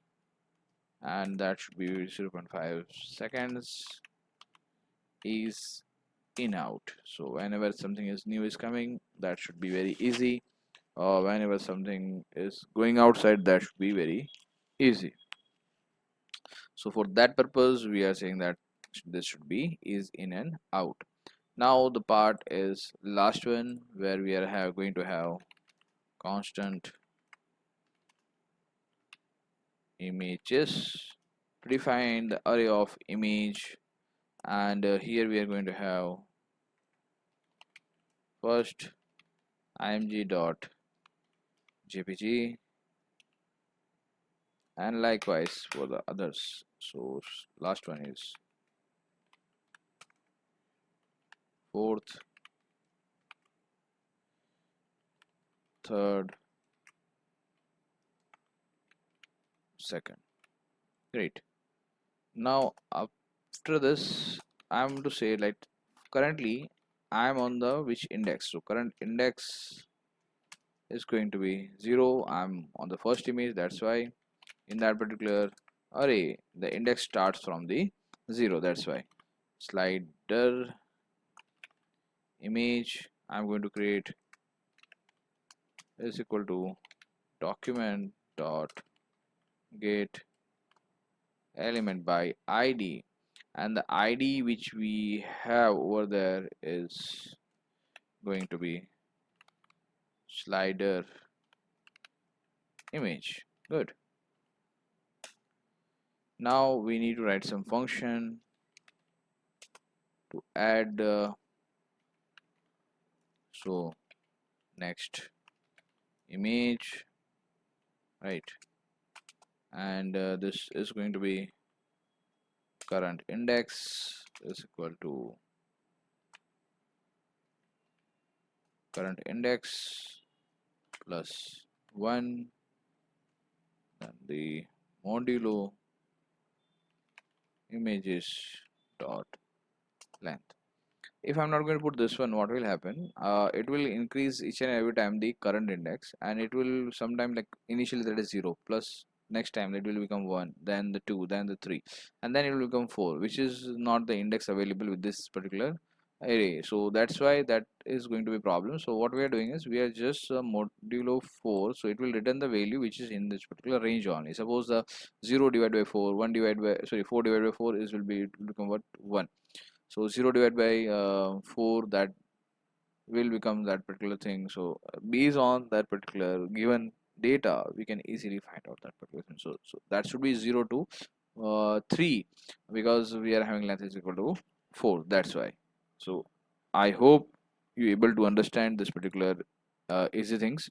and that should be 0.5 seconds is in out. So whenever something is new is coming, that should be very easy. Whenever something is going outside, that should be very easy. So for that purpose we are saying that this should be is in and out. Now the part is last one, where we are going to have constant images, define the array of image, and here we are going to have first img dot jpg, and likewise for the others. So last one is fourth, third, second. Great. Now after this I'm to say like currently I'm on the which index. So current index is going to be 0. I'm on the first image, that's why in that particular array the index starts from the 0, that's why slider image I'm going to create is equal to document dot get element by id, and the id which we have over there is going to be slider image. Good. Now we need to write some function to add so next image, right, and this is going to be current index is equal to current index plus 1, then the modulo images dot length. If I'm not going to put this one, what will happen, it will increase each and every time the current index, and it will sometime like initially that is 0 plus next time it will become 1, then the 2, then the 3, and then it will become 4, which is not the index available with this particular array. So that's why that is going to be a problem. So what we are doing is we are just modulo 4, so it will return the value which is in this particular range only. Suppose the 0 divided by 4, 1 divided by, sorry, 4 divided by 4 is will be, it will become what, 1. So 0 divided by 4, that will become that particular thing. So based on that particular given data we can easily find out that particular thing. So that should be 0 to 3, because we are having length is equal to 4, that's why. So I hope you able to understand this particular easy things.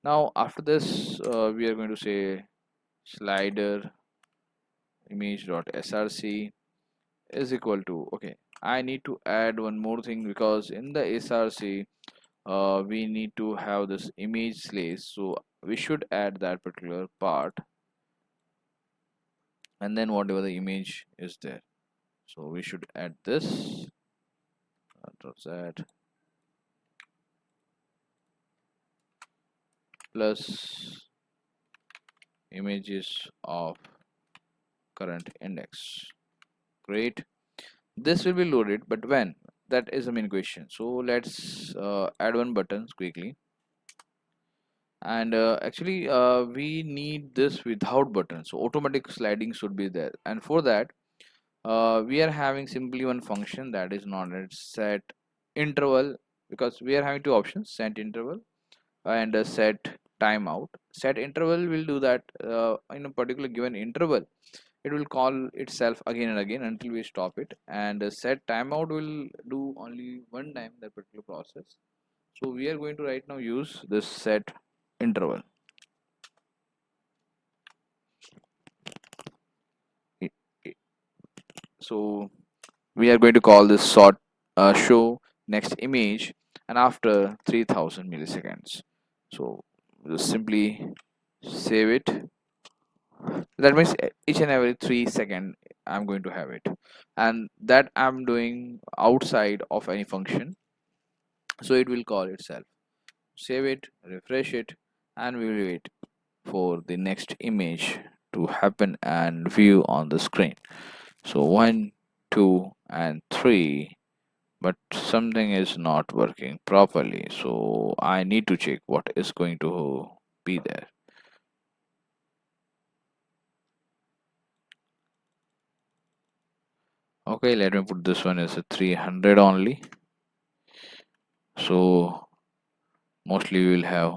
Now after this we are going to say slider image.src is equal to, okay, I need to add one more thing, because in the src we need to have this image slash, so we should add that particular part, and then whatever the image is there, so we should add this that plus images of current index. Great. This will be loaded, but when? That is the main question. So let's add one button quickly. And actually we need this without button, so automatic sliding should be there, and for that we are having simply one function that is known as set interval, because we are having two options, set interval and set timeout. Set interval will do that in a particular given interval it will call itself again and again until we stop it, and set timeout will do only one time that particular process. So we are going to right now use this set interval. I- I- so we are going to call this sort show next image and after 3000 milliseconds. So just simply save it. That means each and every 3 second I'm going to have it, and that I'm doing outside of any function, so it will call itself. Save it, refresh it, and we will wait for the next image to happen and view on the screen. So 1, 2, and 3, but something is not working properly. So I need to check what is going to be there. Okay, let me put this one as a 300 only. So mostly we will have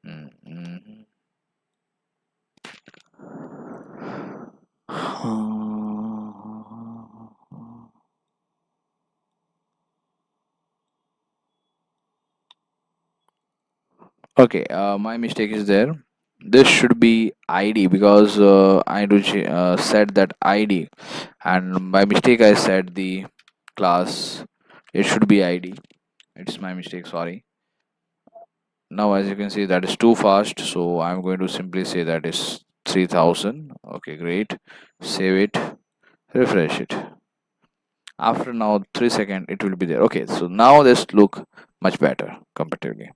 mm, okay, my mistake is there. This should be ID, because I do set that ID, and by mistake I set the class. It should be ID. It's my mistake. Sorry. Now, as you can see, that is too fast. So I'm going to simply say that is 3000. Okay, great. Save it. Refresh it. After now 3 seconds, it will be there. Okay, so now this look much better comparatively.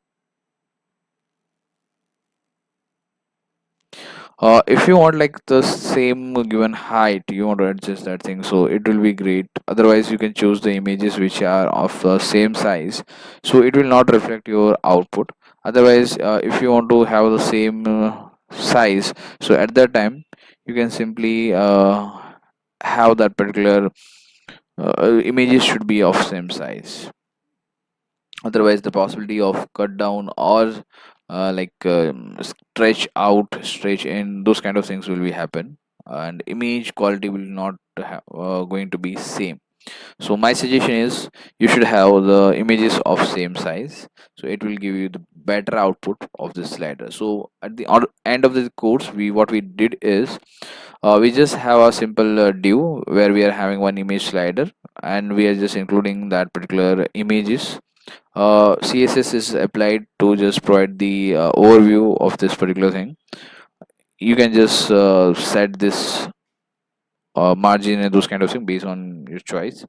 If you want like the same given height, you want to adjust that thing, so it will be great. Otherwise, you can choose the images which are of the same size, so it will not reflect your output. Otherwise, if you want to have the same size, so at that time you can simply have that particular images should be of same size. Otherwise the possibility of cut down or stretch out, stretch in, those kind of things will be happen, and image quality will not going to be same. So my suggestion is you should have the images of same size, so it will give you the better output of this slider. So at the end of the course, we what we did is we just have a simple div where we are having one image slider, and we are just including that particular images. CSS is applied to just provide the overview of this particular thing. You can just set this margin and those kind of things based on your choice.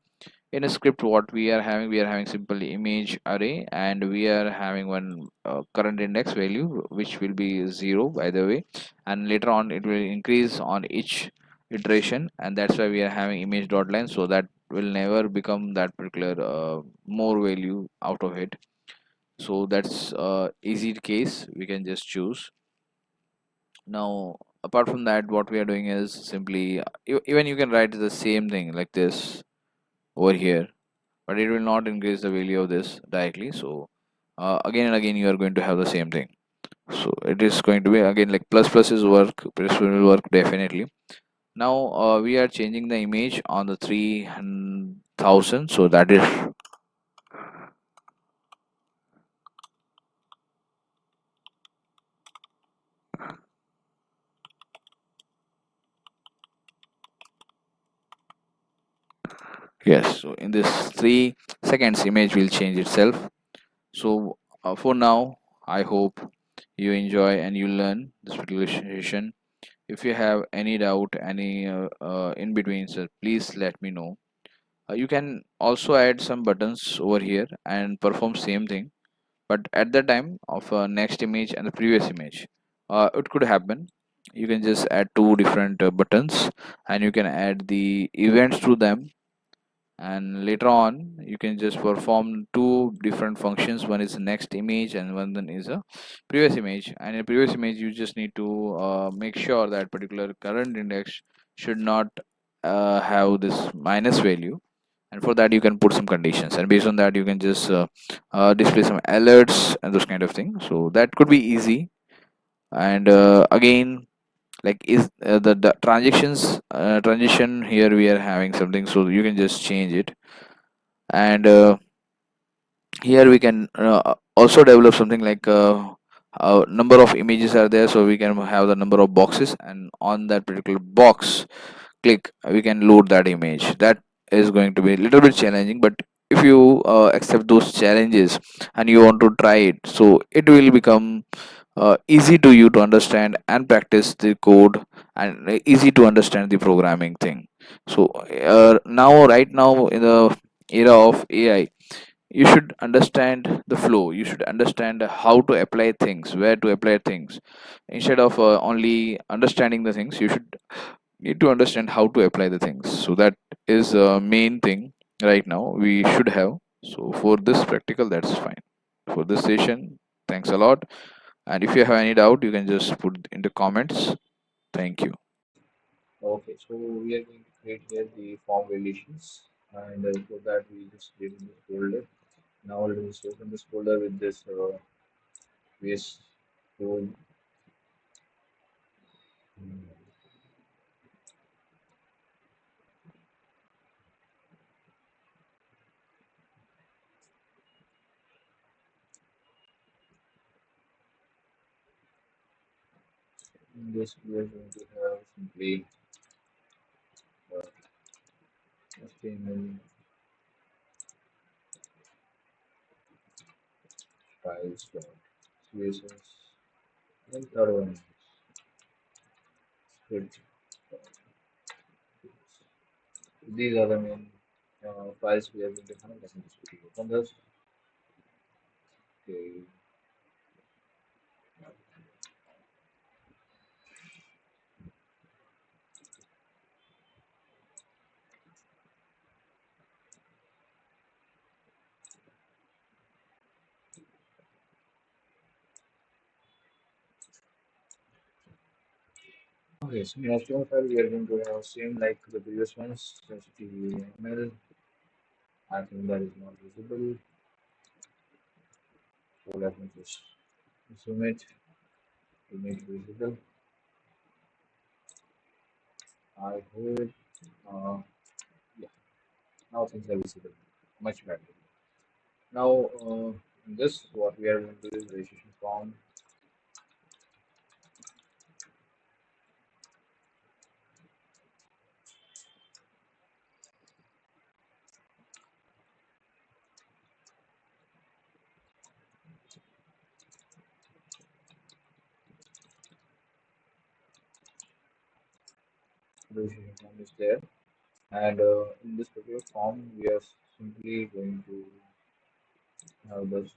In a script, what we are having simple image array, and we are having one current index value which will be 0 by the way, and later on it will increase on each iteration, and that's why we are having image dot line, so that will never become that particular more value out of it. So that's easy case we can just choose. Now apart from that, what we are doing is simply even you can write the same thing like this over here, but it will not increase the value of this directly. So again and again you are going to have the same thing. So it is going to be again like plus plus is work, plus will work definitely. Now we are changing the image on the 3000. So that is, yes. So in this 3 seconds, image will change itself. So for now, I hope you enjoy and you learn this particular session. If you have any doubt, any in between, so please let me know. You can also add some buttons over here and perform same thing, but at the time of next image and the previous image, it could happen. You can just add two different buttons, and you can add the events to them, and later on you can just perform two different functions. One is the next image and one then is a previous image. And in previous image you just need to make sure that particular current index should not have this minus value, and for that you can put some conditions, and based on that you can just display some alerts and those kind of things. So that could be easy. And again, like is the transitions transition here we are having something, so you can just change it. And here we can also develop something like number of images are there, so we can have the number of boxes, and on that particular box click we can load that image. That is going to be a little bit challenging, but if you accept those challenges and you want to try it, so it will become easy to you to understand and practice the code, and easy to understand the programming thing. So now, right now, in the era of AI, you should understand the flow, you should understand how to apply things, where to apply things. Instead of only understanding the things, you should need to understand how to apply the things. So that is a main thing right now we should have. So for this practical, that's fine. For this session, thanks a lot. And if you have any doubt, you can just put in the comments. Thank you. Okay, so we are going to create here the form validations, and for that we just create this folder. Now let us open this folder with this VS Code. In this we are going to have simply uh, HTML styles dot CSS, and third one is script. These are the main files we are going to have. Let me just quickly open this. Okay, okay, so in HTML file we are going to have same like the previous ones. HTML. I think that is not visible. So let me just zoom it to make it visible. I hope yeah, now things are visible. Much better. Now in this what we are going to do is registration form. Registration form is there. And in this particular form, we are simply going to have this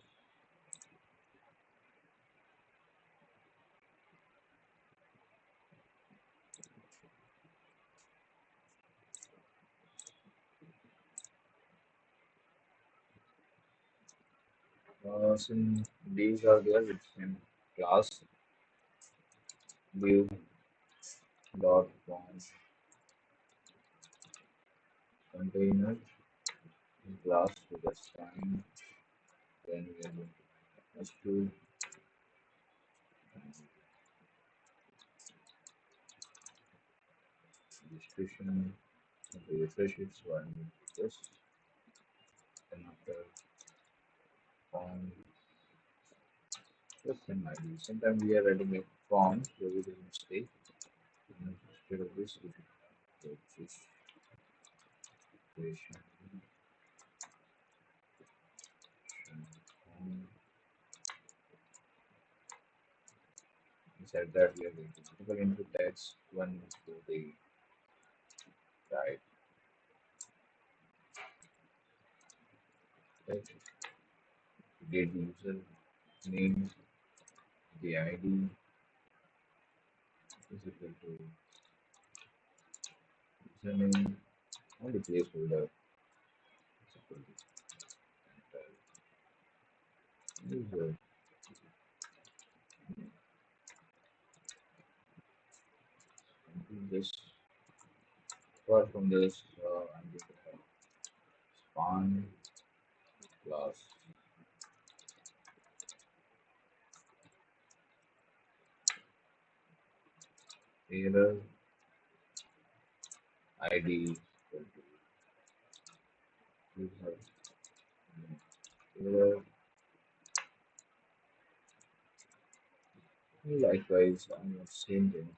some these are there with same class view dot form container class to the sign. Then we are going to h2 registration, the refresh it, so I'm going to this, then after form, just an ID. Sometimes we are writing a form, so it is a mistake. Instead of this, we should have registration, form. Inside that, we are going to typical input text, one for the type, text, get user name, the ID is equal to username, and the placeholder is equal to user. This, apart from this, I'm going to have span class error ID equal to user error. Likewise, I'm the same thing.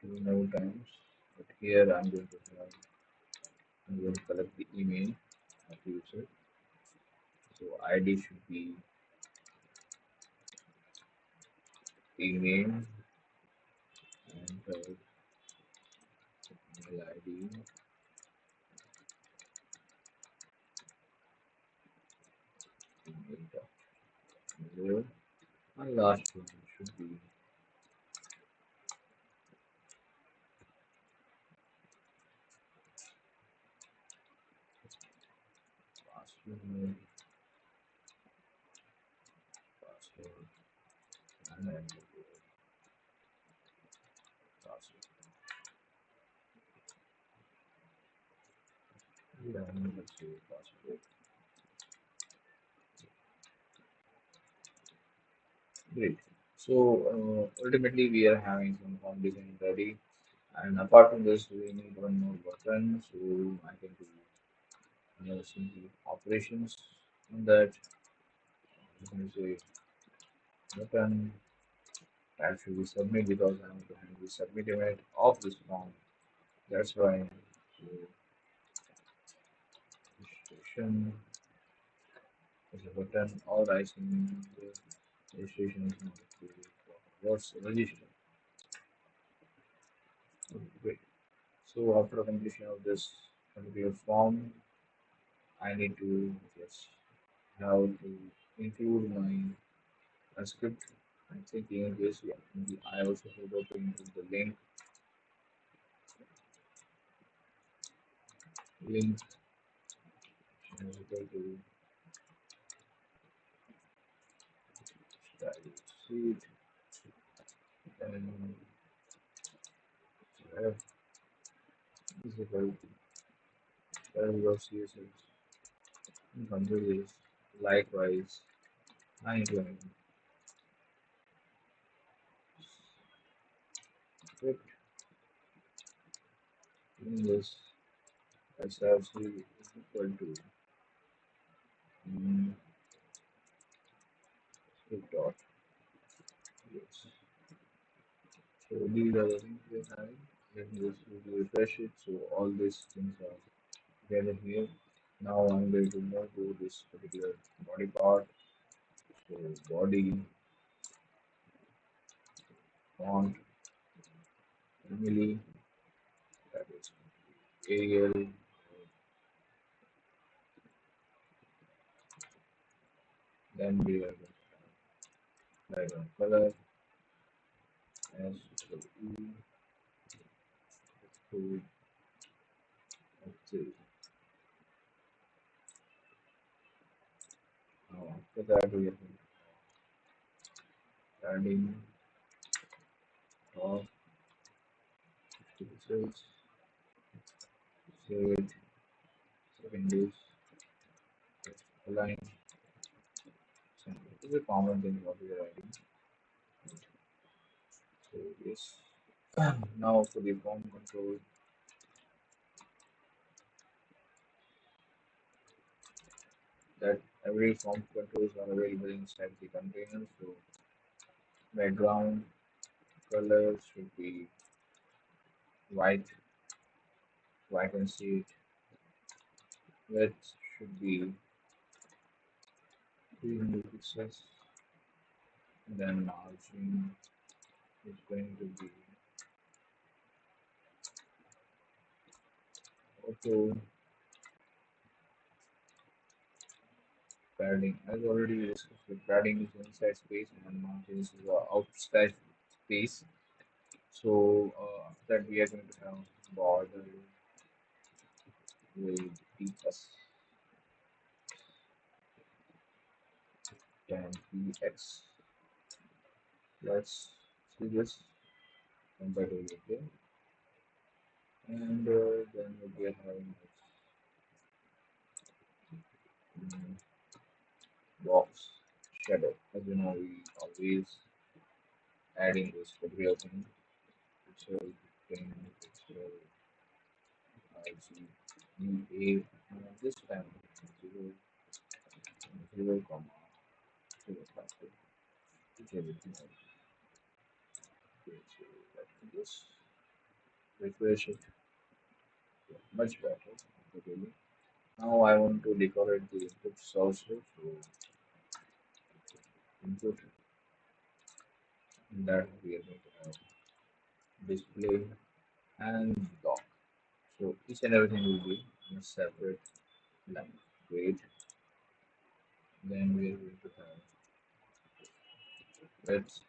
Two more times, but here I'm going to collect the email of the user. So ID should be email and email ID email. My last one should be password, password, and then password. Yeah, let's say password. Great. So ultimately, we are having some form design ready, and apart from this, we need one more button. So I can do simple operations on that. You can say button that should be submit because I want to handle the submit event of this form. That's why. So registration is a button, or I think the registration is not included. What's register? Okay, great. So after completion of this particular form, I need to just have to include my script. I'm thinking this, I also forgot to include the link is equal to style sheet and f is equal to style of css and control is likewise I implement script in this src is equal to mm, script dot yes. So these are the things we are having. Let me just refresh it. So all these things are together here. Now I'm going to move to this particular body part. So body, font, family, that is Arial, then we are going to background color as E to F3. Now after that we are going to adding top pixels, save it, second is align, This is a common thing what we are writing. So yes. Now for the form control, that every form controls are available inside the container. So background color should be white, white and see it. Width should be 300 pixels. Then margin is going to be auto padding. As already discussed, the padding is inside space and margin is outside space. So after that we are going to have border will be plus 10px. Let's see this compatibility again. And then we are having mm, box shadow. As you know, we always adding this particular thing. Pixel, pin, pixel, RGBA. This time, 0, 0, comma, 0, password. Which everything else. Okay, so let me just refresh it. Yeah, much better. Okay. Now I want to decorate the inputs also. So input that we are going to have display and dock. So each and everything will be in a separate line. Wait, then we are going to have let's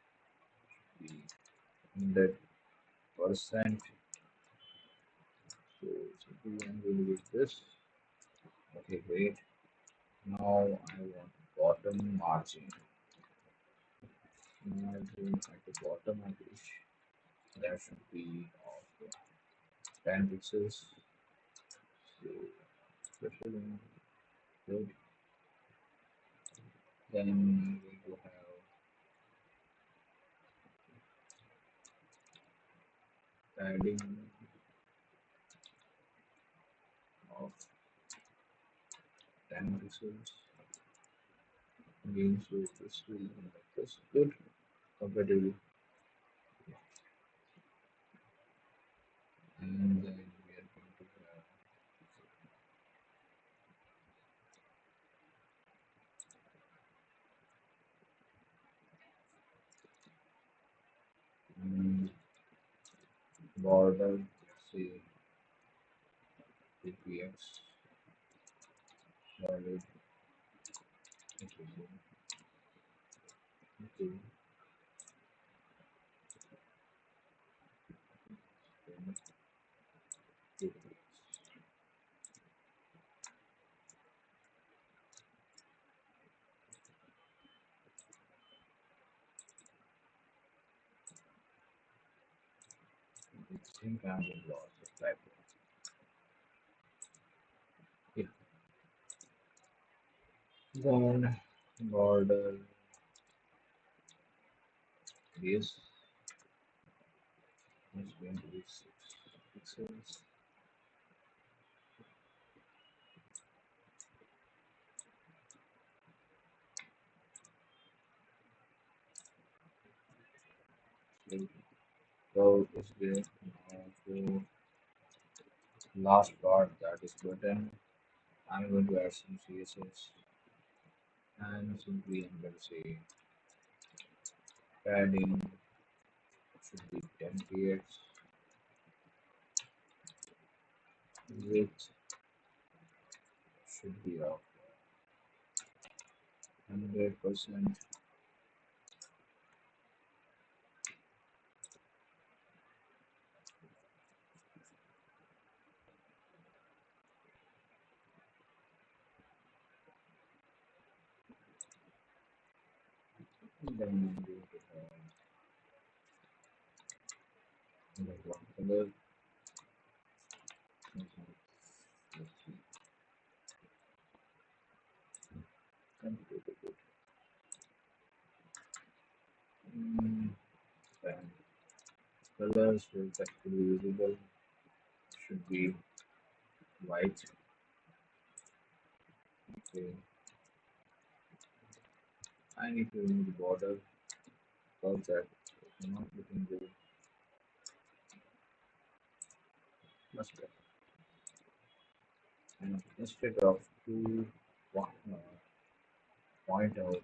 be 100%. So simply I'm going to use this. Okay, wait. Now I want bottom margin. Margin at the bottom of each. That should be of 10 pixels. So especially good. Then we will have padding of 10 pixels. Again, so this will make this good comparatively. And then we are going to have border, say PPX, solid, okay, okay, then PPX. I think I'm going to also type it. Yeah. Then border is going to be 6 pixels. So is there now for last part that is button. I'm going to add some CSS and simply I'm going to say padding should be 10px, width should be of 100%, and then I'm going to have background color. Let's see, completely good. Colors will text to be visible should be white. Okay. I need to remove the border because that is not looking good. Much better. And instead of point out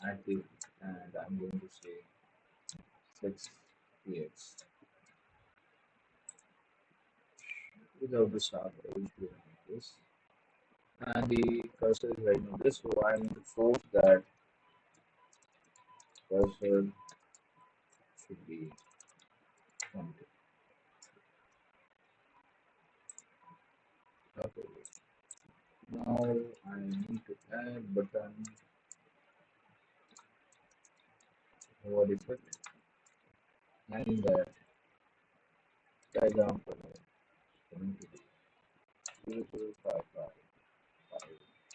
at the and I'm going to say 6 px without the sharp edge behind this. And the cursor is right now this, so I need to force that cursor should be pointed. Okay. Now I need to add button over effect and that diagram color is going to be 00555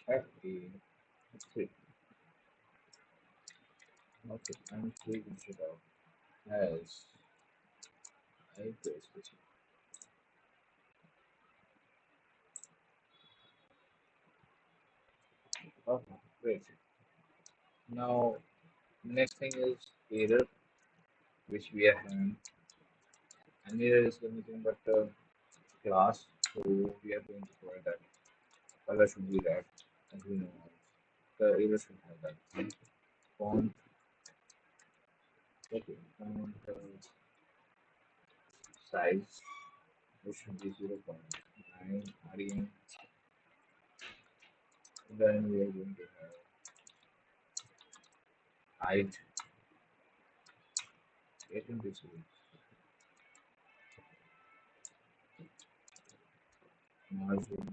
FA3. Okay, I'm taking it out as I paste this. Okay, great. Now next thing is error, which we are having. And error is nothing but class, so we are going to provide that color should be red, as we know. The error should have that font. Okay, font size, which should be 0.9 REM. Then we are going to have height 18 pixels, margin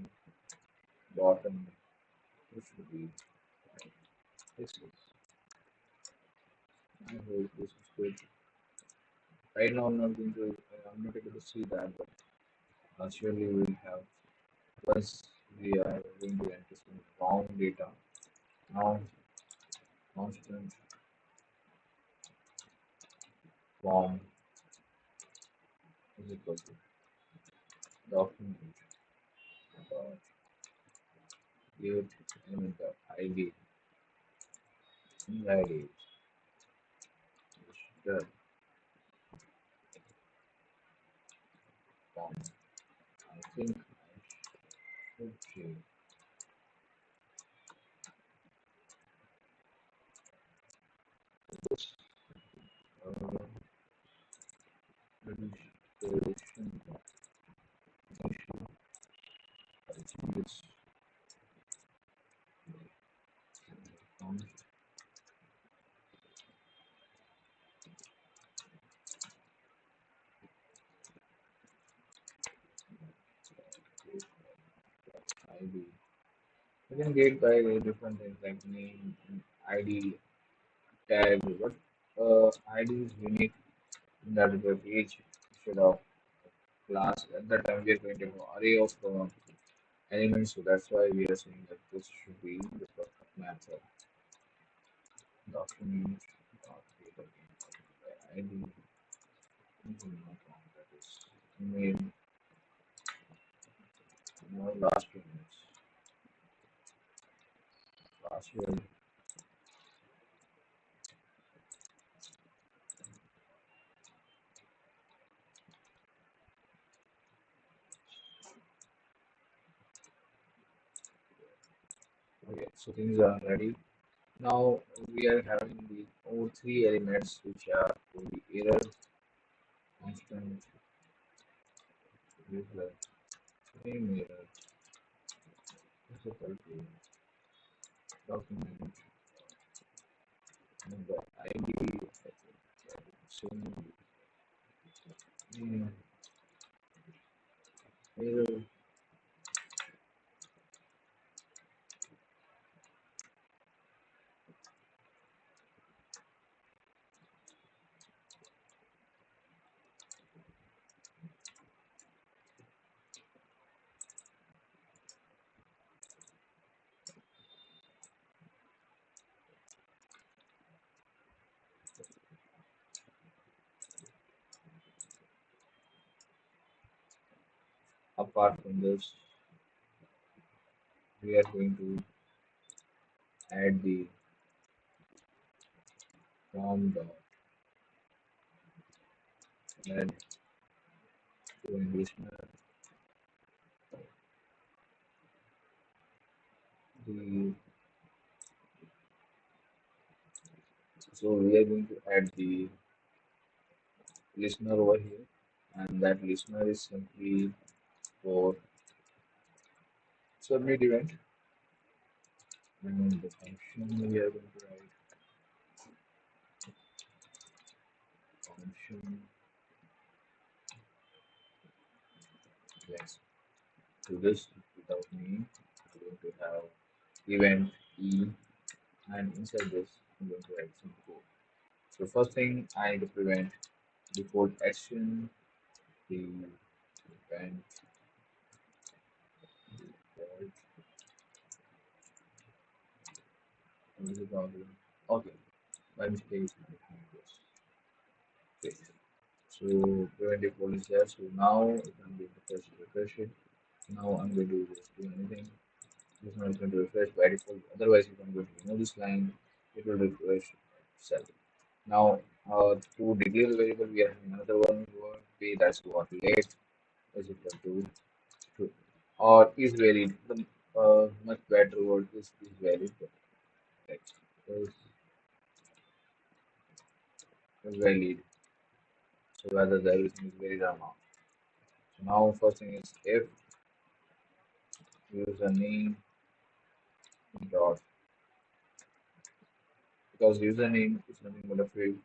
bottom, which should be pixels. I hope this is good. Right now, I'm not able to see that, but surely we will have once we are going to enter some wrong data. Now, constant form is equal to document dot get element of ID invalid the form. I think I should change this registration I think it's constant ID. You can get by different things like name, ID, tag, but ID is unique in that particular page instead of class. At that time, we are going to have array of elements, so that's why we are saying that this should be the perfect method. Document dot data by ID. Something not wrong. That is email. Now last 2 minutes. Password. Okay, so things are ready. Now we are having the all three elements which are the error, constant, user, same error, is equal to document, and the ID, same error. Apart from this, we are going to add the from dot add to an listener. The so we are going to add the listener over here, and that listener is simply for submit event, and the function we are going to write function yes to this without name. We're going to have event e, and inside this I'm going to write some code. So first thing I need to prevent default action, the event default problem. Okay, by mistake this. Okay. So prevent default is there. So now if I'm going to first refresh it, now I'm going to just do anything. This one is going to refresh by default. Otherwise, if I'm going to remove this line, it will refresh itself. Now, to declare the variable, we have another one word p, that's what let is equal to true or is valid. The much better word is valid. Right? Is valid. So whether the everything is valid or not. So now first thing is if username dot because username is nothing but a field.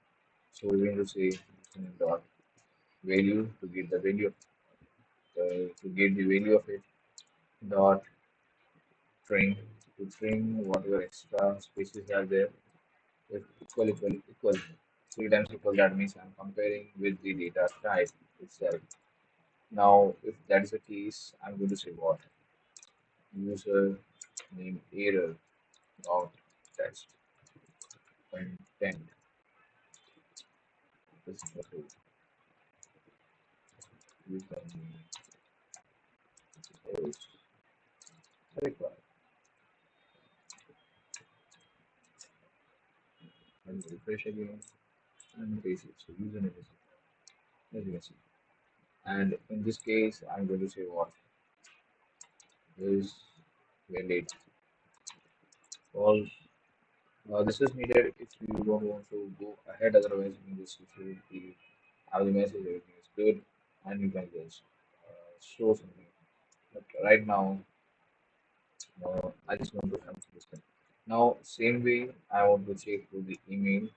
So we're going to say username dot value to get the value of to get the value of it dot string to string whatever extra spaces are there if equal three times equal that means I'm comparing with the data type itself. Now if that is the case I'm going to say what user name error dot text content is equal to username is required and refresh again and paste it. So username is as you can see. And in this case, I'm going to say what is valid false. This is needed if you don't want to go ahead. Otherwise, you can just should be have the message everything is good, and you can just show something. But right now, I just want to have this thing. Now, same way, I want to check to the email.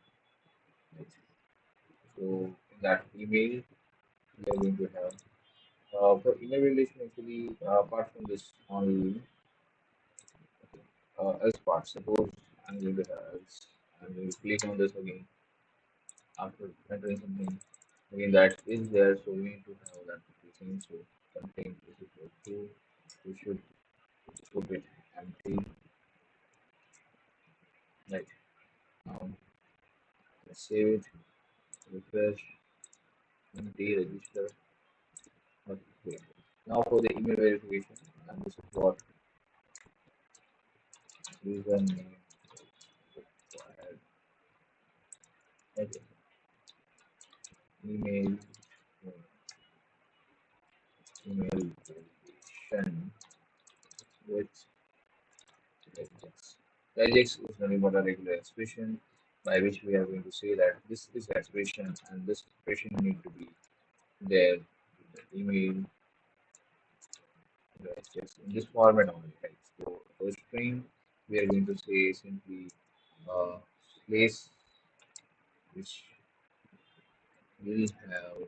So in that email, we are going to have for email relation actually apart from this only else part. Suppose I'm going to have else. I'm going to click on this again after entering something again that is there. So we need to have that thing. So content is equal to we should put it empty. Right now, let's save it, refresh, empty, register. Okay. Now for the email verification, and this is what username required. Okay. Email, email verification with regex. Regex is nothing but a regular expression by which we are going to say that this is expression and this expression need to be there in the email regex in this format only, right? So for string, we are going to say simply uh, place which will have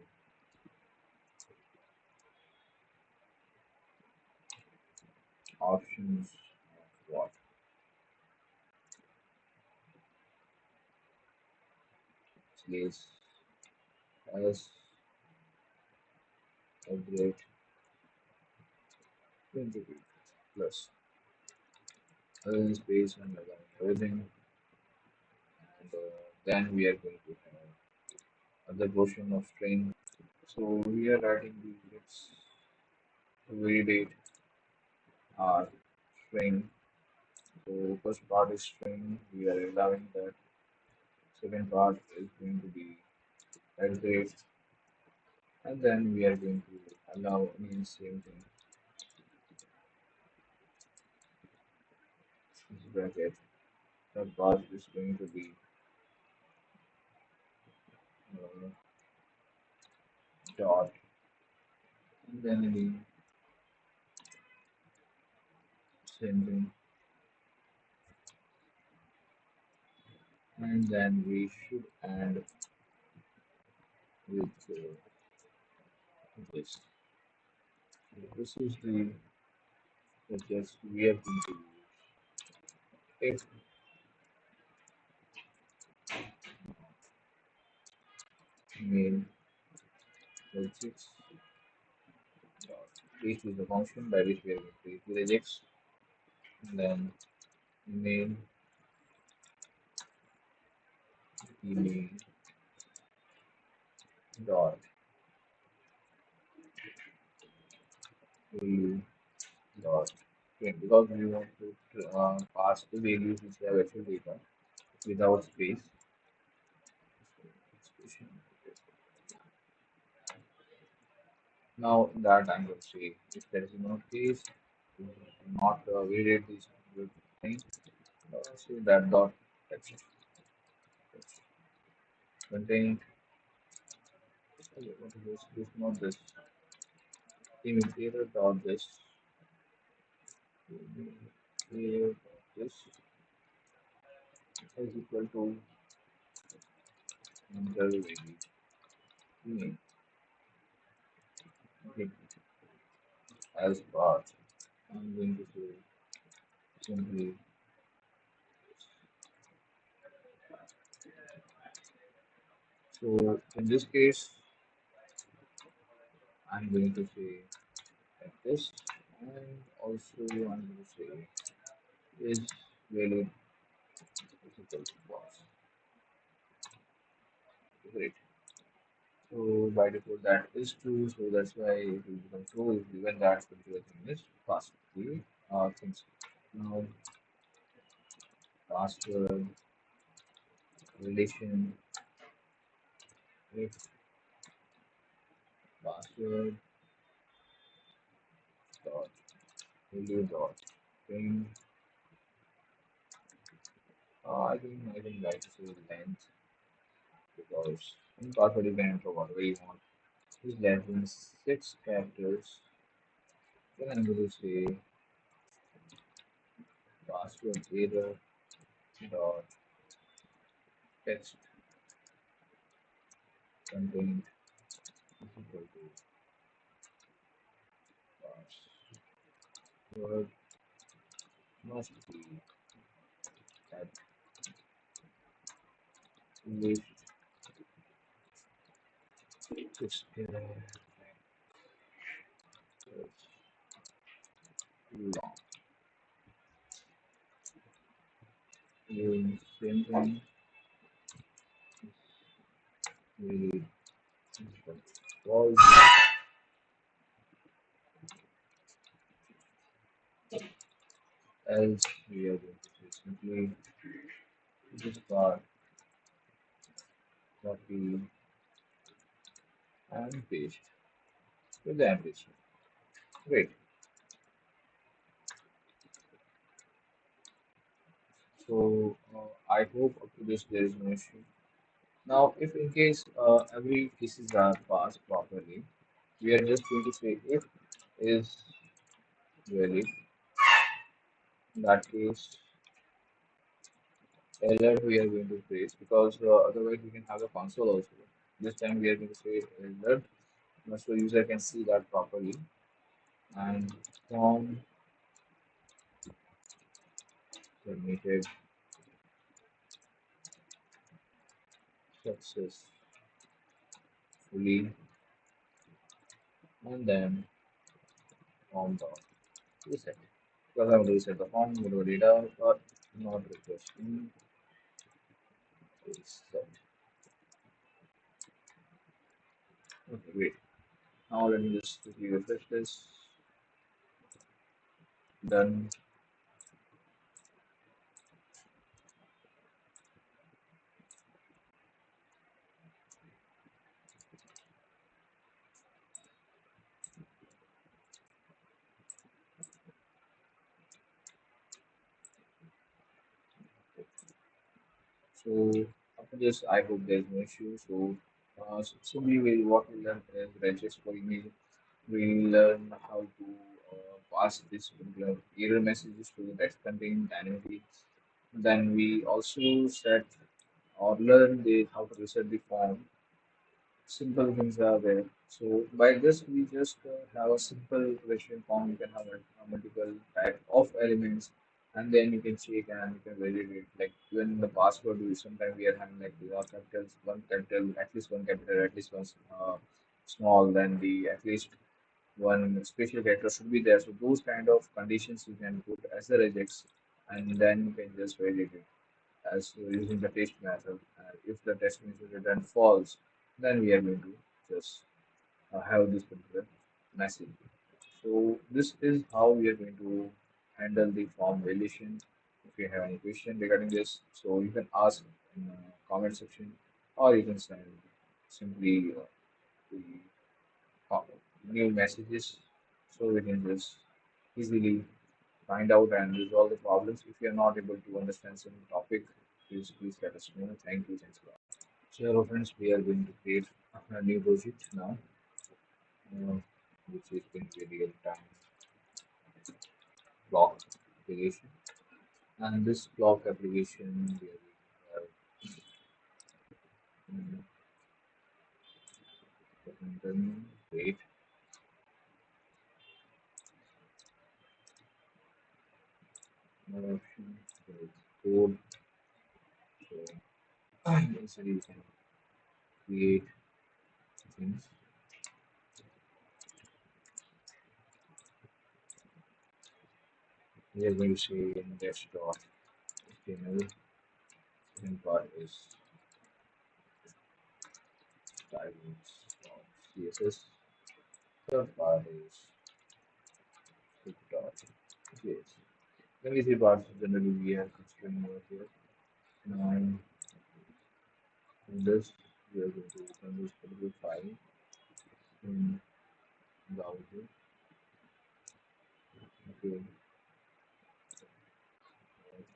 options of what place as a great 20 plus other space and everything and then we are going to have other portion of string. So we are writing the units validate our string. So first part is string. We are allowing that. Second part is going to be address, and then we are going to allow again same thing. This bracket. Third part is going to be uh, dot, and then again same thing, and then we should end with this. So this is the just we are going to use. If main logics dot this is the function by which we are going to use the regex, and then main email dot value dot string because we want to pass the values which have actual data without space. Expression. Now in that I'm going to say if there is no case, not validate this thing, say that dot text contain what is this not this imitator dot imitator this is equal to enter value name okay, as part. I'm going to say simply so in this case I'm going to say like this and also I'm going to say is valid is equal to false. Great. So by default that is true, so that's why it will become true if given that particular thing is passed. The things. Now password relation if password dot value dot string. I think like to say length because in password you can enter whatever you want. Is less than 6 characters. Then I'm going to say password error dot text content is equal to password must be at least 6 characters long. The same thing we was else we are going to say simply this part copy and paste with the ampersand. Great. So I hope up to this there is no issue. Now, if in case every cases are passed properly, we are just going to say if is valid. In that case, error we are going to face because otherwise we can have a console also. This time we are going to say error so user can see that properly and form submitted successfully and then form dot reset. Because I'm going to reset the form, whatever data but not requesting reset. Okay, great. Now let me just quickly refresh this. Done. So after this, I hope there's no issue. So we will what we learn is register email. We learn how to pass this particular error messages to the text contained dynamically. Then we also set or learn the how to reset the form. Simple things are there. So by this, we just have a simple question form. You can have a multiple type of elements, and then you can check and you can validate. Like even the password, we sometimes we are having like the capitals, one capital, at least one capital, at least one small. Then the at least one special character should be there. So those kind of conditions you can put as a regex, and then you can just validate it as using the test method. If the test method return false, then we are going to just have this particular message. So this is how we are going to handle the form validation. If you have any question regarding this, so you can ask in the comment section, or you can send simply the uh, new messages, so we can just easily find out and resolve the problems. If you are not able to understand some topic, please let us know. Thank you. Thanks a lot. So, hello friends, we are going to create a new project now, uh, which is going to be real-time clock application. And this clock application, we are going to have wait, more option, there is code. So, inside you can create things. We are going to say index.html. Second part is styles.css. Third part is script.js. Then we see parts generally we are considering over here. Now in this we are going to open this particular file in browser. Okay,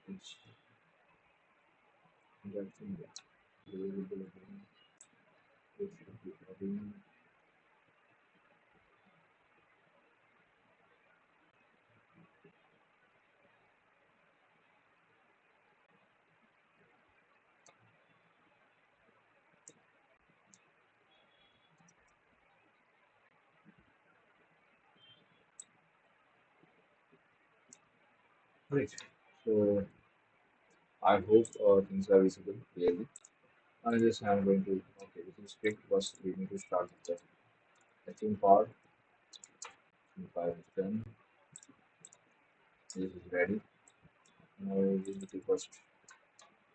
it's that's in there. So we will be having it should be having great. So I hope things are visible clearly. And this I'm going to okay this is strict first we need to start with the second part. The file is done. This is ready. Now we need to first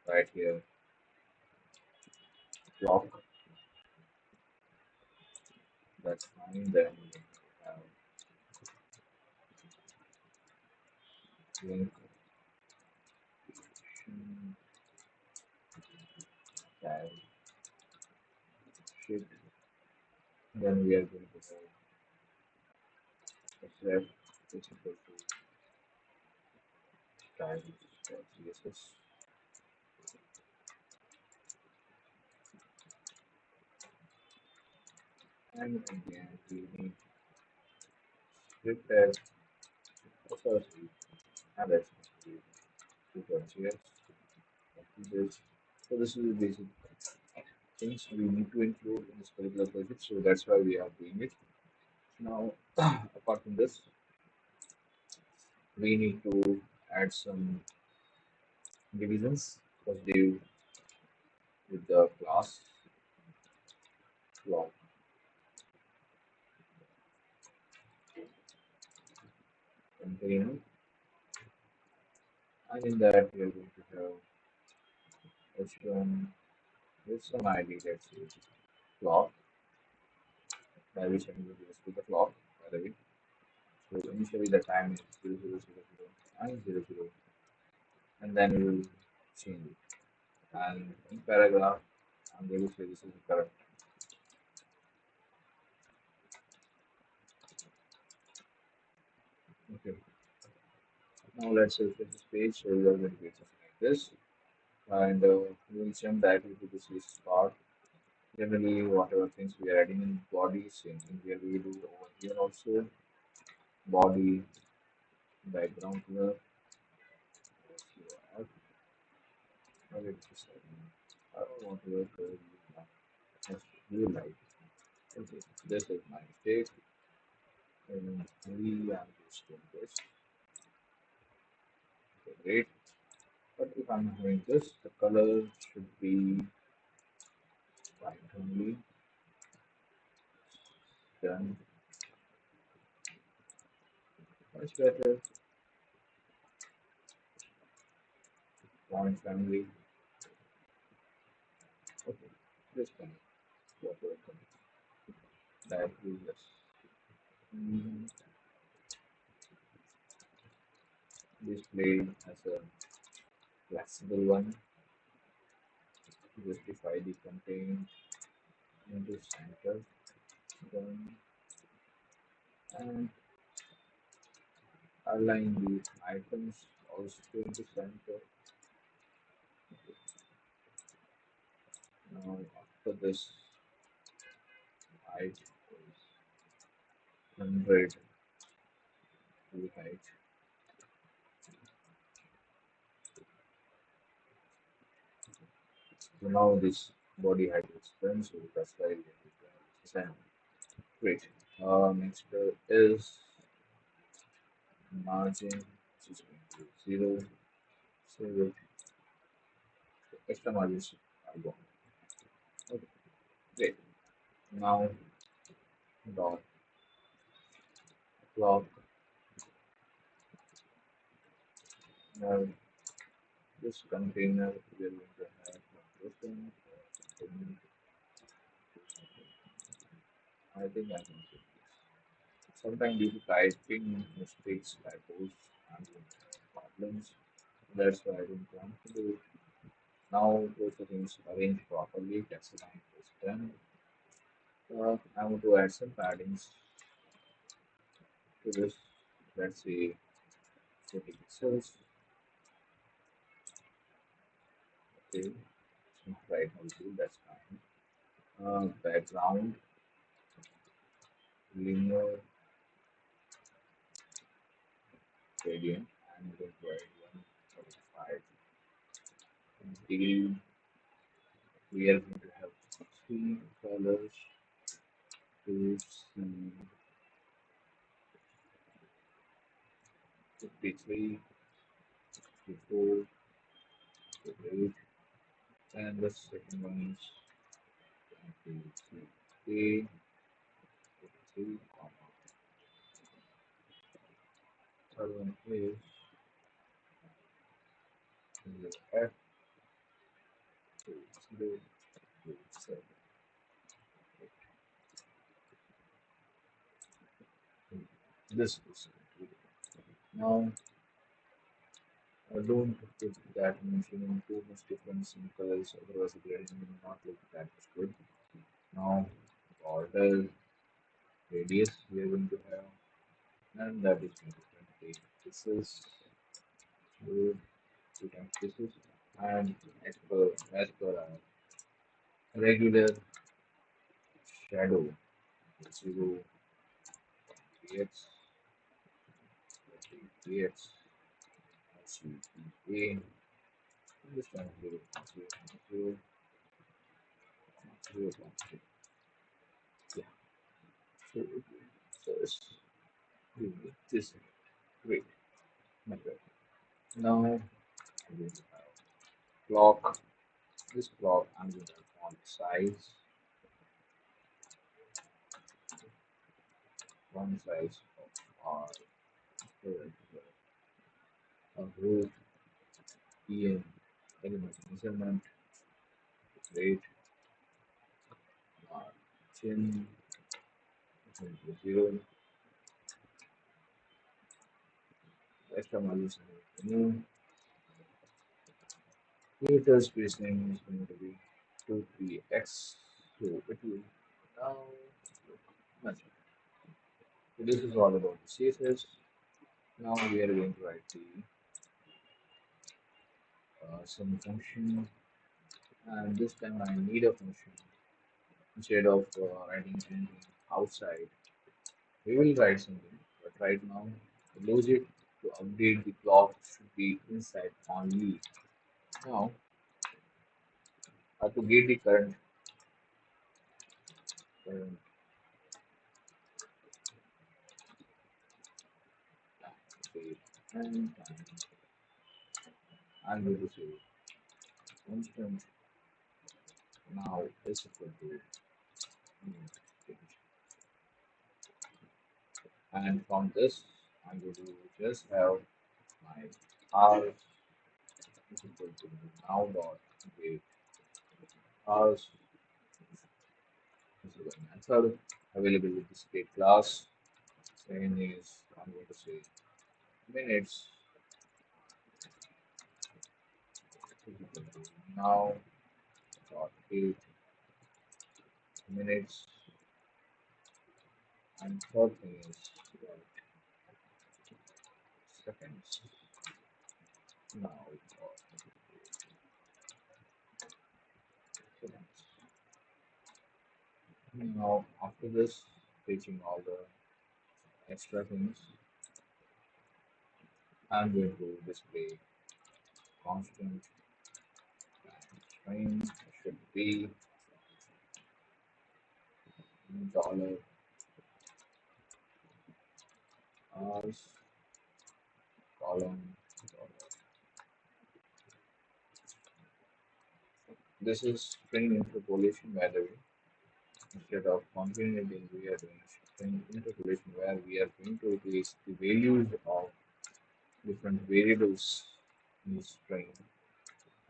write here clock. That's fine. Then we have link tag shift. Then we are going to have select is equal to styles.css. And again we need script tag also and that's script.js. This. So this is the basic things we need to include in this particular project. So that's why we are doing it. Now apart from this, we need to add some divisions. First div with the class clock container, and in that we are going to have h1 with some ID, let's say clock, by which I'm going to display the clock by the way. So initially the time is 0000 and 00, and then we will change it. And in paragraph, I'm going to say this is the correct. Okay. Now let's refresh this page. So we are going to get something like this, and we will jump directly to this list part. Generally, whatever things we are adding in body, same thing here we do over here also. Body, background color, okay, I don't want to work you like. Okay, this is my mistake, and we are just doing this. Okay, great. But if I'm doing this, the color should be white only. Done. Much better. Font family. Okay, this one. Whatever that is just display as a flexible one to justify the content into center. Done. And align the items also into center. Now after this height is 100 to height. So now this body height is done, so that's why it is done. Great. Next is margin, which is going to be 0. Save it. Extra margins are gone. Okay, great. Now dot clock. Now this container we are going to have one person. I think I can do this. Sometimes due to typing mistakes, typos, and problems, that's why I don't want to do it. Now both the things arranged properly. Text line is done. I want to add some paddings to this. Let's say 40 pixels. Okay, it's not right also, that's fine. Background, linear, gradient. I'm going to add 145. Until we are going to have three colors to see 53, 54, 58, and the second one is 23, 53, third one is F, 0, 7. This is it. Now, I don't put that mentioning too much difference in colors, otherwise the gradient will not look that much good. Now, border radius we are going to have, and that is going to 20 pixels, two, 2 times pixels, and as per our regular shadow, 0 px, 20 px, CPA, this time 0, 0, 0, 0, 0. Yeah, so, so it's really this great method. Now, I'm going to have clock. This clock, I'm going to have font size, font size of our group, EM, element measurement, rate, chin, 0, extra values new user space name is going to be 23x. So it will now look much better. So this is all about the CSS. Now we are going to write the some function, and this time I need a function instead of writing anything outside. We will write something, but right now the logic to update the clock should be inside only. Now to get the current date and time, I'm going to say constant now is equal to and from this I'm going to just have my hours is equal to now dot date hours is a method available with the state class. Second is I'm going to say minutes is equal to now dot date minutes, and third thing is seconds now dot seconds. Now after this fetching all the extra things, I'm going to display constant string should be dollar hours column dollar. This is string interpolation, by the way. Instead of concatenating, we are doing string interpolation where we are going to replace the values of different variables in the string.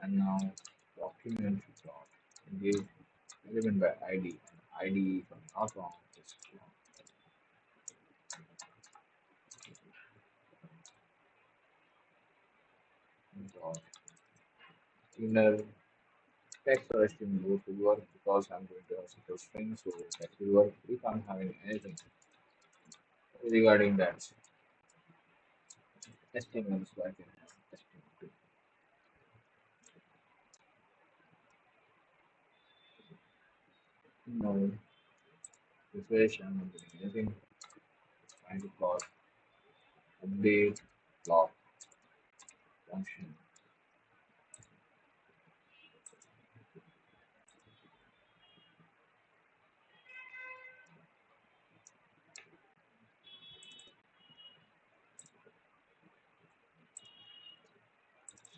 And now document dot engage element by ID. ID, if I'm not wrong, is dot inner text or HTML both will work because I'm going to have simple string, so that will work if I'm having anything regarding that HTML, so I can have HTML. No, refresh, I'm not doing anything. Trying to call update block function.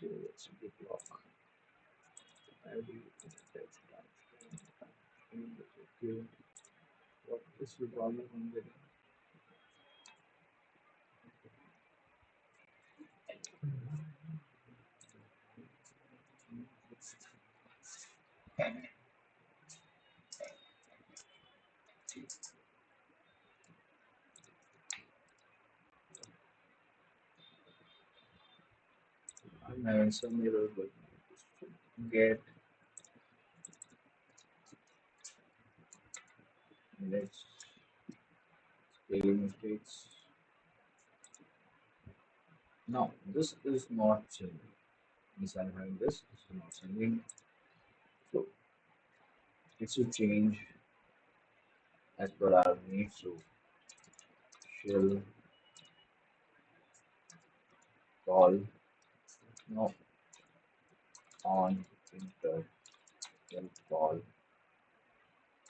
So let's do block ID text string. Okay. What is the problem I'm getting? I'm having some error, but get let's spelling mistakes. No, this is not changing. Means I'm having this is not changing. So it should change as per our needs. So shall call no on inter shall call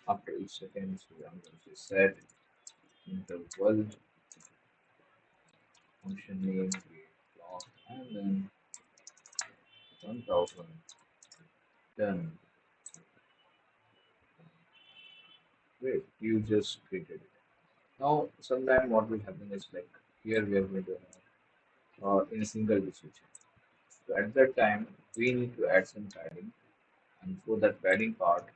after each second. So I'm going to set interval function name create block and then 1000 done. Great, you just created it. Now sometime what will happen is like here we are going to have in a single decision. So at that time we need to add some padding, and for that padding part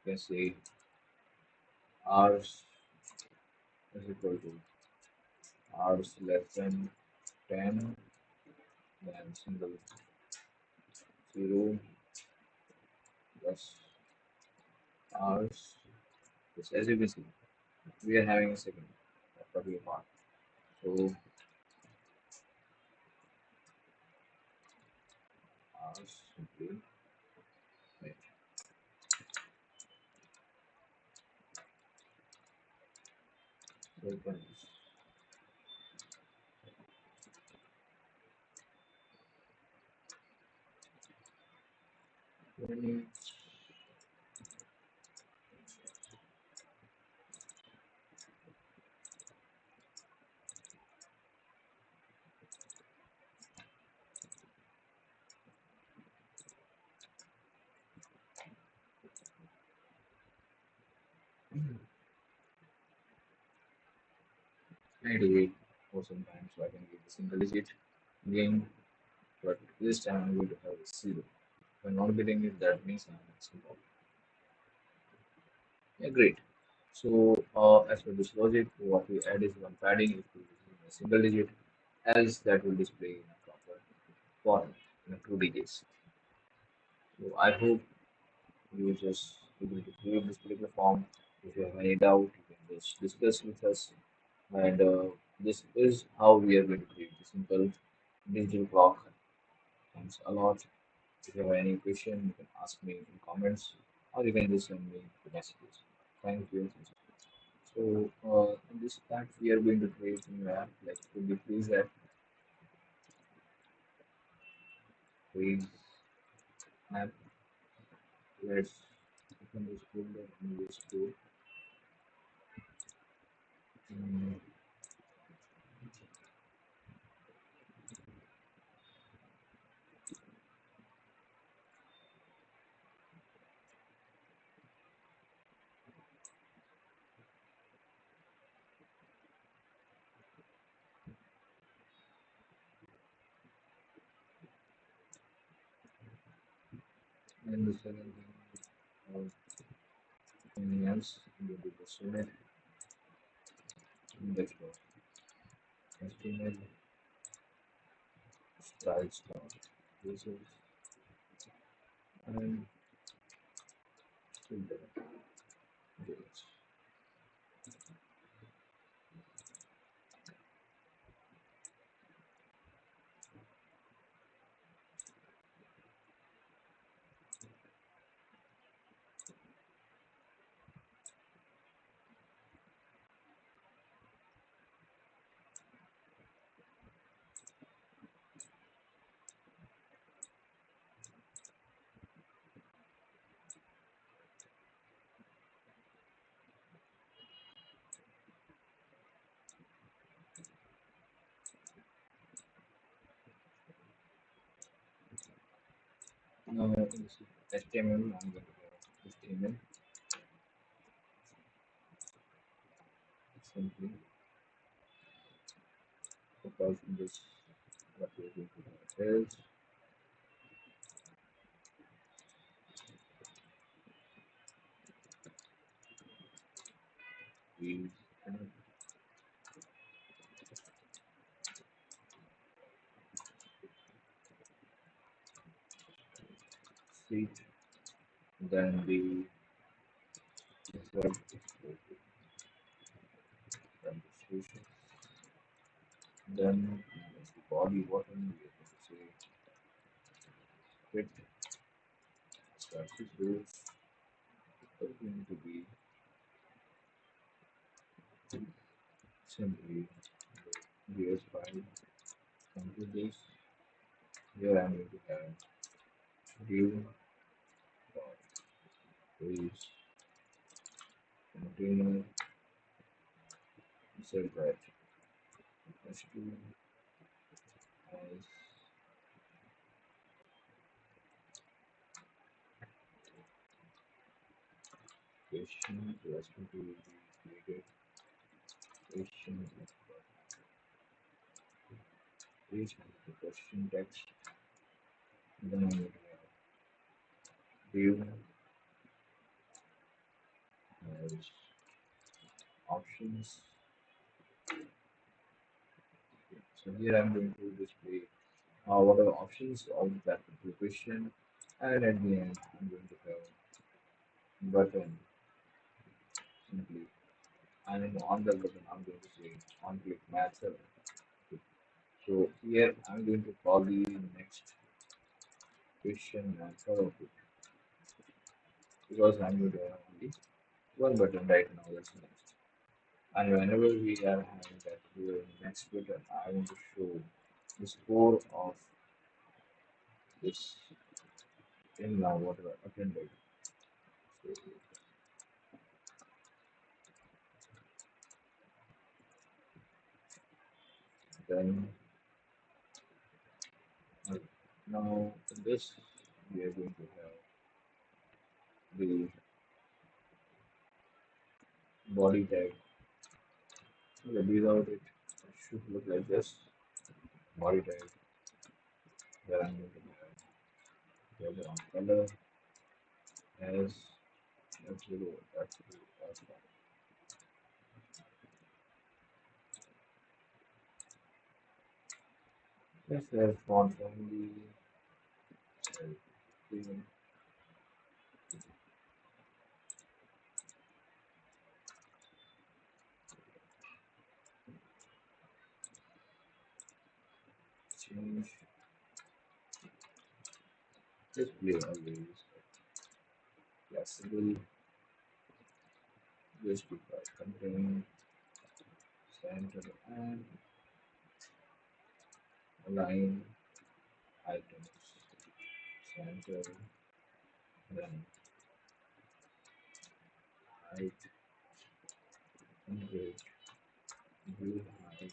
you can say hours is equal to hours less than 10, then single 0 plus hours. Yes, as you can see, we are having a second particular part. So hours simply wait, opens 20 I do it for some time so I can get the single digit again, but this time I'm going to have a zero. If I'm not getting it, that means I'm missing out. Yeah, great. So, as per this logic, what we add is one padding if we use a single digit, else that will display in a proper form in a two digits. So, I hope you just able to create this particular form. If you have any doubt, you can just discuss with us. And this is how we are going to create the simple digital clock. Thanks a lot. If you have any question, you can ask me in comments or you can just send me the messages. Thank you. So in this part, we are going to create a new app. Like, could you please add please app? Let's open this folder and just go. Mm, and the second thing, anything else, we will do the select index dot html styles dot users and filter dates. Now in this HTML, I'm going to have HTML simply because in this what we are going to do is we have seat, then the insert registration, then as the body button, we are going to say fit status rules are going to be simply the JS file into this. Here I'm going to have view dot page container insert that h2 as question. So that's going to be created question page the question text. Then I'm going to have view as options So here I'm going to display what are the options of that particular question, and at the end I'm going to have button simply, and on the button I'm going to say on click method. So here I'm going to call the next question method of it because I'm going to have only one button right now. That's next. And whenever we are having that next button, I want to show the score of this thing now, whatever attended. So then uh, now in this we are going to have the body tag. Okay, without it, it should look like this body tag. Where I'm going to have the background color as F0, F2, F1. Let's have font family, even change display always flexible, justify contain, center and align items, center, then height, integrate, view height,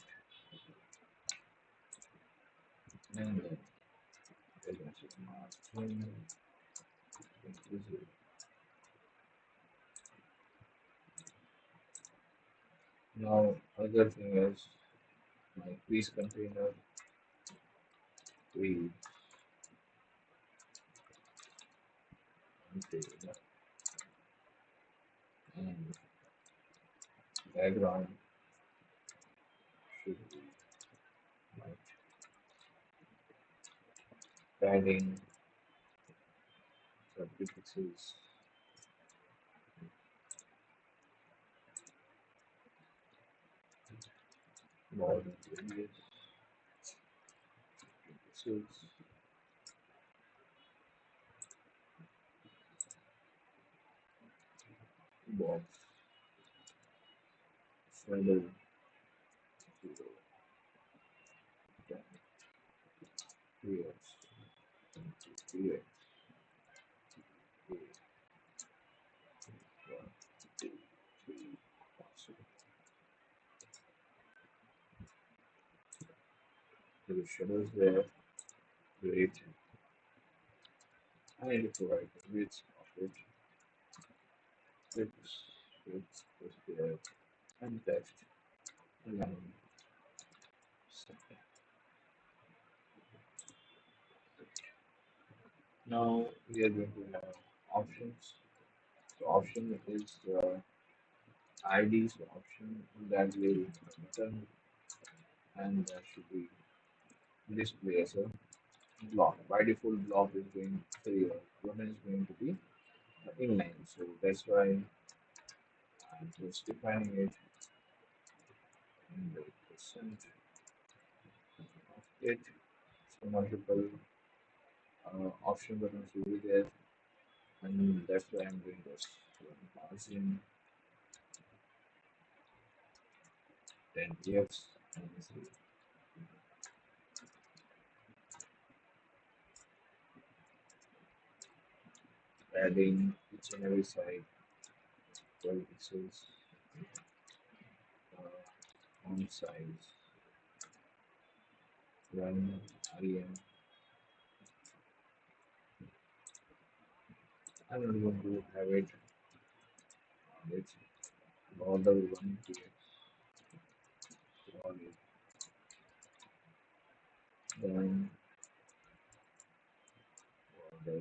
and then relationship margin, inclusive. Now, other thing is my quiz container, quiz container, and background should be white, padding 30 pixels, border radius, pixels, box, shadow, 0, 10, 3x, 3x, 8, 1, 2, 3, possible. So the shadows there, great. I need to provide the width of it, width is there, and text, align, center. Now we are going to have options. So option is ID, so option that will button and that should be display as a block. By default, block is going to button is going to be inline. So that's why I'm just defining it in the percent of it. So multiple option buttons will be there, and that's why I'm doing this. So margin 10 px and adding each and every side 12 pixels, font size, run rem. I'm not going to have it on it border 1 px solid, then border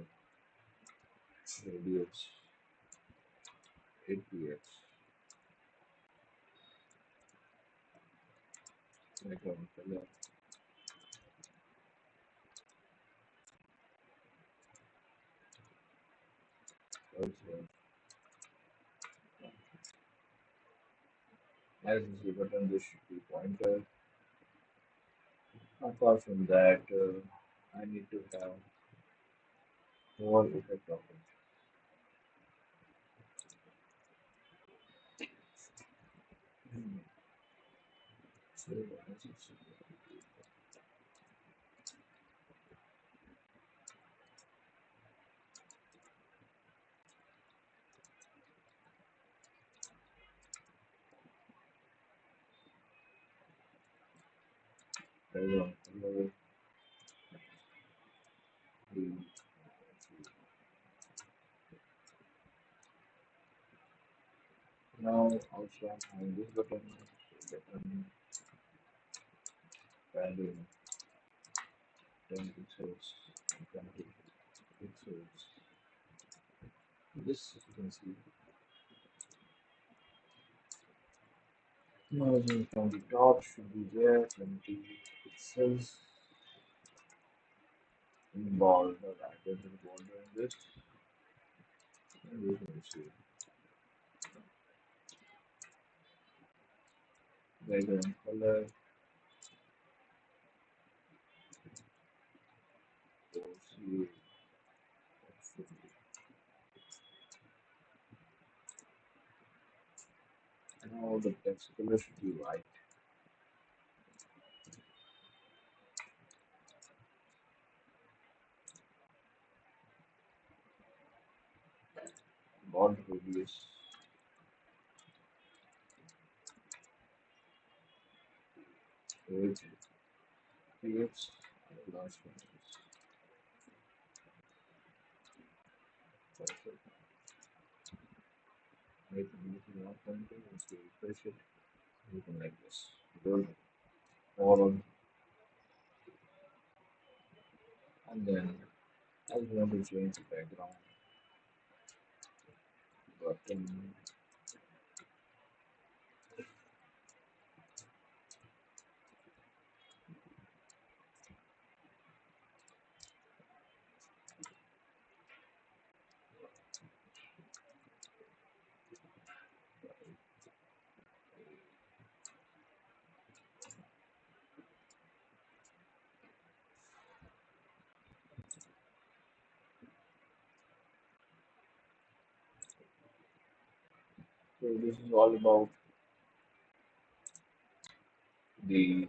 radius 8 px, background color Also, as is the button, this should be pointer. Apart from that, I need to have more effect of it. So, background color, the now also I'm having this button, so button value 10 pixels, 20 pixels. This you can see. Margin from the top should be there, 20 pixels. In border, rather than border in this. And you can see background color, so see, now the text color should be white. Border radius, age, periods, and last one is perfect. Make anything not pointing, once you refresh it, anything like this. Good, all, and then I want to change the background button. So this is all about the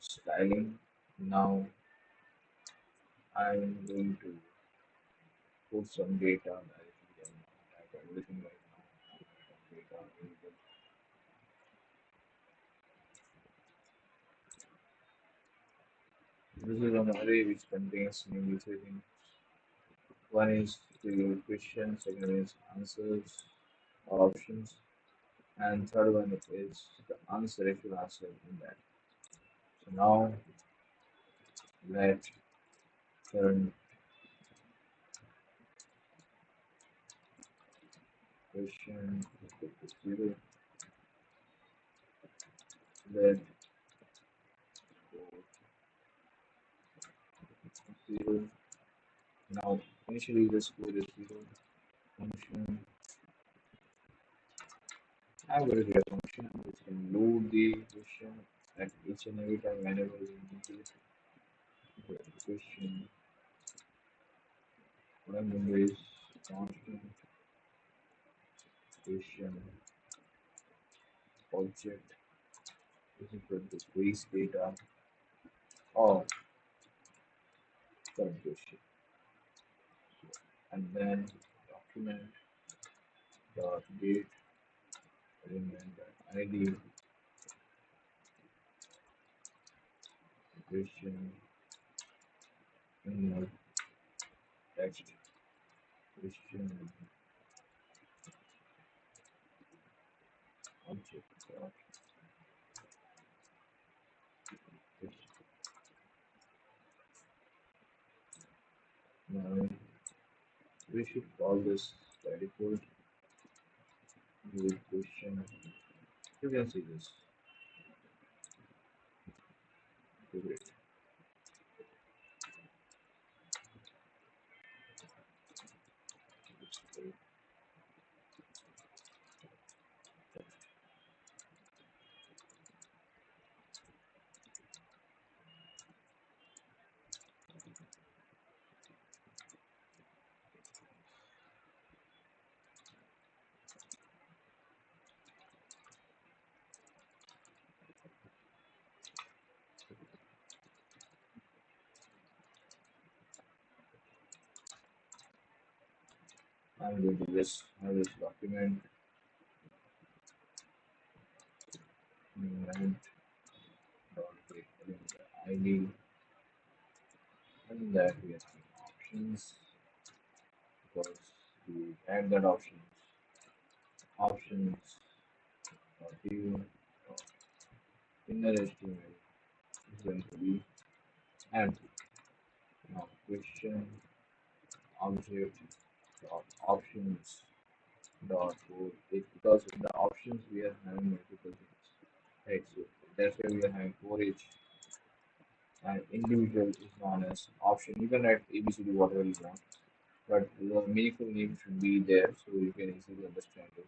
styling. Now I'm going to put some data directly and type everything right now. Data available. This is an array which contains mainly three things. One is the question, second is answers or options, and third one is the answer if you answer in that. So now let's turn question equal to zero. Let go zero. Now initially the score is zero. Function. I'm going to create a function which can load the question at each and every time whenever we need it. The question. What I'm going to do is constant question object is equal to base data of current question, and then document dot date element ID question inner text question object dot question. Now we should call this by default with question. You can see this. Great. I'm going to just have this document and dot get element ID, and that we have options because we add that options dot view dot inner HTML is going to be empty. Now question object dot options dot code is because in the options we are having multiple things. Right, so that's why we are having for each and individual is known as option. You can write ABCD whatever you want, but the meaningful name should be there so you can easily understand it.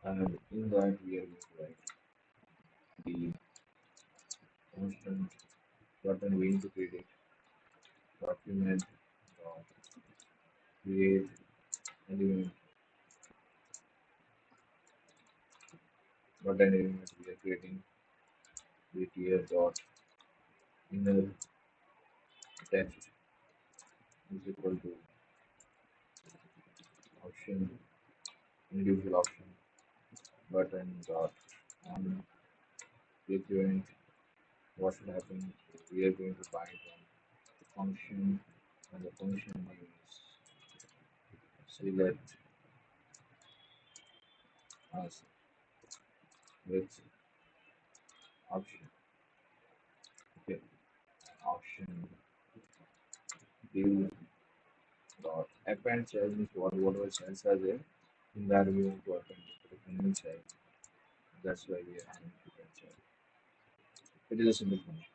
And in that we are going to write the constant button we need to create it. Document dot create element button element we are creating with here dot inner text is equal to option individual option button dot on click event. What should happen? So we are going to bind one function and the function name is select as with option. Okay, option div dot append child means whatever cells are there in that we want to append the new child. That's why we are having append child. It is a simple function.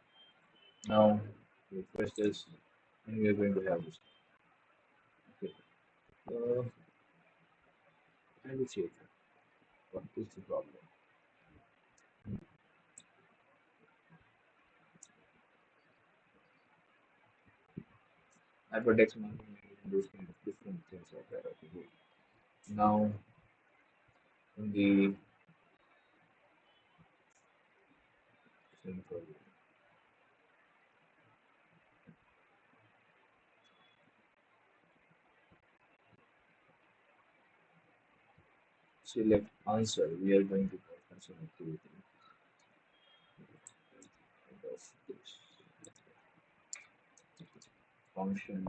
Now we press this and we are going to have this. Okay, uh, I will check what is the problem. Hypertext marking and those kind of different things like that. Okay, good. Now in the simple select answer, we are going to perform some activity of this function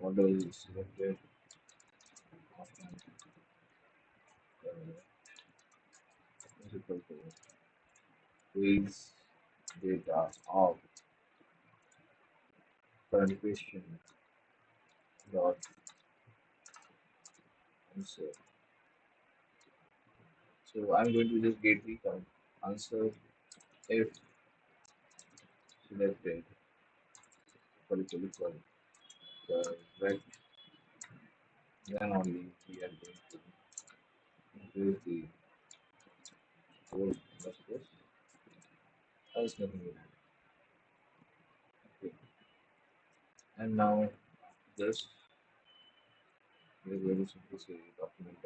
model is selected option is equal to quiz data of current question dot answer. So I'm going to just get the current answer if selected equal correct, then only we are going to increase the whole plus. Else nothing will happen. Okay. And now this we are going to simply say document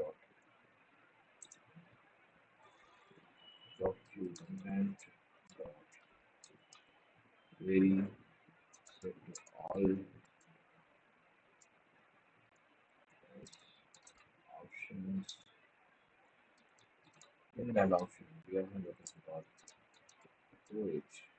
document dot very set to all options in that option we are going to dot storage.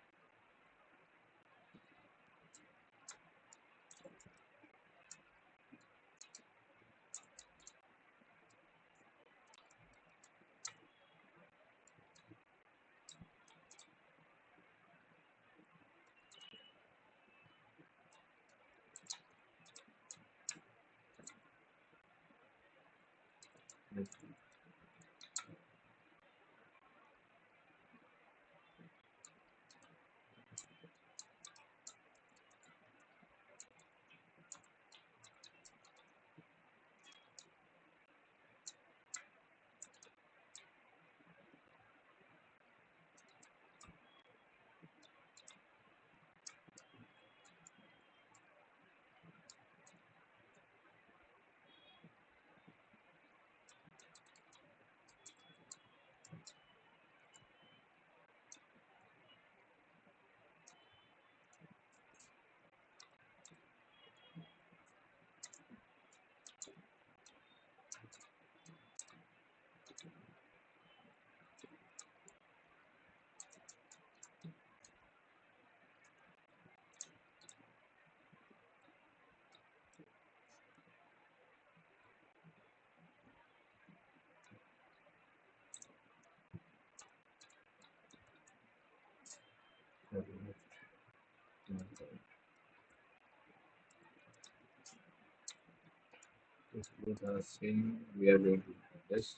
If both are same, we are going to do this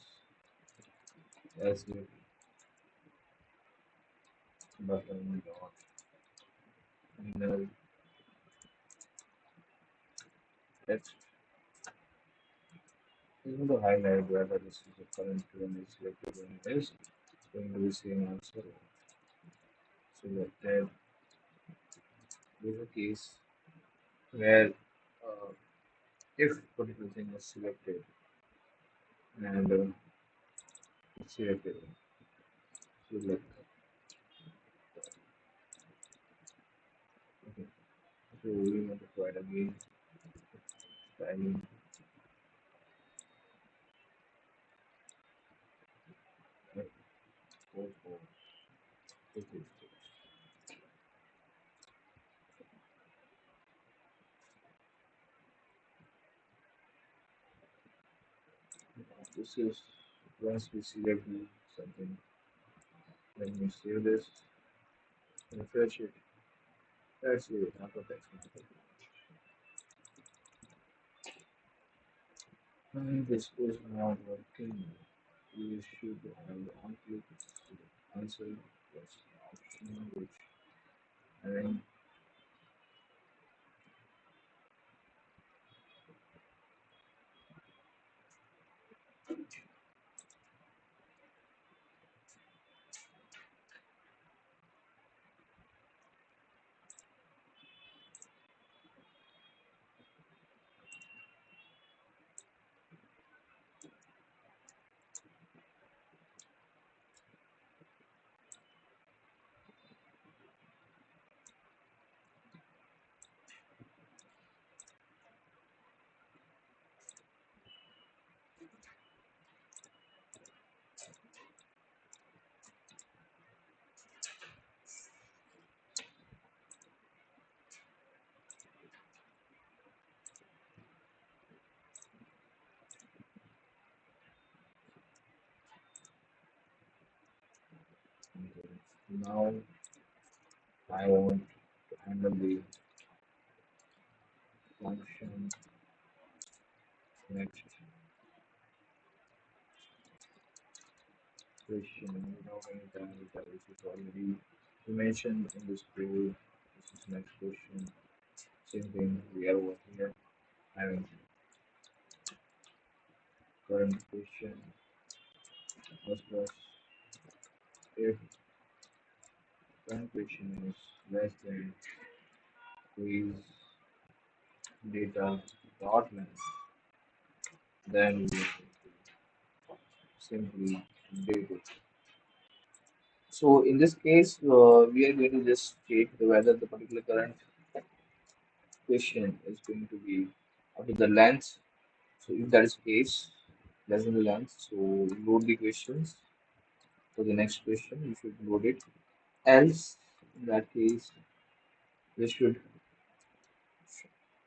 as a button dot inner text. Is going to highlight whether this is the current one is selected on is going to be same answer selected. There's a case where if particular thing is selected and it's selected, select. Okay. So we want to provide again styling right, for okay. This is once we select something, let me save this, refresh it. That's it. Not a text. And this is not working. We should have on click answer plus option which and now I want to handle the function next question. You know many times that this is already mentioned in this code. This is next question. Same thing we are over here having current question plus if current question is less than quiz data dot length, then we simply update it. So in this case, we are going to just check whether the particular current question is going to be up to the length. So if that is case, less than the length, so load the questions for the next question. You should load it. Else, in that case, we should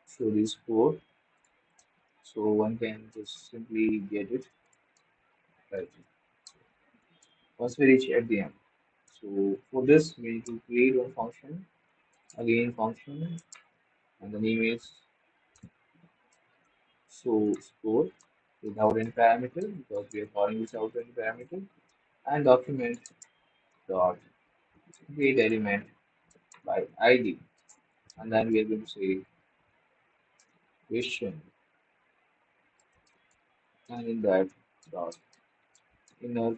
show the score. So one can just simply get it right once we reach at the end. So for this, we need to create one function, again function, and the name is so score without any parameter because we are calling this out any parameter and document dot get element by id and then we are going to say question and in that dot inner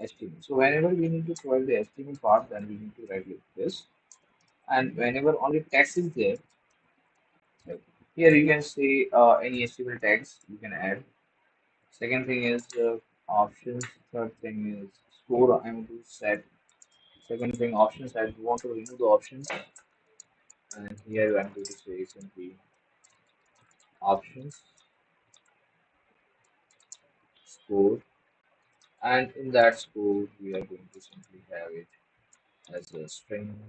html. So whenever we need to provide the html part then we need to write like this and whenever only text is there like here you can say any html tags you can add. Second thing is options. Third thing is score. I'm going to set. Second thing options. I want to remove the options, and here I'm going to say simply options score, and in that score we are going to simply have it as a string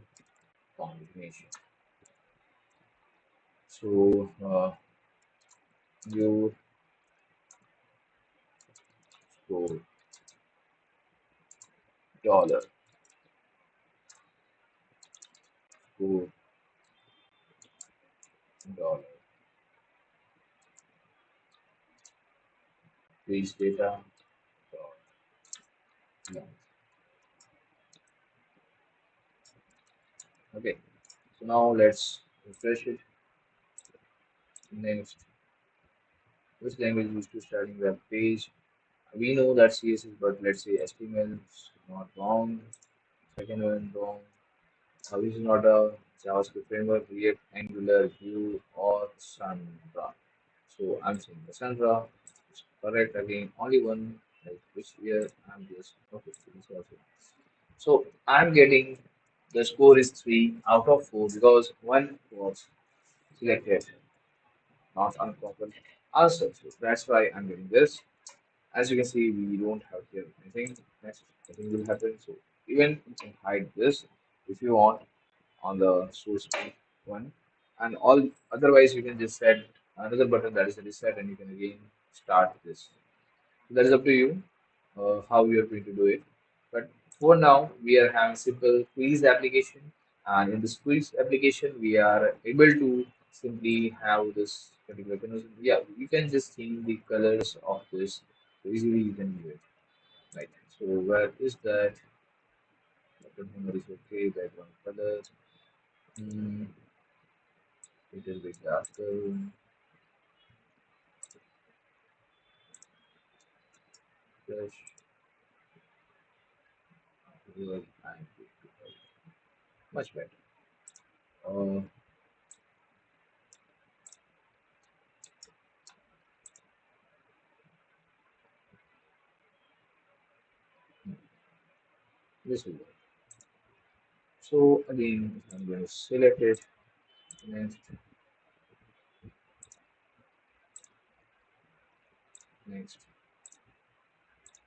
combination. So your score dollar score dollar page data. So, yeah. Okay, so now let's refresh it. Next, which language used to starting web page? We know that CSS, but let's say HTML is not wrong. Second one wrong. This is not a JavaScript framework, React, Angular, Vue, or Sandra. So I'm saying the Sandra is correct again. Only one, like which year I'm just okay. So this also. So I'm getting the score is 3 out of 4 because one was selected, not unproper answer. So that's why I'm getting this. As you can see, we don't have here anything. Next, nothing will happen. So even you can hide this if you want on the source page one, and all otherwise you can just set another button that is a reset, and you can again start this. So that is up to you how you are going to do it. But for now, we are having simple quiz application, and in this quiz application, we are able to simply have this particular conversion. Yeah, you can just change the colors of this. So easily you can do it. Right. So where is that? Button number is okay. Background color. Mm, little bit darker. Fresh. Good. And much better. Uh, this will work. So again, I'm going to select it. Next, next,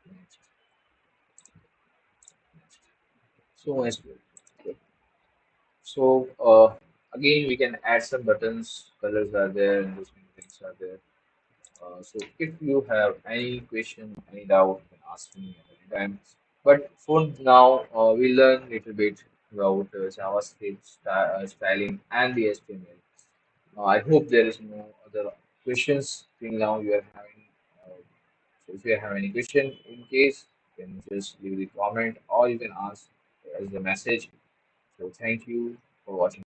next, next. So much good. Good. So again, we can add some buttons. Colors are there, and those many things are there. So if you have any question, any doubt, you can ask me at any time. But for now, we learn a little bit about JavaScript styling and the HTML. I hope there is no other questions till now you are having. Uh, so if you have any question, in case, you can just leave the comment or you can ask as the message. So thank you for watching.